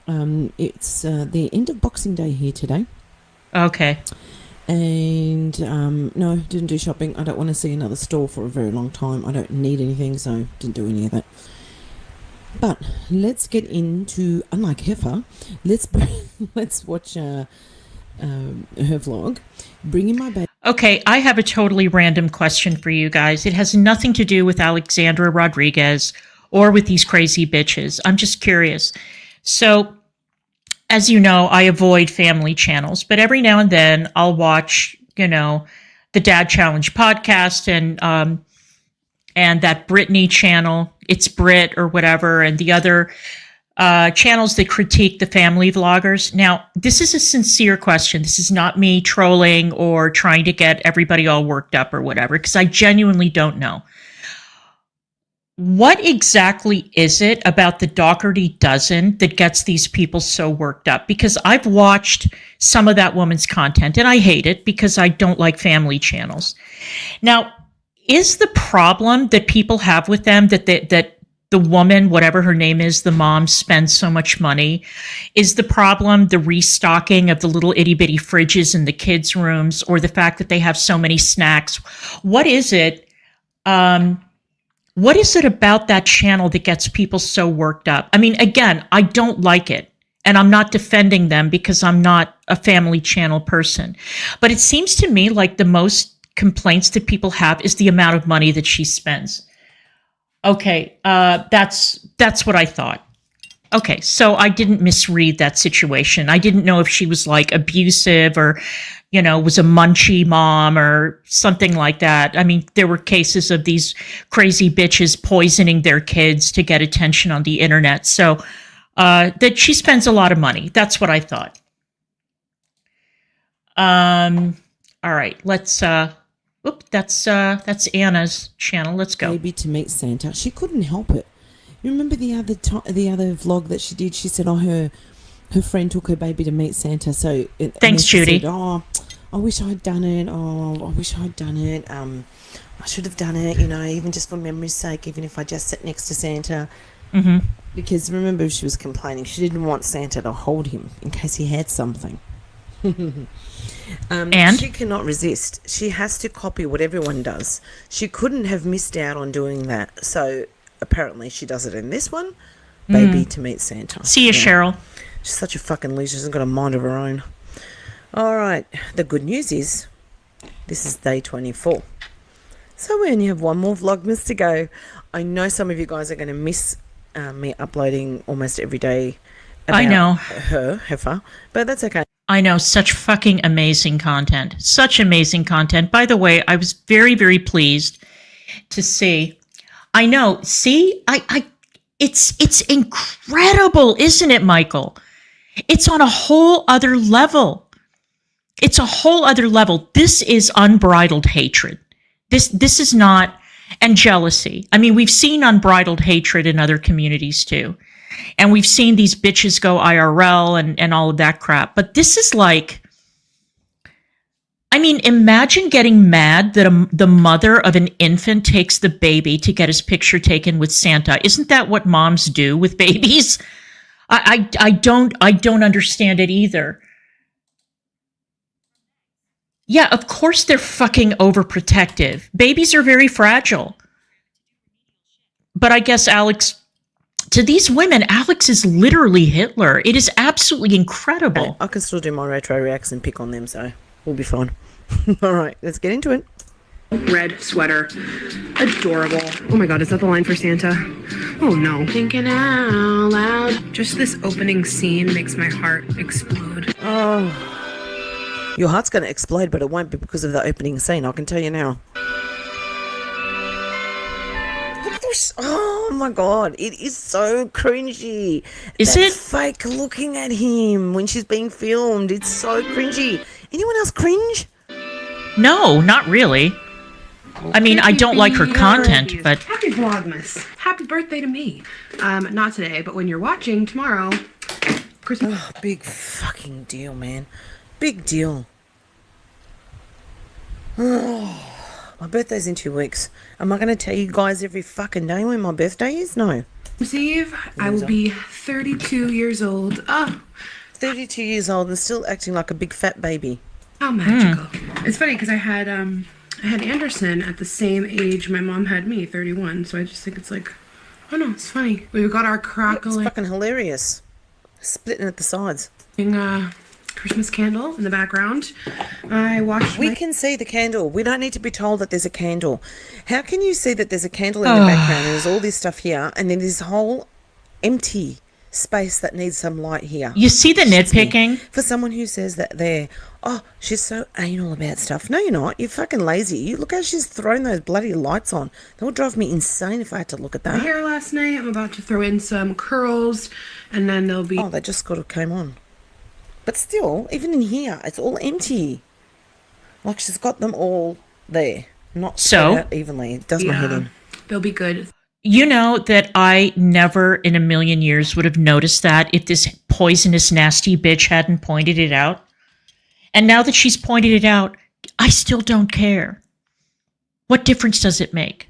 It's the end of Boxing Day here today. Okay. And no, didn't do shopping. I don't want to see another store for a very long time. I don't need anything, so didn't do any of that. But let's get into, unlike Heifer, let's watch her vlog. Bringing my baby. Okay, I have a totally random question for you guys. It has nothing to do with Alexandra Rodriguez or with these crazy bitches. I'm just curious. So, as you know, I avoid family channels, but every now and then I'll watch, the Dad Challenge podcast and that Britney channel, It's Brit or whatever, and the other channels that critique the family vloggers. Now, this is a sincere question. This is not me trolling or trying to get everybody all worked up or whatever, because I genuinely don't know. What exactly is it about the Doherty dozen that gets these people so worked up? Because I've watched some of that woman's content and I hate it because I don't like family channels. Now, is the problem that people have with them that the woman, whatever her name is, the mom, spends so much money? Is the problem the restocking of the little itty bitty fridges in the kids' rooms, or the fact that they have so many snacks? What is it? What is it about that channel that gets people so worked up? I mean, again, I don't like it, and I'm not defending them because I'm not a family channel person. But it seems to me like the most complaints that people have is the amount of money that she spends. Okay, that's what I thought. Okay, so I didn't misread that situation. I didn't know if she was like abusive or, was a munchie mom or something like that. I mean, there were cases of these crazy bitches poisoning their kids to get attention on the internet. So that she spends a lot of money. That's what I thought. All right, let's that's Anna's channel. Let's go. Baby to meet Santa. She couldn't help it. You remember the other vlog that she did? She said, her friend took her baby to meet Santa. So thanks, Judy. Said, I wish I'd done it. I wish I'd done it. I should have done it, even just for memory's sake, even if I just sat next to Santa. Mm-hmm. Because remember, she was complaining. She didn't want Santa to hold him in case he had something. And? She cannot resist. She has to copy what everyone does. She couldn't have missed out on doing that. So apparently she does it in this one. Baby to meet Santa. See you, Cheryl. She's such a fucking loser. She hasn't got a mind of her own. All right. The good news is this is day 24. So we only have one more Vlogmas to go. I know some of you guys are going to miss me uploading almost every day about I know. Heifer, but that's okay. I know, such fucking amazing content. Such amazing content. By the way, I was very, very pleased to see. I know. See, it's incredible, isn't it, Michael? It's on a whole other level. It's a whole other level. This is unbridled hatred. This is not, and jealousy. I mean, we've seen unbridled hatred in other communities too. And we've seen these bitches go IRL and all of that crap. But this is like, I mean, imagine getting mad that the mother of an infant takes the baby to get his picture taken with Santa. Isn't that what moms do with babies? I don't understand it either. Yeah, of course they're fucking overprotective. Babies are very fragile. But I guess Alex, to these women, Alex is literally Hitler. It is absolutely incredible. I can still do my retro reacts and pick on them, so we'll be fine. All right, let's get into it. Red sweater. Adorable. Oh my god, is that the line for Santa? Oh no. Thinking out loud. Just this opening scene makes my heart explode. Oh, your heart's going to explode, but it won't be because of the opening scene, I can tell you now. Oh my god, it is so cringy. Is That it? fake looking at him when she's being filmed. It's so cringy. Anyone else cringe? No, not really. I mean, I don't like her content, but Happy Vlogmas. Happy birthday to me. Not today, but when you're watching tomorrow, Christmas. Oh, big fucking deal, man. Big deal. Oh, my birthday's in 2 weeks. Am I going to tell you guys every fucking day when my birthday is? No. Eve, I will be 32 years old. Oh, 32 years old and still acting like a big fat baby. how magical. It's funny because I had Anderson at the same age my mom had me, 31. So I just think it's like, oh no, it's funny. We've got our It's crackling fucking hilarious. Splitting at the sides. Christmas candle in the background. I watched We can see the candle. We don't need to be told that there's a candle. How can you see that there's a candle in the background and there's all this stuff here and then this whole empty space that needs some light here? you see the nitpicking? For someone who says that she's so anal about stuff. No, you're not. You're fucking lazy. You look how she's thrown those bloody lights on. That would drive me insane if I had to look at my that. hair last night. I'm about to throw in some curls and then there'll be... Oh, they just got to came on. But still, even in here, it's all empty. Like she's got them all there. Not spread out evenly. It does my head in. They'll be good. You know that I never in a million years would have noticed that if this poisonous, nasty bitch hadn't pointed it out. And now that she's pointed it out, I still don't care. What difference does it make?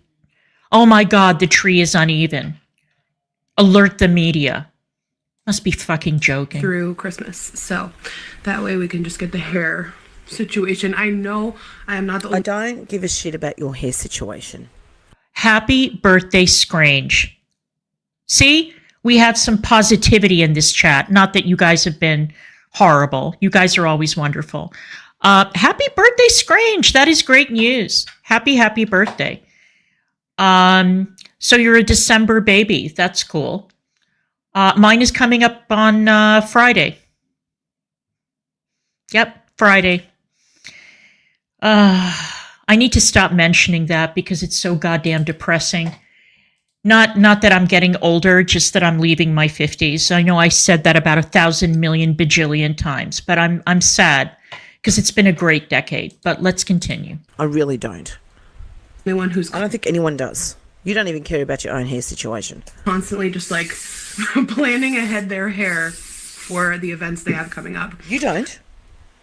Oh my God, the tree is uneven. Alert the media. Must be fucking joking. Through Christmas. So that way we can just get the hair situation. I know I am not the I only... don't give a shit about your hair situation. Happy birthday, Scrange. See, we have some positivity in this chat. Not that you guys have been horrible. You guys are always wonderful. Happy birthday, Scrange. That is great news. Happy birthday. So you're a December baby. That's cool. Mine is coming up on Friday. Yep, Friday. I need to stop mentioning that because it's so goddamn depressing. Not that I'm getting older, just that I'm leaving my 50s. I know I said that about 1,000 million bajillion times, but I'm sad because it's been a great decade. But let's continue. I really don't. Anyone who's I don't think anyone does. You don't even care about your own hair situation. constantly just like planning ahead their hair for the events they have coming up. You don't.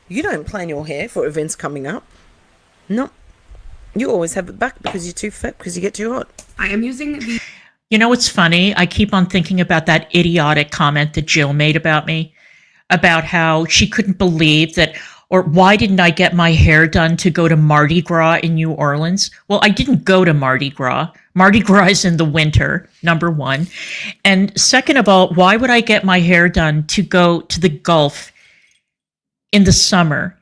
You don't plan your hair for events coming up. No. You always have it back because you're too fat because you get too hot. I am using the You know what's funny? I keep on thinking about that idiotic comment that Jill made about me, about how she couldn't believe that, or why didn't I get my hair done to go to Mardi Gras in New Orleans? Well, I didn't go to Mardi Gras. Mardi Gras is in the winter, number one. And second of all, why would I get my hair done to go to the Gulf in the summer?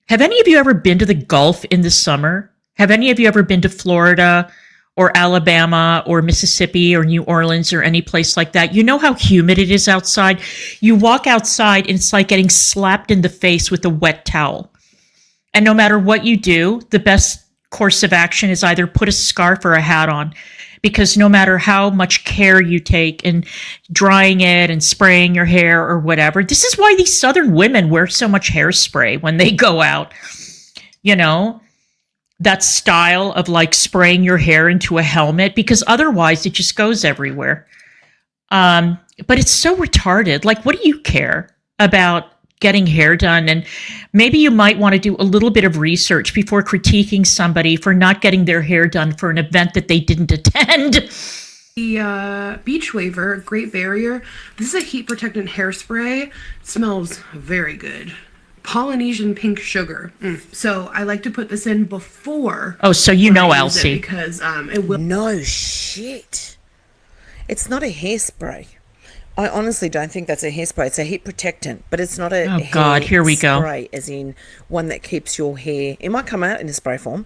Have any of you ever been to the Gulf in the summer? Have any of you ever been to Florida or Alabama or Mississippi or New Orleans or any place like that? You know how humid it is outside? You walk outside and it's like getting slapped in the face with a wet towel. And no matter what you do, the best course of action is either put a scarf or a hat on, because no matter how much care you take in drying it and spraying your hair or whatever, this is why these Southern women wear so much hairspray when they go out. You know, that style of like spraying your hair into a helmet, because otherwise it just goes everywhere. But it's so retarded. Like, what do you care about getting hair done? And maybe you might want to do a little bit of research before critiquing somebody for not getting their hair done for an event that they didn't attend. The Beach Waver Great Barrier. This is a heat protectant hairspray. It smells very good. Polynesian pink sugar. So I like to put this in before. Oh, so you know, I use it, Elsie. because it will. No shit. It's not a hairspray. I honestly don't think that's a hairspray. It's a heat protectant, but it's not a Oh, hair God, here we go. spray, as in one that keeps your hair. It might come out in a spray form,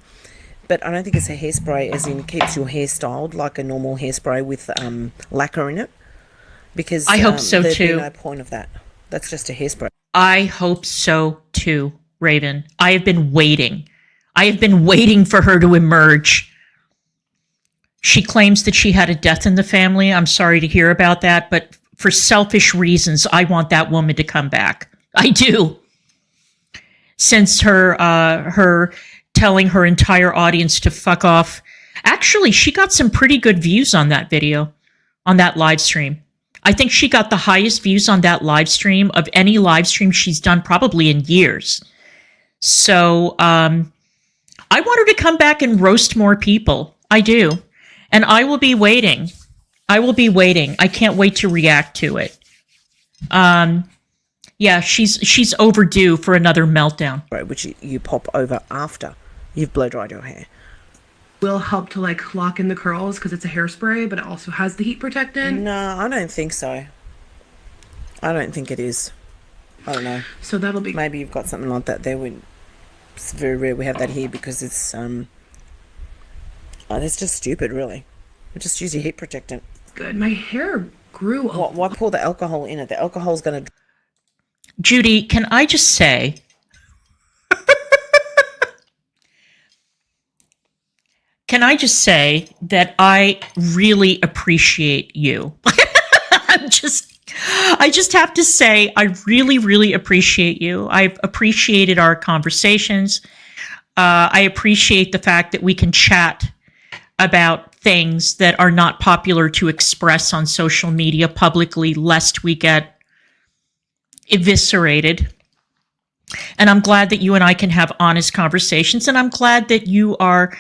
but I don't think it's a hairspray as in keeps your hair styled like a normal hairspray with lacquer in it. Because I hope so, there'd be too. no point of that. That's just a hairspray. I hope so too, Raven. I have been waiting. I have been waiting for her to emerge. She claims that she had a death in the family. I'm sorry to hear about that, but for selfish reasons, I want that woman to come back. I do. Since her telling her entire audience to fuck off. Actually, she got some pretty good views on that video, on that live stream. I think she got the highest views on that live stream of any live stream she's done probably in years. So I want her to come back and roast more people. I do. And I will be waiting. I will be waiting. I can't wait to react to it. Yeah, she's overdue for another meltdown. Which you pop over after you've blow dried your hair. Will help to like lock in the curls because it's a hairspray, but it also has the heat protectant. No, I don't think so. I don't think it is. I don't know. So that'll be Maybe you've got something like that there. It's very rare we have that here because it's it's just stupid, really. We just use your heat protectant. good. My hair grew a Why pour the alcohol in it? The alcohol's going to... Judy, can I just say, that I really appreciate you. I just have to say, I really, really appreciate you. I've appreciated our conversations. I appreciate the fact that we can chat about things that are not popular to express on social media publicly, lest we get eviscerated. And I'm glad that you and I can have honest conversations. And I'm glad that you are...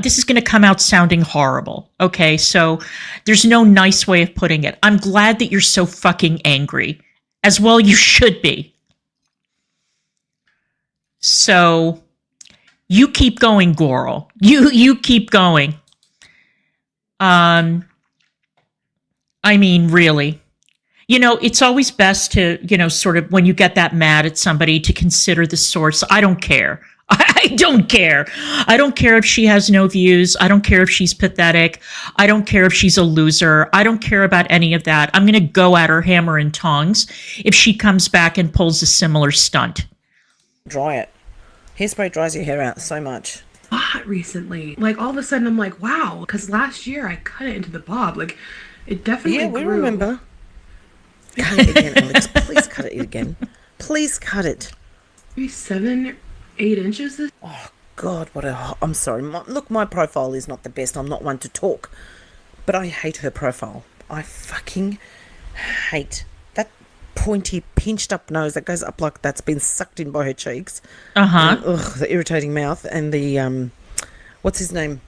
this is going to come out sounding horrible. Okay, so there's no nice way of putting it. I'm glad that you're so fucking angry. As well you should be. So you keep going, Goral. You keep going. I mean, really. You know, it's always best to, sort of when you get that mad at somebody to consider the source. I don't care. I don't care. I don't care if she has no views. I don't care if she's pathetic. I don't care if she's a loser. I don't care about any of that. I'm going to go at her hammer and tongs if she comes back and pulls a similar stunt. Dry it. Hairspray dries your hair out so much. lot recently. Like all of a sudden I'm like, wow, because last year I cut it into the bob. Like it definitely Yeah, we grew. remember. Cut it again, Alex. Please cut it again. Please cut it. Maybe 7, 8 inches this. Oh, God, I'm sorry. Look, my profile is not the best. I'm not one to talk. But I hate her profile. I fucking hate that pointy, pinched up nose that goes up like that's been sucked in by her cheeks. Uh-huh. And, the irritating mouth and the What's his name?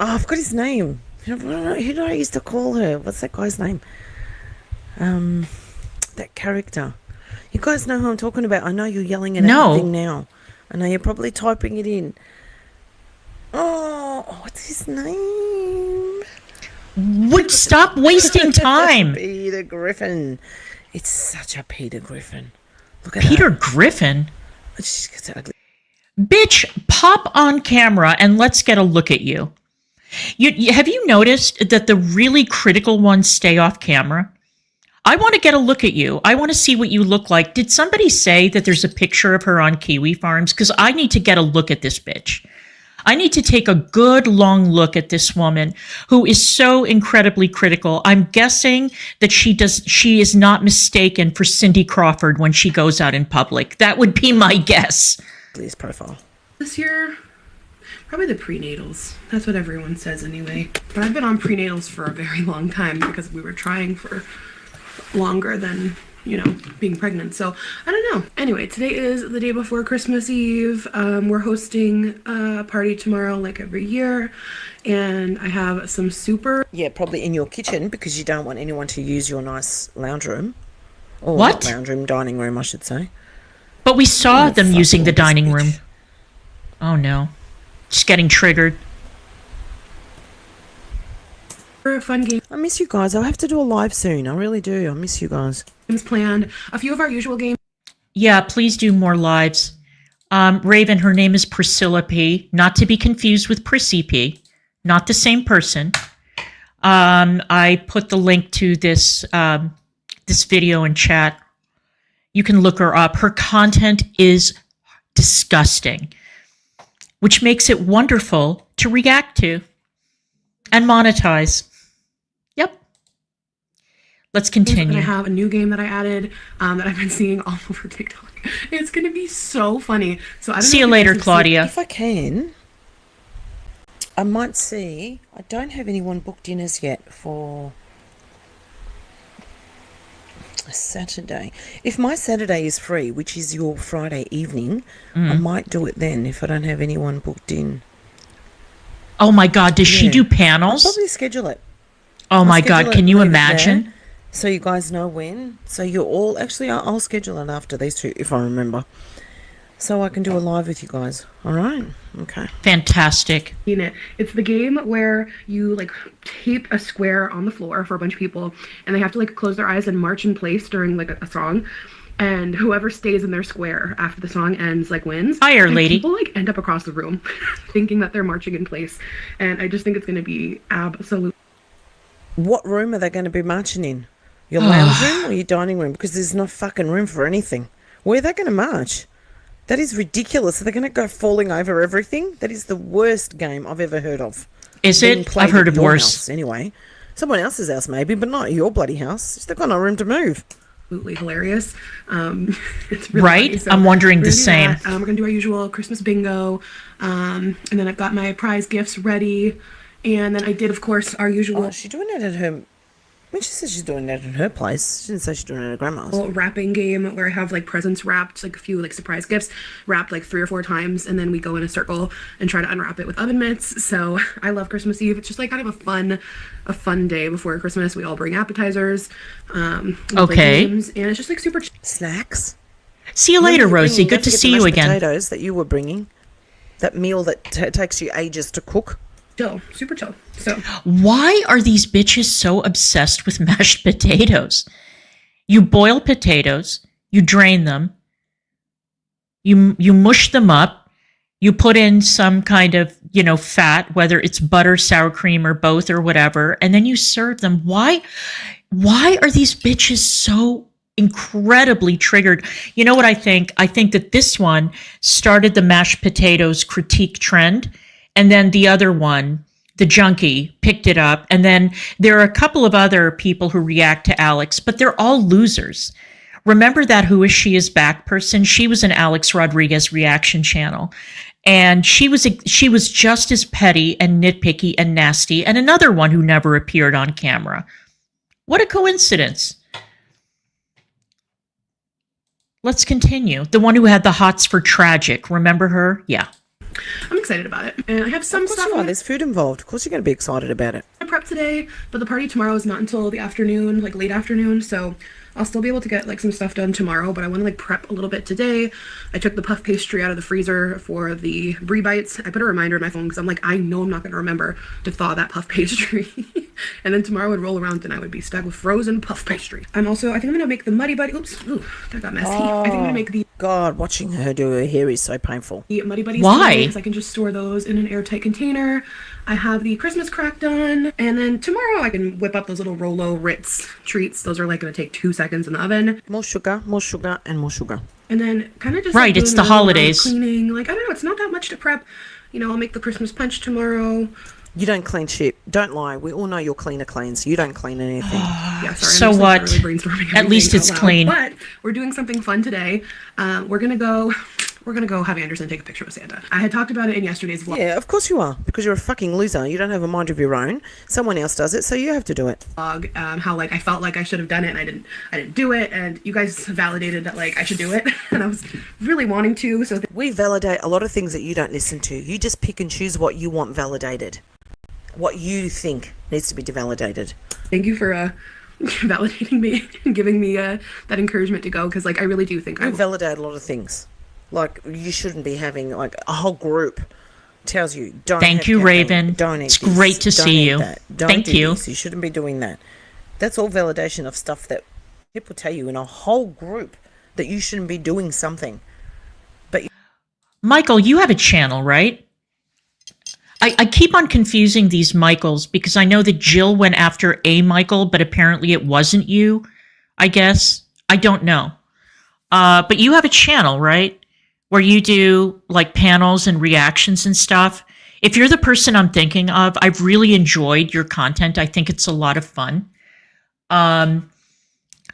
Oh, I've got his name. Who did I used to call her? What's that guy's name? That character. You guys know who I'm talking about. I know you're yelling at everything now. I know you're probably typing it in. Oh, what's his name? Stop wasting time. Peter Griffin. It's such a Peter Griffin. Look at Peter that. Griffin? It's just ugly. Bitch, pop on camera and let's get a look at you. Have you noticed that the really critical ones stay off camera? I want to get a look at you. I want to see what you look like. Did somebody say that there's a picture of her on Kiwi Farms? Because I need to get a look at this bitch. I need to take a good long look at this woman who is so incredibly critical. I'm guessing that she is not mistaken for Cindy Crawford when she goes out in public. That would be my guess. Please profile. This year, probably the prenatals. That's what everyone says anyway. But I've been on prenatals for a very long time because we were trying for longer than, you know, being pregnant. So I don't know. Anyway, today is the day before Christmas Eve. We're hosting a party tomorrow like every year. And I have some super... Yeah, probably in your kitchen because you don't want anyone to use your nice lounge room. Or What? Lounge room, dining room, I should say. But we saw them fuck using the all this dining bitch. room. Oh no. Just getting triggered. a fun games I miss you guys. I'll have to do a live soon. I really do. I miss you guys. planned. A few of our usual games. Yeah, please do more lives. Raven, her name is Priscilla P. Not to be confused with Prissy P. Not the same person. I put the link to this this video in chat. You can look her up. Her content is disgusting, which makes it wonderful to react to and monetize. Yep. Let's And I continue. have a new game that I added that I've been seeing all over TikTok. It's going to be so funny. So I don't See know you if later, guys have Claudia. If I can, I might see. I don't have anyone booked in as yet for a Saturday. If my Saturday is free, which is your Friday evening, I might do it then if I don't have anyone booked in. Oh my God, does she Yeah. do I'll panels? probably schedule it. Oh my I'll schedule God, it can and you leave it imagine? there so you guys know when. So you're all... Actually, I'll schedule it after these two, if I remember. So I can do a live with you guys. All right? Okay. Fantastic. seen it. It's the game where you like tape a square on the floor for a bunch of people and they have to like close their eyes and march in place during like a song. And whoever stays in their square after the song ends like wins. Fire, And lady. people like end up across the room thinking that they're marching in place. And I just think it's going to be absolute. What room are they going to be marching in? Your lounge room or your dining room? Because there's no fucking room for anything. Where are they going to march? That is ridiculous. Are they going to go falling over everything? That is the worst game I've ever heard of. Is Being it? played I've heard at of your worse. house, anyway. Someone else's house maybe, but not your bloody house. They've got no room to move. Absolutely hilarious. It's really Right? funny. So I'm wondering we're the gonna do same. that. We're gonna do our usual Christmas bingo, and then I've got my prize gifts ready, and then I did, of course, our usual Oh, is she doing it at her... When she says she's doing that at her place, she didn't say she's doing it at her grandma's. wrapping game where I have like presents wrapped, like a few like surprise gifts wrapped like 3 or 4 times, and then we go in a circle and try to unwrap it with oven mitts. So I love Christmas Eve. It's just like kind of a fun day before Christmas. We all bring appetizers, we play Okay. games, and it's just like super Snacks? See you later, Remember Rosie. bringing- Good don't to forget see the you mashed again. potatoes that you were bringing. That meal that takes you ages to cook. chill, super chill. So Why are these bitches so obsessed with mashed potatoes? You boil potatoes, you drain them, you mush them up, you put in some kind of, fat, whether it's butter, sour cream, or both or whatever, and then you serve them. Why are these bitches so incredibly triggered? You know what I think? I think that this one started the mashed potatoes critique trend, and then the other one, the junkie, picked it up. And then there are a couple of other people who react to Alex, but they're all losers. Remember that Who Is She Is Back person? She was an Alex Rodriguez reaction channel. And she was just as petty and nitpicky and nasty. And another one who never appeared on camera. What a coincidence. Let's continue. The one who had the hots for tragic. Remember her? Yeah. I'm excited about it. And I have some Of course stuff you are. on There's food involved. Of course you're going to be excited about it. my prep today, but the party tomorrow is not until the afternoon, like late afternoon, so I'll still be able to get like some stuff done tomorrow, but I want to like prep a little bit today. I took the puff pastry out of the freezer for the brie bites. I put a reminder in my phone because I'm like, I know I'm not going to remember to thaw that puff pastry. And then tomorrow would roll around and I would be stuck with frozen puff pastry. I think I'm going to make the Muddy Buddy. Oops, ooh, that got messy. I think I'm going to make the God, watching her do her hair is so painful. Muddy Buddies. Why? Because I can just store those in an airtight container. I have the Christmas crack done. And then tomorrow I can whip up those little Rolo Ritz treats. Those are like going to take 2 seconds in the oven. More sugar, and more sugar. And then kind of just Right, like, it's doing the a little round of holidays. cleaning. Like, I don't know, it's not that much to prep. You know, I'll make the Christmas punch tomorrow. You don't clean shit. Don't lie. We all know your cleaner cleans. You don't clean anything. Yeah, sorry. So I'm just, what? Like, really brainstorming At least everything it's out loud. clean. But we're doing something fun today. We're gonna go have Anderson take a picture with Santa. I had talked about it in yesterday's vlog. Yeah, of course you are. Because you're a fucking loser. You don't have a mind of your own. Someone else does it, so you have to do it. How like I felt like I should have done it and I didn't do it, and you guys validated that like I should do it and I was really wanting to. So We validate a lot of things that you don't listen to. You just pick and choose what you want validated. What you think needs to be validated. thank you for validating me and giving me that encouragement to go, because like I really do think I validate a lot of things. Like, you shouldn't be having like a whole group tells you don't. Thank have you, caffeine, Raven. Don't eat It's this, great to don't see eat you. that, don't Thank do you. this, you shouldn't be doing that. That's all validation of stuff that people tell you in a whole group that you shouldn't be doing something. But Michael, you have a channel, right? I keep on confusing these Michaels because I know that Jill went after a Michael, but apparently it wasn't you, I guess. I don't know. But you have a channel, right? Where you do like panels and reactions and stuff. If you're the person I'm thinking of, I've really enjoyed your content. I think it's a lot of fun.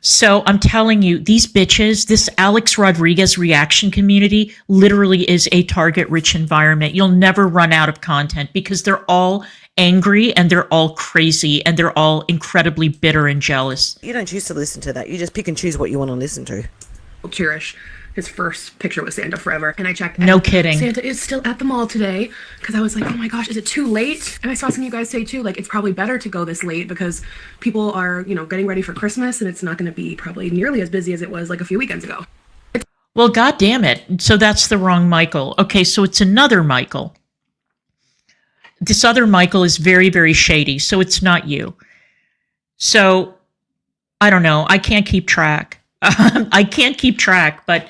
So I'm telling you, these bitches, this Alex Rodriguez reaction community literally is a target-rich environment. You'll never run out of content because they're all angry and they're all crazy and they're all incredibly bitter and jealous. you don't choose to listen to that. You just pick and choose what you want to listen to. cherish his first picture with Santa forever. And I checked. No and kidding. Santa is still at the mall today because I was like, oh my gosh, is it too late? And I saw some of you guys say too, like it's probably better to go this late because people are, you know, getting ready for Christmas and it's not going to be probably nearly as busy as it was like a few weekends ago. Well, God damn it. So that's the wrong Michael. Okay, so it's another Michael. This other Michael is very, very shady, so it's not you. So, I don't know. I can't keep track. I can't keep track, but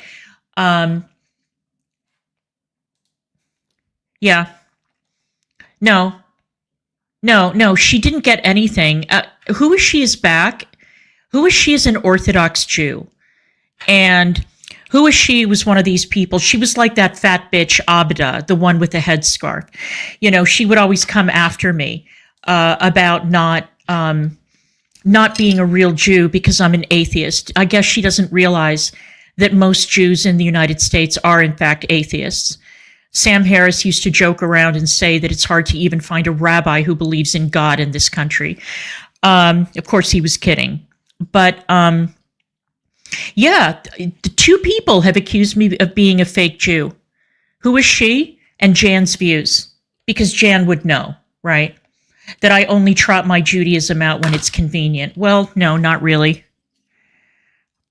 yeah. No, she didn't get anything. Who is she is back? Who is she as an Orthodox Jew? And who is she was one of these people. She was like that fat bitch, Abda, the one with the headscarf. You know, she would always come after me about not being a real Jew because I'm an atheist. I guess she doesn't realize that most Jews in the United States are, in fact, atheists. Sam Harris used to joke around and say that it's hard to even find a rabbi who believes in God in this country. Of course, he was kidding. But, yeah, the two people have accused me of being a fake Jew. Who is she? And Jan's views. Because Jan would know, right? That I only trot my Judaism out when it's convenient. Well, no, not really.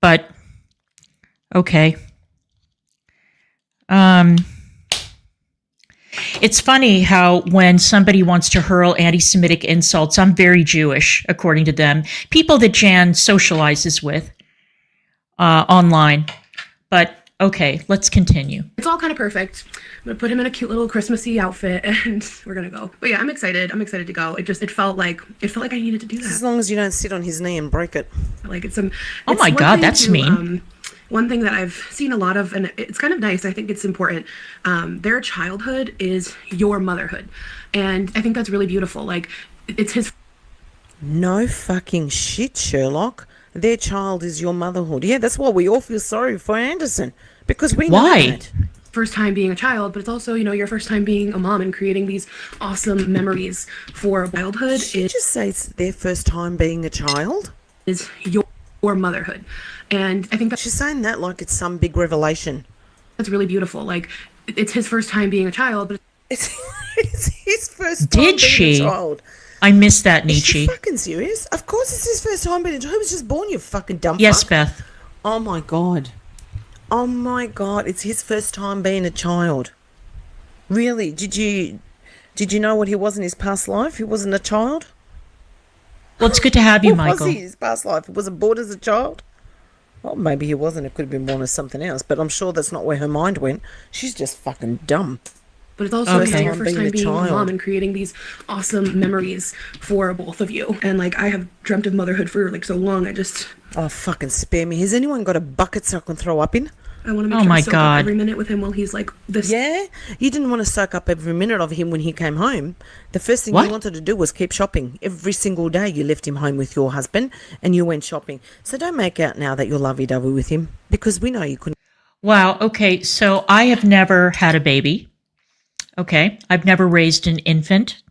But, okay. It's funny how when somebody wants to hurl anti-Semitic insults, I'm very Jewish, according to them. People that Jan socializes with online. But, okay, let's continue. It's all kind of perfect. I'm going to put him in a cute little Christmassy outfit and we're going to go. But yeah, I'm excited. I'm excited to go. It felt like I needed to do that. As long as you don't sit on his knee and break it. Like Oh my God, that's mean. One thing that I've seen a lot of, and it's kind of nice, I think it's important, their childhood is your motherhood. And I think that's really beautiful. Like, it's his... No fucking shit, Sherlock. Their child is your motherhood. Yeah, that's why we all feel sorry for Anderson. Because we know that. First time being a child, but it's also, you know, your first time being a mom and creating these awesome memories for childhood. Did you just say it's their first time being a child? Is your motherhood. And I think that she's saying that like it's some big revelation. That's really beautiful. Like, it's his first time being a child, but It's his first time Did being she? a child. I missed that, Is she Nietzsche. fucking serious? Of course it's his first time being a child. He was just born, you fucking dumb Yes, fuck. Beth. Oh my god. Oh my god, it's his first time being a child. Really? Did you know what he was in his past life? He wasn't a child? Well, it's good to have you, What was Michael. he in his past life? He wasn't born as a child? Well, maybe he wasn't. It could have been born as something else, but I'm sure that's not where her mind went. She's just fucking dumb. it's also Okay. your first time being a child. mom and creating these awesome memories for both of you. And like, I have dreamt of motherhood for like so long. Oh, fucking spare me. Has anyone got a bucket so I can throw up in? I want to make Oh sure my I soak God. up every minute with him while he's like this. Yeah? You didn't want to soak up every minute of him when he came home. The first thing What? you wanted to do was keep shopping. Every single day you left him home with your husband and you went shopping. So don't make out now that you're lovey-dovey with him, because we know you couldn't. Wow. Okay. So I have never had a baby. Okay. I've never raised an infant.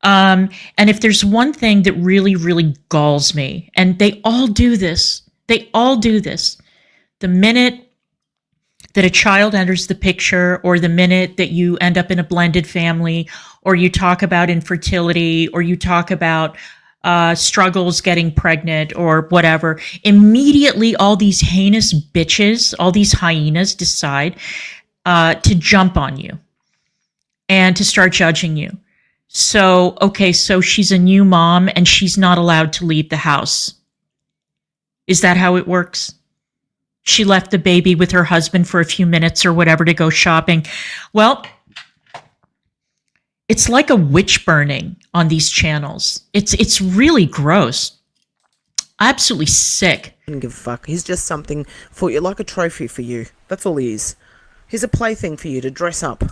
And if there's one thing that really, really galls me, and they all do this, the minute that a child enters the picture, or the minute that you end up in a blended family, or you talk about infertility, or you talk about struggles getting pregnant or whatever, immediately all these heinous bitches, all these hyenas decide to jump on you and to start judging you. So, okay, so she's a new mom and she's not allowed to leave the house. Is that how it works? She left the baby with her husband for a few minutes or whatever to go shopping. Well, it's like a witch burning on these channels. It's really gross. Absolutely sick. Couldn't give a fuck. He's just something for you, like a trophy for you. That's all he is. He's a plaything for you to dress up.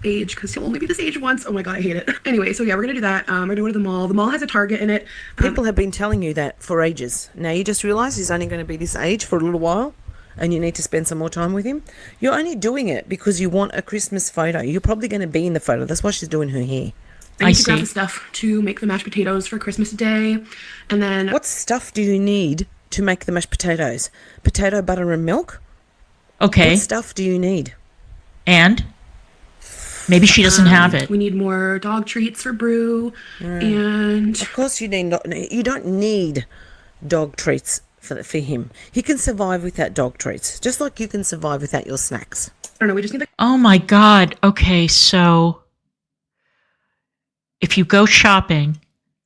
Age, because he'll only be this age once. Oh my god, I hate it. Anyway, so yeah, we're gonna do that. We're going to the mall. The mall has a Target in it. People have been telling you that for ages. Now you just realise he's only going to be this age for a little while and you need to spend some more time with him. You're only doing it because you want a Christmas photo. You're probably going to be in the photo. That's why she's doing her hair. I need to grab the stuff to make the mashed potatoes for Christmas Day. And then What stuff do you need to make the mashed potatoes? Potato, butter and milk? Okay. What stuff do you need? And maybe she doesn't have it. we need more dog treats for Brew. And Of course you don't need dog treats for him. He can survive without dog treats, just like you can survive without your snacks. I don't know, we just need Oh my God. Okay, so if you go shopping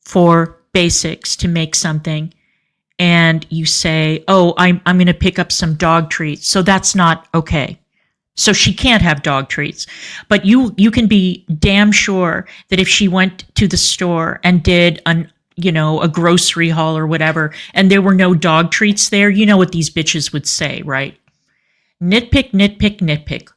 for basics to make something and you say, oh, I'm going to pick up some dog treats, so that's not okay. So she can't have dog treats. But you can be damn sure that if she went to the store and did a grocery haul or whatever, and there were no dog treats there, you know what these bitches would say, right? Nitpick, nitpick, nitpick.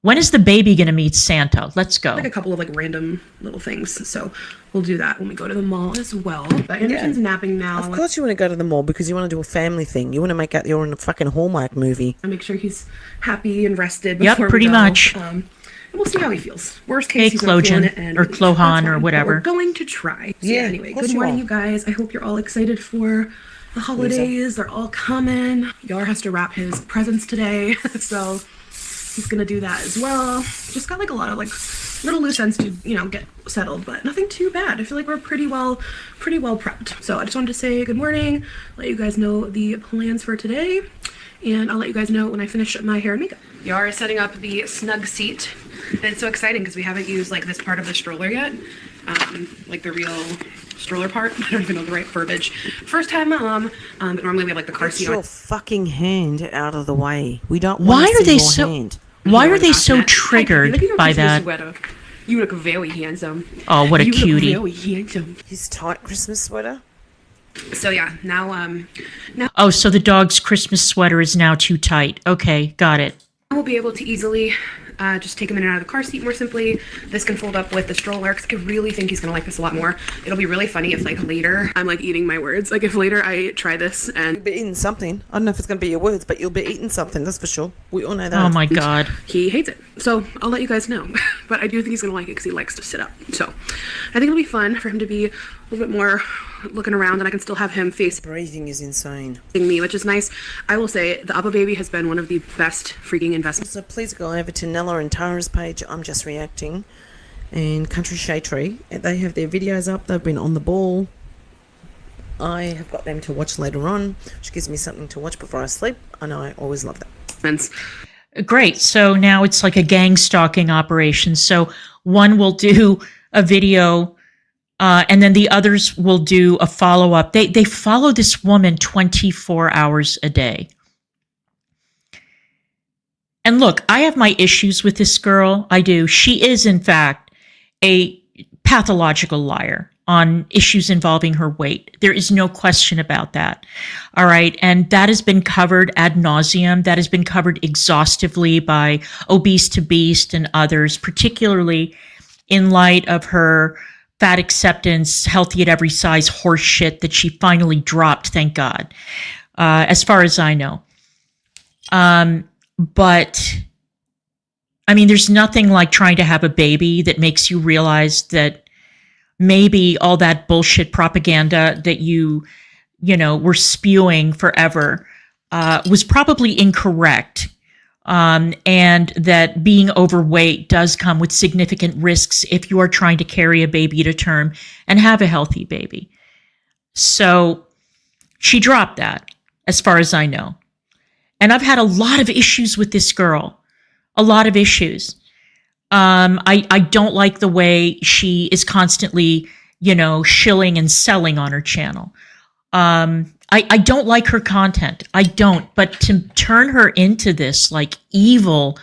When is the baby going to meet Santa? Let's go. like a couple of like random little things. So we'll do that when we go to the mall as well. But Anderson's napping now. Of course you want to go to the mall because you want to do a family thing. You want to make out you're in a fucking Hallmark movie. I make sure he's happy and rested Yep, before pretty we go. much. And we'll see how he feels. Worst Hey, case, he's not feeling Clojan, it. And or that's Clohan, fine, or but whatever. We're going to try. So Yeah, anyway, of course good you morning, are. you guys. I hope you're all excited for the holidays. They're all coming. Yar has to wrap his presents today. So he's gonna do that as well. Just got like a lot of like little loose ends to get settled, but nothing too bad. I feel like we're pretty well prepped. So I just wanted to say good morning, let you guys know the plans for today, and I'll let you guys know when I finish my hair and makeup. Yara is setting up the snug seat, and it's so exciting because we haven't used like this part of the stroller yet, like the real stroller part. I don't even know the right verbiage. First time mom, but normally we have like the car Get seat your on. fucking hand out of the way. We don't Why want to are see they your so? hand. Why are they so Look at triggered your by Christmas that? sweater. You look very handsome. Oh, what a You look cutie. very handsome. His tight Christmas sweater? So yeah, now Oh, so the dog's Christmas sweater is now too tight. Okay, got it. we'll be able to easily just take him in and out of the car seat more simply. This can fold up with the stroller because I really think he's gonna like this a lot more. It'll be really funny if like later I'm like eating my words. Like if later I try this and You'll be eating something. I don't know if it's going to be your words, but you'll be eating something, that's for sure. We all know that. Oh my God. he hates it. So I'll let you guys know. But I do think he's gonna like it because he likes to sit up. So I think it'll be fun for him to be a little bit more looking around, and I can still have him facing Breathing is insane. me, which is nice. I will say the Uppa Baby has been one of the best freaking investments. So please go over to Nella and Tara's page. I'm just reacting. And Country Shade Tree. They have their videos up. They've been on the ball. I have got them to watch later on, which gives me something to watch before I sleep. I know I always love that. Great. So now it's like a gang stalking operation. So one will do a video, and then the others will do a follow-up. They follow this woman 24 hours a day. And look, I have my issues with this girl. I do. She is, in fact, a pathological liar on issues involving her weight. There is no question about that. All right. And that has been covered ad nauseum. That has been covered exhaustively by Obese to Beast and others, particularly in light of her fat acceptance, healthy at every size horse shit that she finally dropped, thank God, as far as I know. But I mean, there's nothing like trying to have a baby that makes you realize that maybe all that bullshit propaganda that you were spewing forever was probably incorrect. And that being overweight does come with significant risks if you are trying to carry a baby to term and have a healthy baby. So she dropped that, as far as I know. And I've had a lot of issues with this girl, a lot of issues. I don't like the way she is constantly, shilling and selling on her channel. I don't like her content. I don't. But to turn her into this like evil,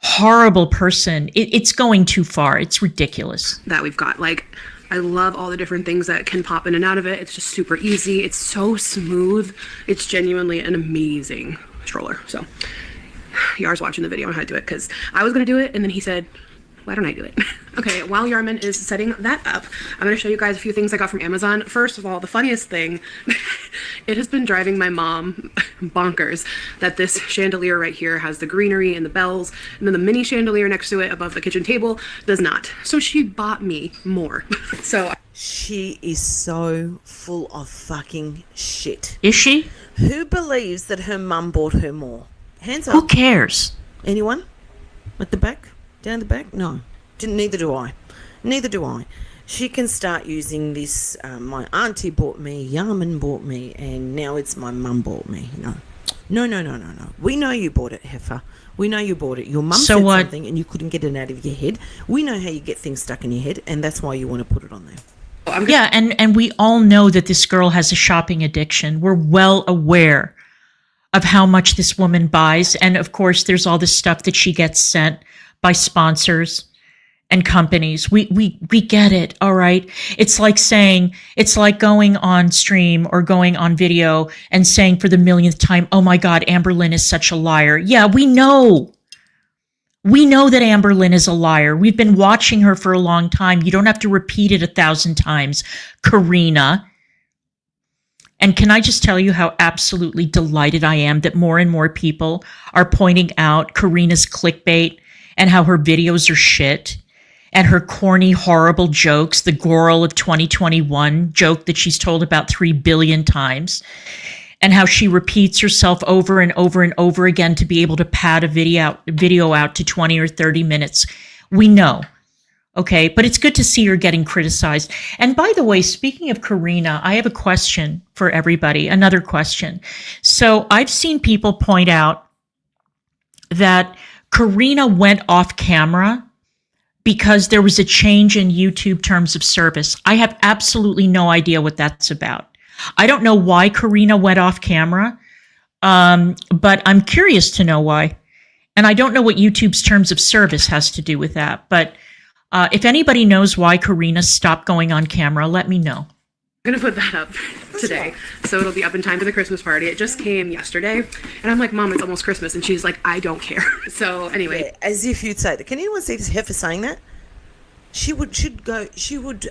horrible person, it's going too far. It's ridiculous. That we've got. Like, I love all the different things that can pop in and out of it. It's just super easy. It's so smooth. It's genuinely an amazing stroller. So Yar's watching the video on how to do it because I was going to do it and then he said, why don't I do it? Okay, while Yarman is setting that up, I'm going to show you guys a few things I got from Amazon. First of all, the funniest thing, it has been driving my mom bonkers that this chandelier right here has the greenery and the bells, and then the mini chandelier next to it above the kitchen table does not. So she bought me more. So she is so full of fucking shit. Is she? Who believes that her mum bought her more? Hands up. Who cares? Anyone? At the back? Down the back? No. Neither do I. Neither do I. She can start using this, my auntie bought me, Yarman bought me, and now it's my mum bought me. No. No. We know you bought it, Heifer. We know you bought it. Your mum said something and you couldn't get it out of your head. We know how you get things stuck in your head, and that's why you want to put it on there. Yeah, and we all know that this girl has a shopping addiction. We're well aware of how much this woman buys. And of course, there's all this stuff that she gets sent by sponsors and companies. We get it, all right? It's like going on stream or going on video and saying for the millionth time, oh my God, Amber Lynn is such a liar. Yeah, we know. We know that Amber Lynn is a liar. We've been watching her for a long time. You don't have to repeat it 1,000 times, Karina. And can I just tell you how absolutely delighted I am that more and more people are pointing out Karina's clickbait and how her videos are shit and her corny, horrible jokes, the girl of 2021 joke that she's told about 3 billion times, and how she repeats herself over and over and over again to be able to pad a video out to 20 or 30 minutes. We know. Okay, but it's good to see her getting criticized. And by the way, speaking of Karina, I have a question for everybody, another question. So I've seen people point out that Karina went off camera because there was a change in YouTube terms of service. I have absolutely no idea what that's about. I don't know why Karina went off camera, but I'm curious to know why. And I don't know what YouTube's terms of service has to do with that, but if anybody knows why Karina stopped going on camera, let me know. I'm going to put that up today, so it'll be up in time for the Christmas party. It just came yesterday, and I'm like, Mom, it's almost Christmas, and she's like, I don't care. So anyway. Yeah, as if you'd say that. Can anyone see this heifer saying that? She would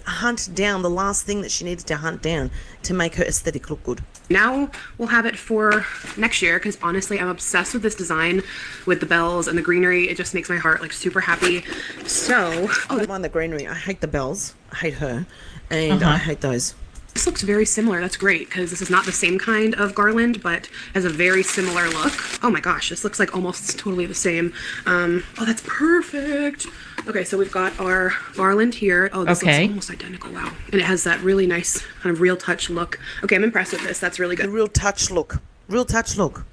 hunt down the last thing that she needed to hunt down to make her aesthetic look good. Now we'll have it for next year, because honestly, I'm obsessed with this design with the bells and the greenery. It just makes my heart like super happy. So, I don't mind the greenery. I hate the bells. I hate her. And I hate those. This looks very similar. That's great because this is not the same kind of garland, but has a very similar look. Oh my gosh, this looks like almost totally the same. Oh, that's perfect. Okay, so we've got our garland here. Oh, this looks almost identical. Wow. And it has that really nice kind of real touch look. Okay, I'm impressed with this. That's really good. The real touch look. Real touch look.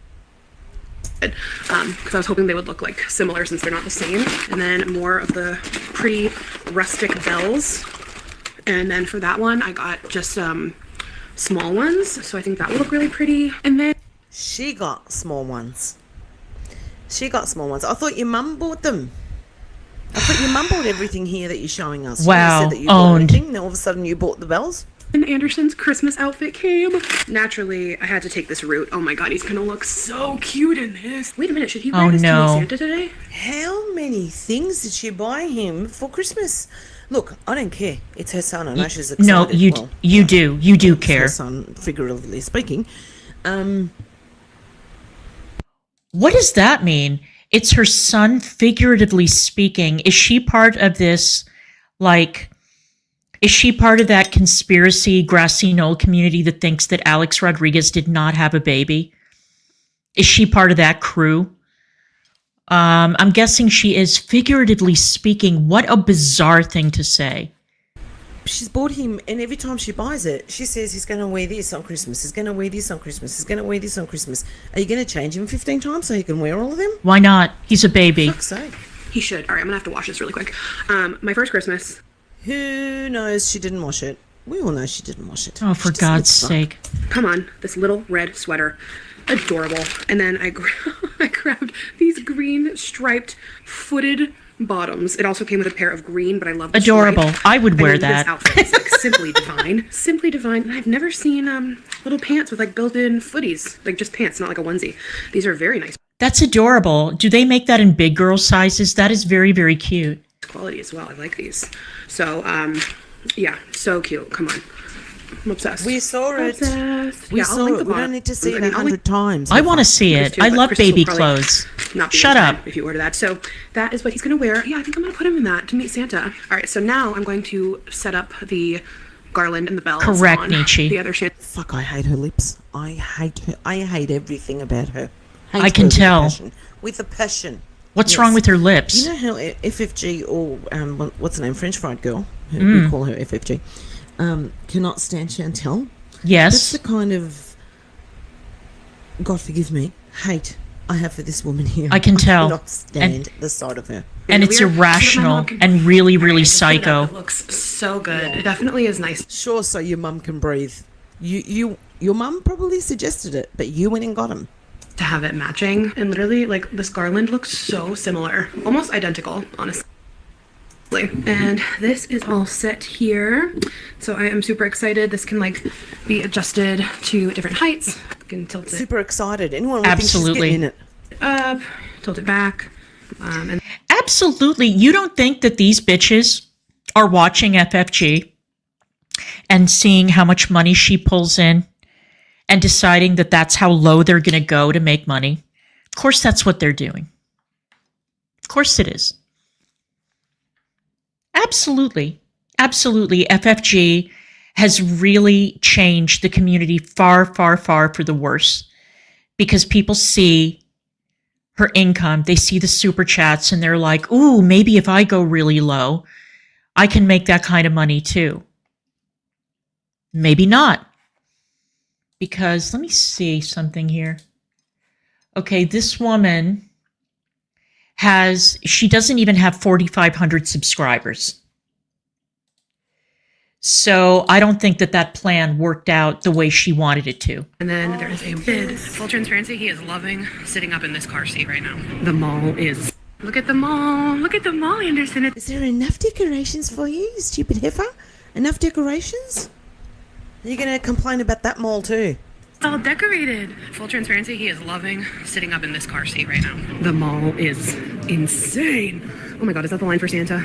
Because I was hoping they would look like similar since they're not the same. And then more of the pretty rustic bells. And then for that one, I got just small ones. So I think that will look really pretty. And then She got small ones. She got small ones. I thought your mum bought them. I thought your mum bought everything here that you're showing us. Wow, You said that you bought owned. everything, then all of a sudden you bought the bells. Anderson's Christmas outfit came. Naturally, I had to take this route. Oh my god, he's gonna look so cute in this. Wait a minute, should he wear this to meet Santa today? How many things did she buy him for Christmas? Look, I don't care. It's her son. I know she's excited. No, you Well, you do. You do it's her care. son, figuratively speaking. What does that mean? It's her son, figuratively speaking. Is she part of this, like, is she part of that conspiracy grassy knoll community that thinks that Alex Rodriguez did not have a baby? Is she part of that crew? I'm guessing she is, figuratively speaking. What a bizarre thing to say. She's bought him, and every time she buys it, she says he's going to wear this on Christmas. He's going to wear this on Christmas. He's going to wear this on Christmas. Are you going to change him 15 times so he can wear all of them? Why not? He's a baby. Fuck's sake. He should. All right, I'm gonna have to wash this really quick. My first Christmas. Who knows she didn't wash it? We all know she didn't wash it. Oh, for She just God's looks fucked. sake. Come on, this little red sweater. Adorable. And then I grabbed these green striped footed bottoms. It also came with a pair of green, but I love the Adorable. stripe. I would wear mean, that. This outfit is like simply divine. Simply divine. And I've never seen little pants with like built-in footies. Like just pants, not like a onesie. These are very nice That's adorable. Do they make that in big girl sizes? That is very, very cute. quality as well. I like these. So, yeah, so cute. Come on. I'm obsessed. We saw it. Obsessed. We Yeah, I'll saw link it. the We don't bottom. need to see I it mean, I'll link 100 times. I want to see Chris it. too, I but love Chris will baby probably clothes. Not be Shut in time up. if you order that. So that is what he's gonna wear. Yeah, I think I'm gonna put him in that to meet Santa. All right, so now I'm going to set up the garland and the bells. Correct, on Nietzsche. The other shit. Fuck, I hate her lips. I hate her. I hate everything about her. Hate I can her with a tell. passion. With a passion. What's Yes. wrong with her lips? You know how FFG or what's her name, French fried girl, we call her FFG, cannot stand Chantel. That's Yes. the kind of, God forgive me, hate I have for this woman here. I can tell. cannot stand the sight of her. And it's Weird. irrational and really, really Just put it up. psycho. It looks so good. It definitely is nice. Sure, so your mum can breathe. Your mum probably suggested it, but you went and got him. To have it matching, and literally like this garland looks so similar, almost identical, honestly. And this is all set here, so I am super excited. This can like be adjusted to different heights. You can tilt it Super excited. Anyone would Absolutely. think she's getting in it. up, tilt it back, and Absolutely. You don't think that these bitches are watching FFG and seeing how much money she pulls in and deciding that that's how low they're going to go to make money? Of course, that's what they're doing. Of course it is. Absolutely. Absolutely. FFG has really changed the community far, far, far for the worse because people see her income. They see the super chats and they're like, ooh, maybe if I go really low, I can make that kind of money too. Maybe not. Because let me see something here. Okay, this woman she doesn't even have 4,500 subscribers. So I don't think that plan worked out the way she wanted it to. and then there is a bid. Full transparency, he is loving sitting up in this car seat right now. The mall is. Look at the mall. Look at the mall, Anderson. Is there enough decorations for you, you stupid heifer? Enough decorations? You're going to complain about that mall too. It's all decorated. Full transparency, he is loving sitting up in this car seat right now. The mall is insane. Oh my god, is that the line for Santa?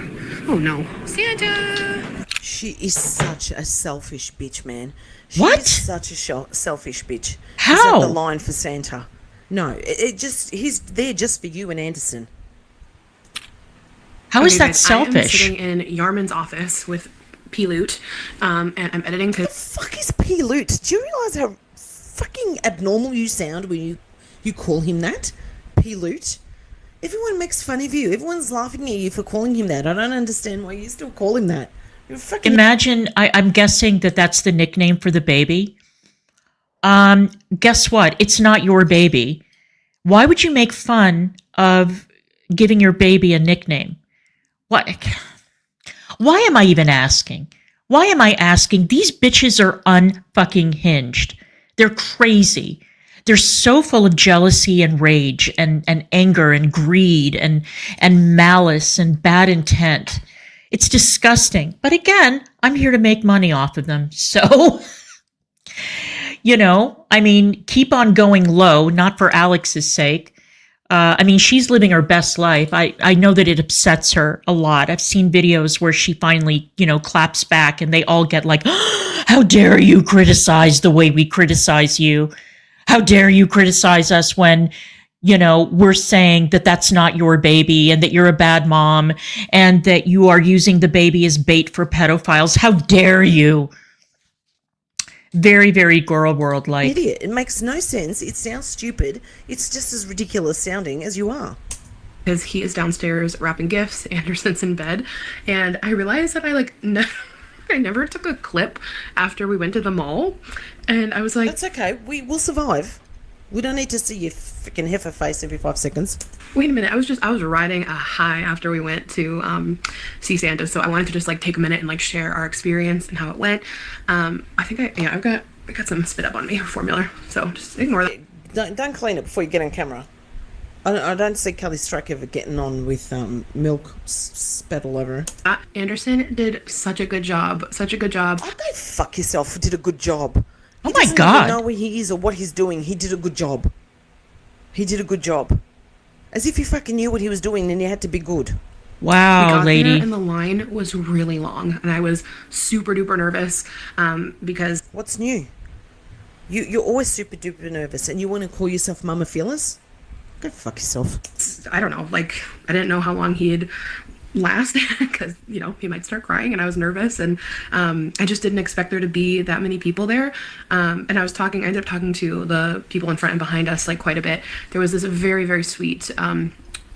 Oh no. Santa! She is such a selfish bitch, man. She What? is such a selfish bitch. Is How? that the line for Santa? No, he's there just for you and Anderson. How is Okay, that guys, I am selfish? sitting in Yarman's office with P-Loot, and I'm editing because Fuck is P-Loot? Do you realize how fucking abnormal you sound when you call him that? P-Loot? Everyone makes fun of you. Everyone's laughing at you for calling him that. I don't understand why you still call him that. You're fucking... Imagine, I'm guessing that that's the nickname for the baby. Guess what? It's not your baby. Why would you make fun of giving your baby a nickname? What? Why am I even asking? Why am I asking? These bitches are unfucking hinged. They're crazy. They're so full of jealousy and rage and anger and greed and malice and bad intent. It's disgusting. But again, I'm here to make money off of them. So, you know, I mean, keep on going low, not for Alex's sake. I mean, she's living her best life. I know that it upsets her a lot. I've seen videos where she finally, you know, claps back and they all get like, oh, how dare you criticize the way we criticize you? How dare you criticize us when, you know, we're saying that that's not your baby and that you're a bad mom and that you are using the baby as bait for pedophiles. How dare you? Very, very girl world like. Idiot. It makes no sense. It sounds stupid. It's just as ridiculous sounding as you are. because he is downstairs wrapping gifts. Anderson's in bed, and I realized that I never took a clip after we went to the mall, and I was like, that's okay. We will survive. We don't need to see your freaking heifer face every 5 seconds. wait a minute, I was riding a high after we went to see Santa, so I wanted to just like take a minute and like share our experience and how it went. I think I got some spit up on me, formula, so just ignore that. Don't clean it before you get on camera. I don't see Kelly Struck ever getting on with milk spat all over her. Anderson did such a good job. Oh, don't fuck yourself. Did a good job. Oh my God. He doesn't even know where he is or what he's doing. He did a good job. As if he fucking knew what he was doing, then he had to be good. Wow, We got lady. there and the line was really long, and I was super duper nervous because What's new? You're always super duper nervous, and you want to call yourself Mama Fearless? Go fuck yourself. I don't know, like I didn't know how long he'd last because he might start crying, and I was nervous, and I just didn't expect there to be that many people there. And I ended up talking to the people in front and behind us like quite a bit. There was this very, very sweet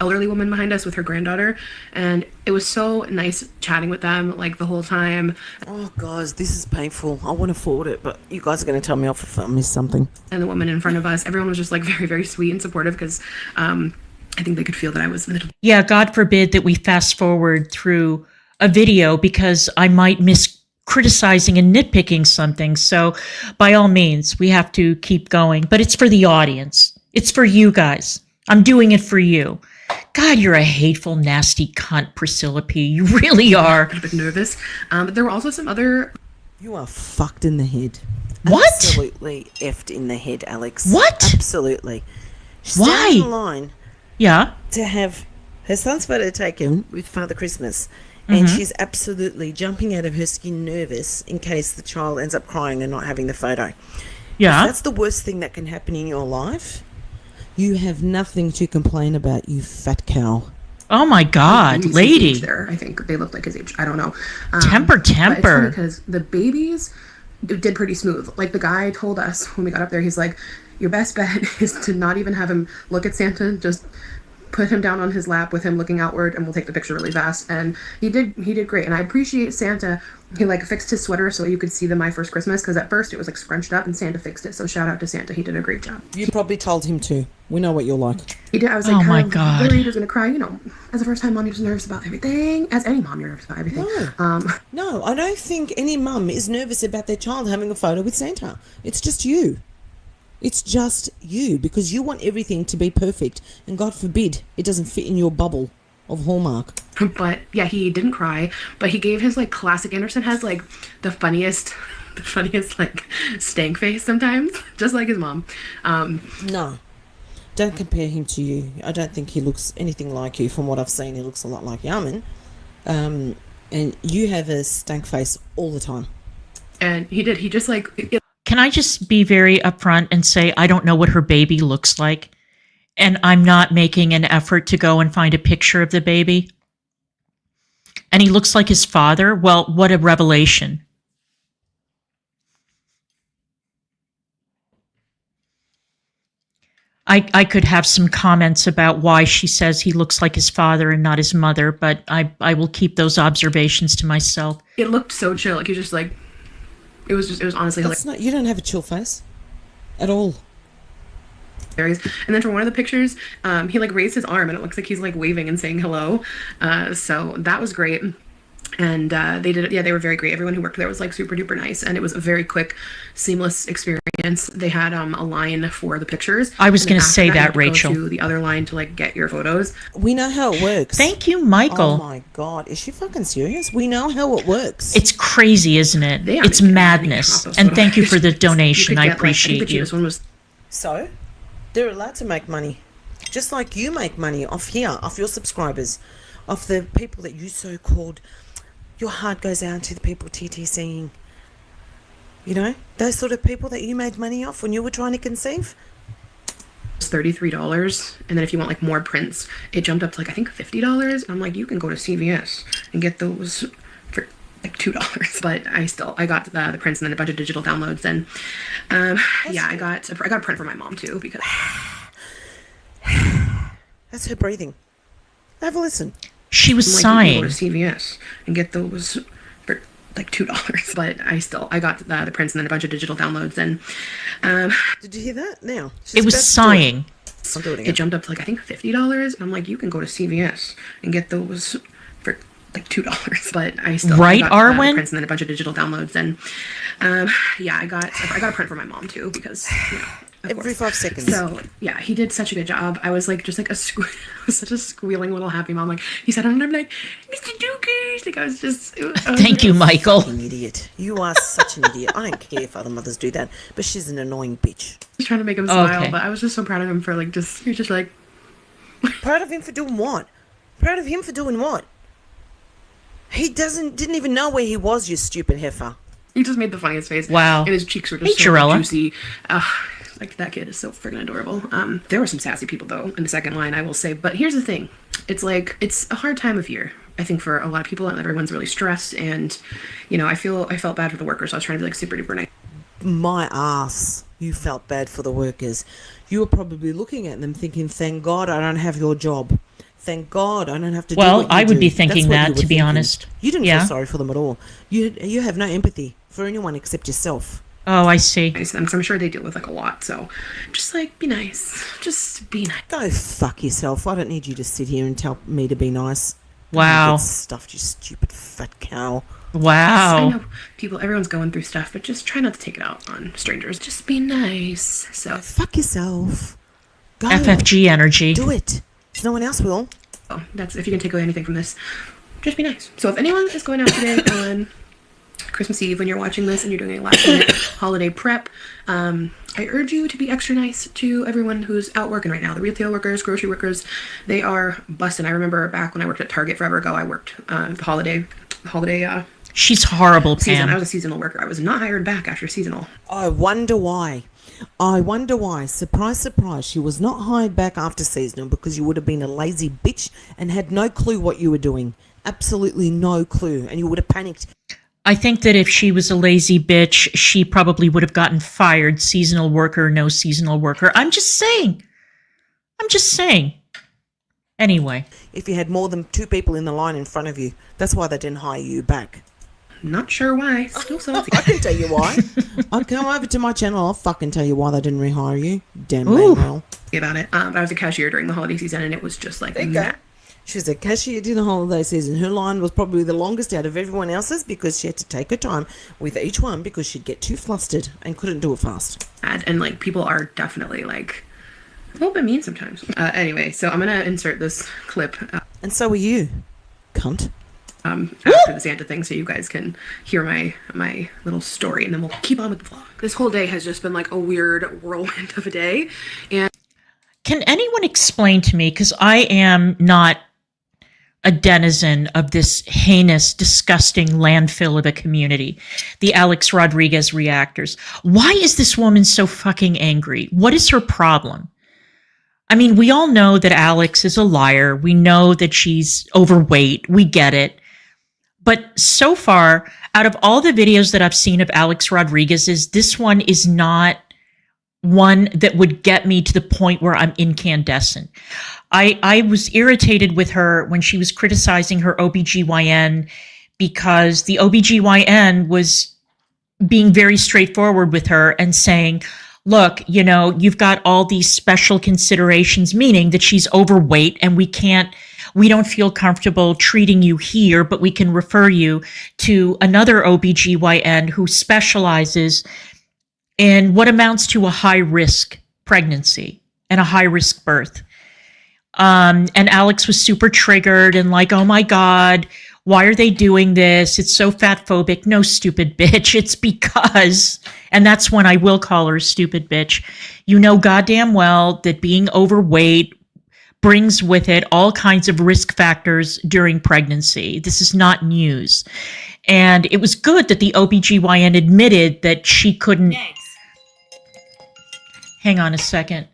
elderly woman behind us with her granddaughter, and it was so nice chatting with them like the whole time. Oh, guys, this is painful. I want to forward it, but you guys are going to tell me off if I miss something. And the woman in front of us, everyone was just like very, very sweet and supportive because I think they could feel that I was a little. Yeah, God forbid that we fast forward through a video because I might miss criticizing and nitpicking something. So by all means, we have to keep going. But it's for the audience. It's for you guys. I'm doing it for you. God, you're a hateful, nasty cunt, Priscilla P. You really are. A bit nervous. But there were also some other. You are fucked in the head. What? Absolutely effed in the head, Alex. What? Absolutely. She's Why? standing in line Yeah. to have her son's photo taken with Father Christmas, and she's absolutely jumping out of her skin nervous in case the child ends up crying and not having the photo. Yeah. If that's the worst thing that can happen in your life, you have nothing to complain about, you fat cow. Oh my God, His lady. age there, I think they looked like his age. I don't know. Temper. Because the babies did pretty smooth. Like the guy told us when we got up there, he's like, your best bet is to not even have him look at Santa. Just put him down on his lap with him looking outward, and we'll take the picture really fast. And he did great. And I appreciate Santa. He like fixed his sweater so you could see the My First Christmas, because at first it was like scrunched up, and Santa fixed it. So shout out to Santa. He did a great job. You probably told him to. We know what you're like. He did. I was like, Oh my kind of God. worried he was gonna cry. As a first time mom, you're just nervous about everything. As any mom, you're nervous about everything. No, I don't think any mum is nervous about their child having a photo with Santa. It's just you. It's just you, because you want everything to be perfect, and God forbid it doesn't fit in your bubble of Hallmark. But yeah, he didn't cry, but he gave his like classic. Anderson has like the funniest like stank face sometimes, just like his mom. No, don't compare him to you. I don't think he looks anything like you. From what I've seen, he looks a lot like Yaman. And you have a stank face all the time. And he did. He just like Can I just be very upfront and say I don't know what her baby looks like? And I'm not making an effort to go and find a picture of the baby. and he looks like his father. Well, what a revelation. I could have some comments about why she says he looks like his father and not his mother, but I will keep those observations to myself. It looked so chill. Like, he just like, it was honestly That's not, you don't have a chill face at all. hilarious. And then for one of the pictures, he like raised his arm and it looks like he's like waving and saying hello. So that was great. And they did it. Yeah, they were very great. Everyone who worked there was like super duper nice, and it was a very quick, seamless experience. They had a line for the pictures. I was going to after say you that, had to Rachel. Go to the other line to like get your photos. We know how it works. Thank you, Michael. Oh my God, is she fucking serious? We know how it works. It's crazy, isn't it? They It's honestly didn't madness. have those And photos. thank you for the You donation. could I get, like, think appreciate the you. cheapest one was So, they're allowed to make money. Just like you make money off here, off your subscribers, off the people that you so-called, your heart goes out to the people TTCing. You know, those sort of people that you made money off when you were trying to conceive. $33, and then if you want like more prints, it jumped up to like I think $50. And I'm like, you can go to CVS and get those for like $2. But I got the prints and then a bunch of digital downloads. And yeah, I got a print for my mom too because That's her breathing. Have a listen. She was I'm like, sighing. you can go to CVS and get those for like $2. But I got the prints and then a bunch of digital downloads. And Did you hear that? Now she's It was about to do sighing. I'll do it it again. jumped up to like I think $50. And I'm like, you can go to CVS and get those for like $2. But Right, I got Arwen? the prints and then a bunch of digital downloads. And yeah, I got a print for my mom too because you know, of Every course. 5 seconds. So yeah, he did such a good job. I was like just like I was such a squealing little happy mom. Like he said, and I'm like, Mr. Dukers. Like I was just. Thank you, Michael. Fucking idiot. You are such an idiot. I don't care if other mothers do that, but she's an annoying bitch. Just trying to make him smile, Okay. but I was just so proud of him for like just. He was just like. Proud of him for doing what? Proud of him for doing what? He didn't even know where he was, you stupid heifer. He just made the funniest face. Wow. And his cheeks were Hey, just so Jarella. juicy. Like that kid is so friggin' adorable. There were some sassy people though in the second line, I will say. But here's the thing: it's like it's a hard time of year. I think for a lot of people, and everyone's really stressed. And you know, I felt bad for the workers. So I was trying to be like super duper nice. My ass. You felt bad for the workers. You were probably looking at them thinking, thank God I don't have your job. Thank God I don't have to do Well, what you I would do." be That's thinking what that, you were to be thinking. honest. You didn't Yeah. feel sorry for them at all. You have no empathy for anyone except yourself. Oh, I see. To them, 'cause I'm sure they deal with like a lot. So just like be nice. Just be nice. Go fuck yourself. I don't need you to sit here and tell me to be nice. Wow. Don't get stuffed, you stupid fat cow. I Wow. know everyone's going through stuff, but just try not to take it out on strangers. Just be nice. So Fuck yourself. Go. FFG energy. Do it. No one else will. that's if you can take away anything from this, just be nice. So if anyone is going out today on Christmas Eve when you're watching this and you're doing a last minute holiday prep, I urge you to be extra nice to everyone who's out working right now. The retail workers, grocery workers, they are busting. I remember back when I worked at Target forever ago, I worked the holiday She's horrible, season. I Pam. was a seasonal worker. I was not hired back after seasonal. I wonder why. Surprise, surprise. She was not hired back after seasonal because you would have been a lazy bitch and had no clue what you were doing. Absolutely no clue. And you would have panicked. I think that if she was a lazy bitch, she probably would have gotten fired, seasonal worker, no seasonal worker. I'm just saying. Anyway. If you had more than 2 people in the line in front of you, that's why they didn't hire you back. Not sure why. Still salty. I can tell you why. I'll come over to my channel. I'll fucking tell you why they didn't rehire you. Damn Ooh. Manuel. About it. I was a cashier during the holiday season, and it was just like that. She was a cashier during the holiday season. Her line was probably the longest out of everyone else's because she had to take her time with each one because she'd get too flustered and couldn't do it fast. And like people are definitely like a little bit mean sometimes. Anyway, so I'm gonna insert this clip And so are you, cunt. after the Santa thing, so you guys can hear my little story, and then we'll keep on with the vlog. This whole day has just been like a weird whirlwind of a day, and Can anyone explain to me, because I am not a denizen of this heinous, disgusting landfill of a community, the Alex Rodriguez reactors. Why is this woman so fucking angry? What is her problem? I mean, we all know that Alex is a liar. We know that she's overweight. We get it. But so far, out of all the videos that I've seen of Alex Rodriguez's, this one is not one that would get me to the point where I'm incandescent. I was irritated with her when she was criticizing her OBGYN because the OBGYN was being very straightforward with her and saying, look, you know, you've got all these special considerations, meaning that she's overweight and we don't feel comfortable treating you here, but we can refer you to another OBGYN who specializes in what amounts to a high-risk pregnancy and a high-risk birth. And Alex was super triggered and like, oh my God, why are they doing this? It's so fat phobic. No, stupid bitch. It's because, and that's when I will call her a stupid bitch. You know goddamn well that being overweight brings with it all kinds of risk factors during pregnancy. This is not news. And it was good that the OBGYN admitted that she couldn't. Hang on a second.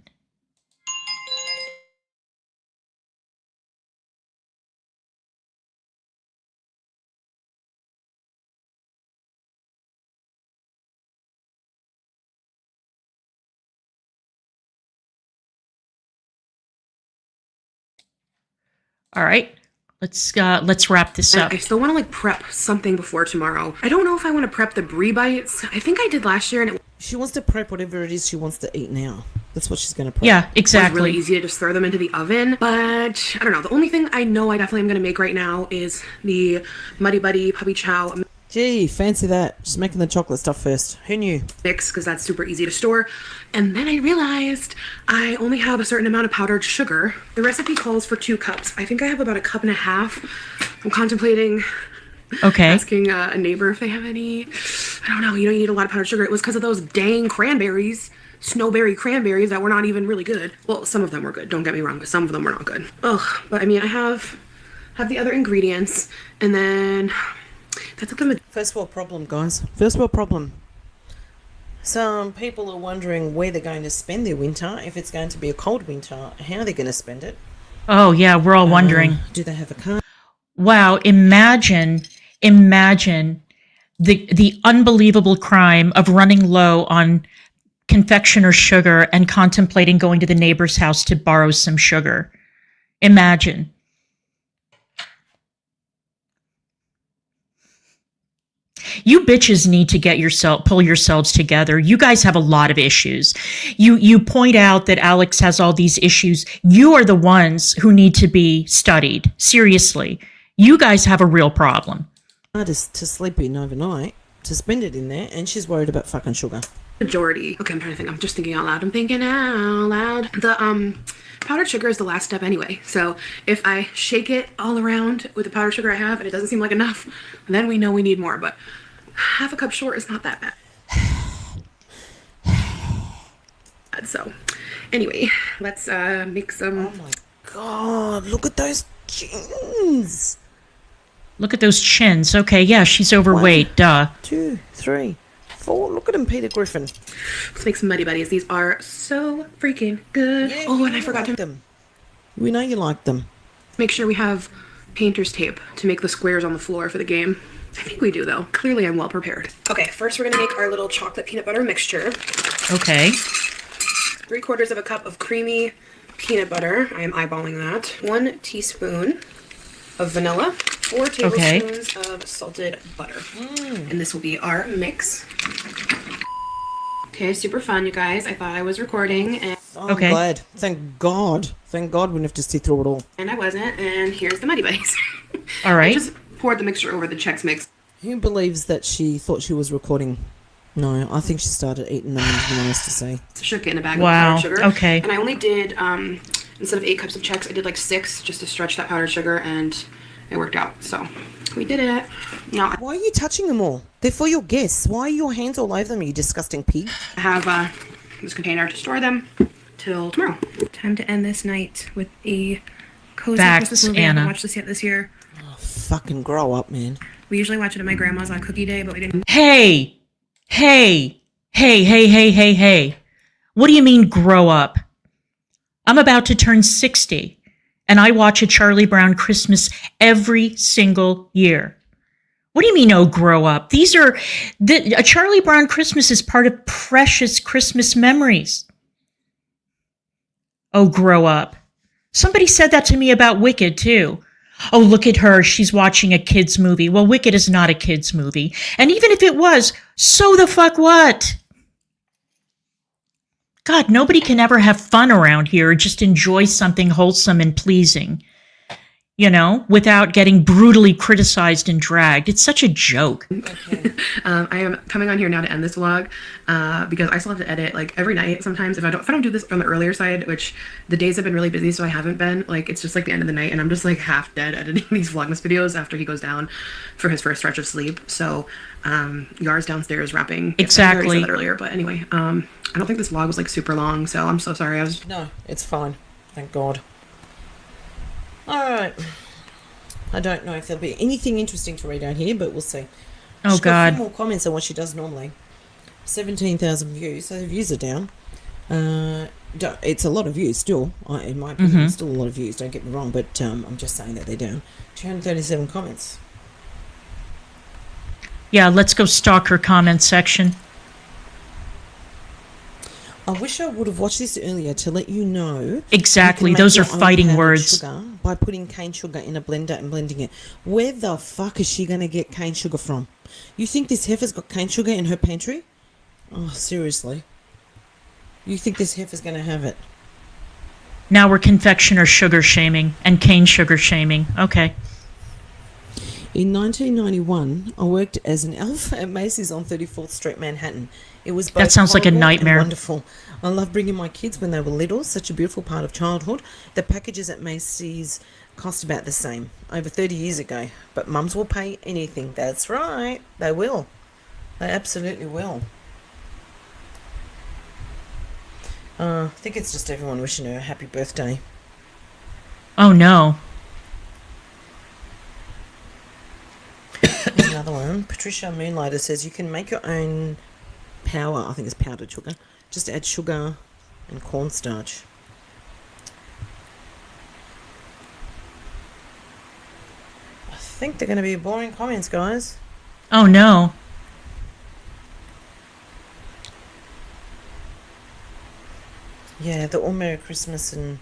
All right, let's wrap this up. I still want to like prep something before tomorrow. I don't know if I want to prep the brie bites. I think I did last year, and it She wants to prep whatever it is she wants to eat now. That's what she's going to prep. Yeah, was exactly. really easy to just throw them into the oven. But I don't know. The only thing I know I definitely am going to make right now is the Muddy Buddy Puppy Chow Gee, fancy that. Just making the chocolate stuff first. Who knew? mix because that's super easy to store. And then I realized I only have a certain amount of powdered sugar. The recipe calls for 2 cups. I think I have about a cup and a half. I'm contemplating asking a neighbor if they have any. I don't know. You need a lot of powdered sugar. It was because of those dang cranberries, snowberry cranberries that were not even really good. Well, some of them were good. Don't get me wrong, but some of them were not good. Ugh. But I mean, I have the other ingredients, and then that's up to the First world problem, guys. First world problem. Some people are wondering where they're going to spend their winter. If it's going to be a cold winter, how they're going to spend it. Oh yeah, we're all wondering. Do they have a car? Wow, imagine the unbelievable crime of running low on confectioner sugar and contemplating going to the neighbor's house to borrow some sugar. Imagine. You bitches need to pull yourselves together. You guys have a lot of issues. You point out that Alex has all these issues. You are the ones who need to be studied. Seriously. You guys have a real problem. Hardest to sleep in overnight, to spend it in there, and she's worried about fucking sugar. majority. Okay, I'm trying to think. I'm just thinking out loud. I'm thinking out loud. The powdered sugar is the last step anyway. So if I shake it all around with the powdered sugar I have and it doesn't seem like enough, then we know we need more. But half a cup short is not that bad. So anyway, let's make some. Oh my god, look at those chins. Look at those chins. Okay, yeah, she's overweight. 1, Duh. 2, 3, 4. Look at him, Peter Griffin. Let's make some Muddy Buddies. These are so freaking good. Yeah, oh, and I forgot like to them. We know you like them. make sure we have painter's tape to make the squares on the floor for the game. I think we do though. Clearly I'm well prepared. Okay, first we're gonna make our little chocolate peanut butter mixture. Okay. 3/4 cup of creamy peanut butter. I am eyeballing that. 1 teaspoon of vanilla. 4 tablespoons of salted butter. And this will be our mix. Okay, super fun, you guys. I thought I was recording and I'm glad. Thank God. Thank God we didn't have to sit through it all. I wasn't. And here's the Muddy Buddies. All right. I just poured the mixture over the Chex Mix. Who believes that she thought she was recording? No, I think she started eating them, to be honest to say. Shook it in a bag Wow, of powdered sugar. okay. And I only did, instead of 8 cups of Chex, I did like 6 just to stretch that powdered sugar, and it worked out. So we did it. Now Why are you touching them all? They're for your guests. Why are your hands all over them, you disgusting pig? I have this container to store them till tomorrow. Time to end this night with a cozy Facts, Christmas movie. I Anna. haven't watched this yet this year. Fucking grow up, man. We usually watch it at my grandma's on Cookie Day, but we didn't. Hey. What do you mean grow up? I'm about to turn 60 and I watch a Charlie Brown Christmas every single year. What do you mean, oh, grow up? A Charlie Brown Christmas is part of precious Christmas memories. Oh, grow up. Somebody said that to me about Wicked, too. Oh, look at her. She's watching a kid's movie. Well, Wicked is not a kid's movie. And even if it was, so the fuck what? God, nobody can ever have fun around here or just enjoy something wholesome and pleasing, without getting brutally criticized and dragged. It's such a joke. Okay. I am coming on here now to end this vlog because I still have to edit like every night sometimes. If I don't do this on the earlier side, which the days have been really busy, so I haven't been, like, it's just like the end of the night and I'm just like half dead editing these Vlogmas videos after he goes down for his first stretch of sleep. So Yar's downstairs wrapping. Exactly. I already said that earlier, but anyway, I don't think this vlog was like super long, so I'm so sorry. No, it's fine. Thank God. Alright. I don't know if there'll be anything interesting to read out here, but we'll see. Oh, She's got God. a few more comments than what she does normally. 17,000 views, so the views are down. It's a lot of views still. In my opinion, it's still a lot of views, don't get me wrong, but I'm just saying that they're down. 237 comments. Yeah, let's go stalk her comment section. I wish I would have watched this earlier to let you know. Exactly. You can make Those are your own fighting powdered words. Sugar by putting cane sugar in a blender and blending it. Where the fuck is she going to get cane sugar from? You think this heifer's got cane sugar in her pantry? Oh, seriously. You think this heifer's going to have it? Now we're confectioner sugar shaming and cane sugar shaming. Okay. In 1991, I worked as an elf at Macy's on 34th Street, Manhattan. It was both That sounds like a horrible and nightmare. wonderful. I love bringing my kids when they were little, such a beautiful part of childhood. The packages at Macy's cost about the same, over 30 years ago. But mums will pay anything. That's right. They will. They absolutely will. I think it's just everyone wishing her a happy birthday. Oh, no. There's another one. Patricia Moonlighter says you can make your own power. I think it's powdered sugar. Just add sugar and cornstarch. I think they're going to be boring comments, guys. Oh, no. Yeah, they're all Merry Christmas and,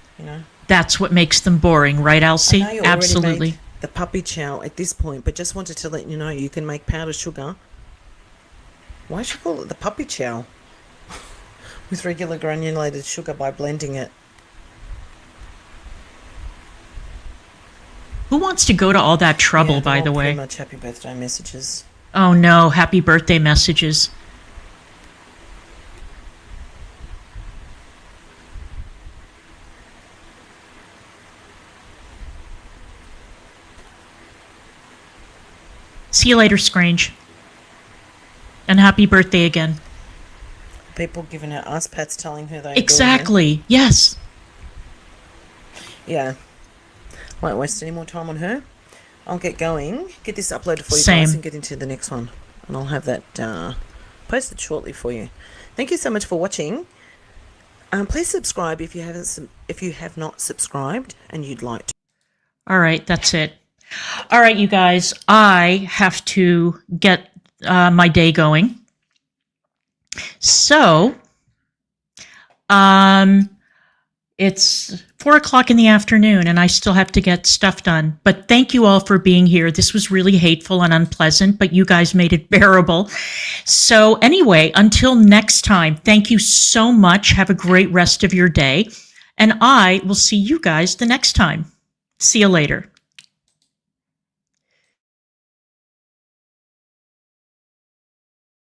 That's what makes them boring, right, Elsie? I know you already Absolutely. made the puppy chow at this point, but just wanted to let you know you can make powdered sugar. Why should you call it the puppy chow? With regular granulated sugar by blending it. Who wants to go to all that trouble, Yeah, by they're the all way? pretty much happy birthday messages. Oh, no. Happy birthday messages. See you later, Scrange. And happy birthday again. People giving her ass pats telling her they adore her. Exactly. Yes. Yeah. Won't waste any more time on her. I'll get going, get this uploaded for you Same. guys and get into the next one. And I'll have that posted shortly for you. Thank you so much for watching. Please subscribe if you have not subscribed and you'd like to. All right. That's it. All right, you guys. I have to get my day going. So, it's 4:00 in the afternoon and I still have to get stuff done. But thank you all for being here. This was really hateful and unpleasant, but you guys made it bearable. So anyway, until next time, thank you so much. Have a great rest of your day. And I will see you guys the next time. See you later.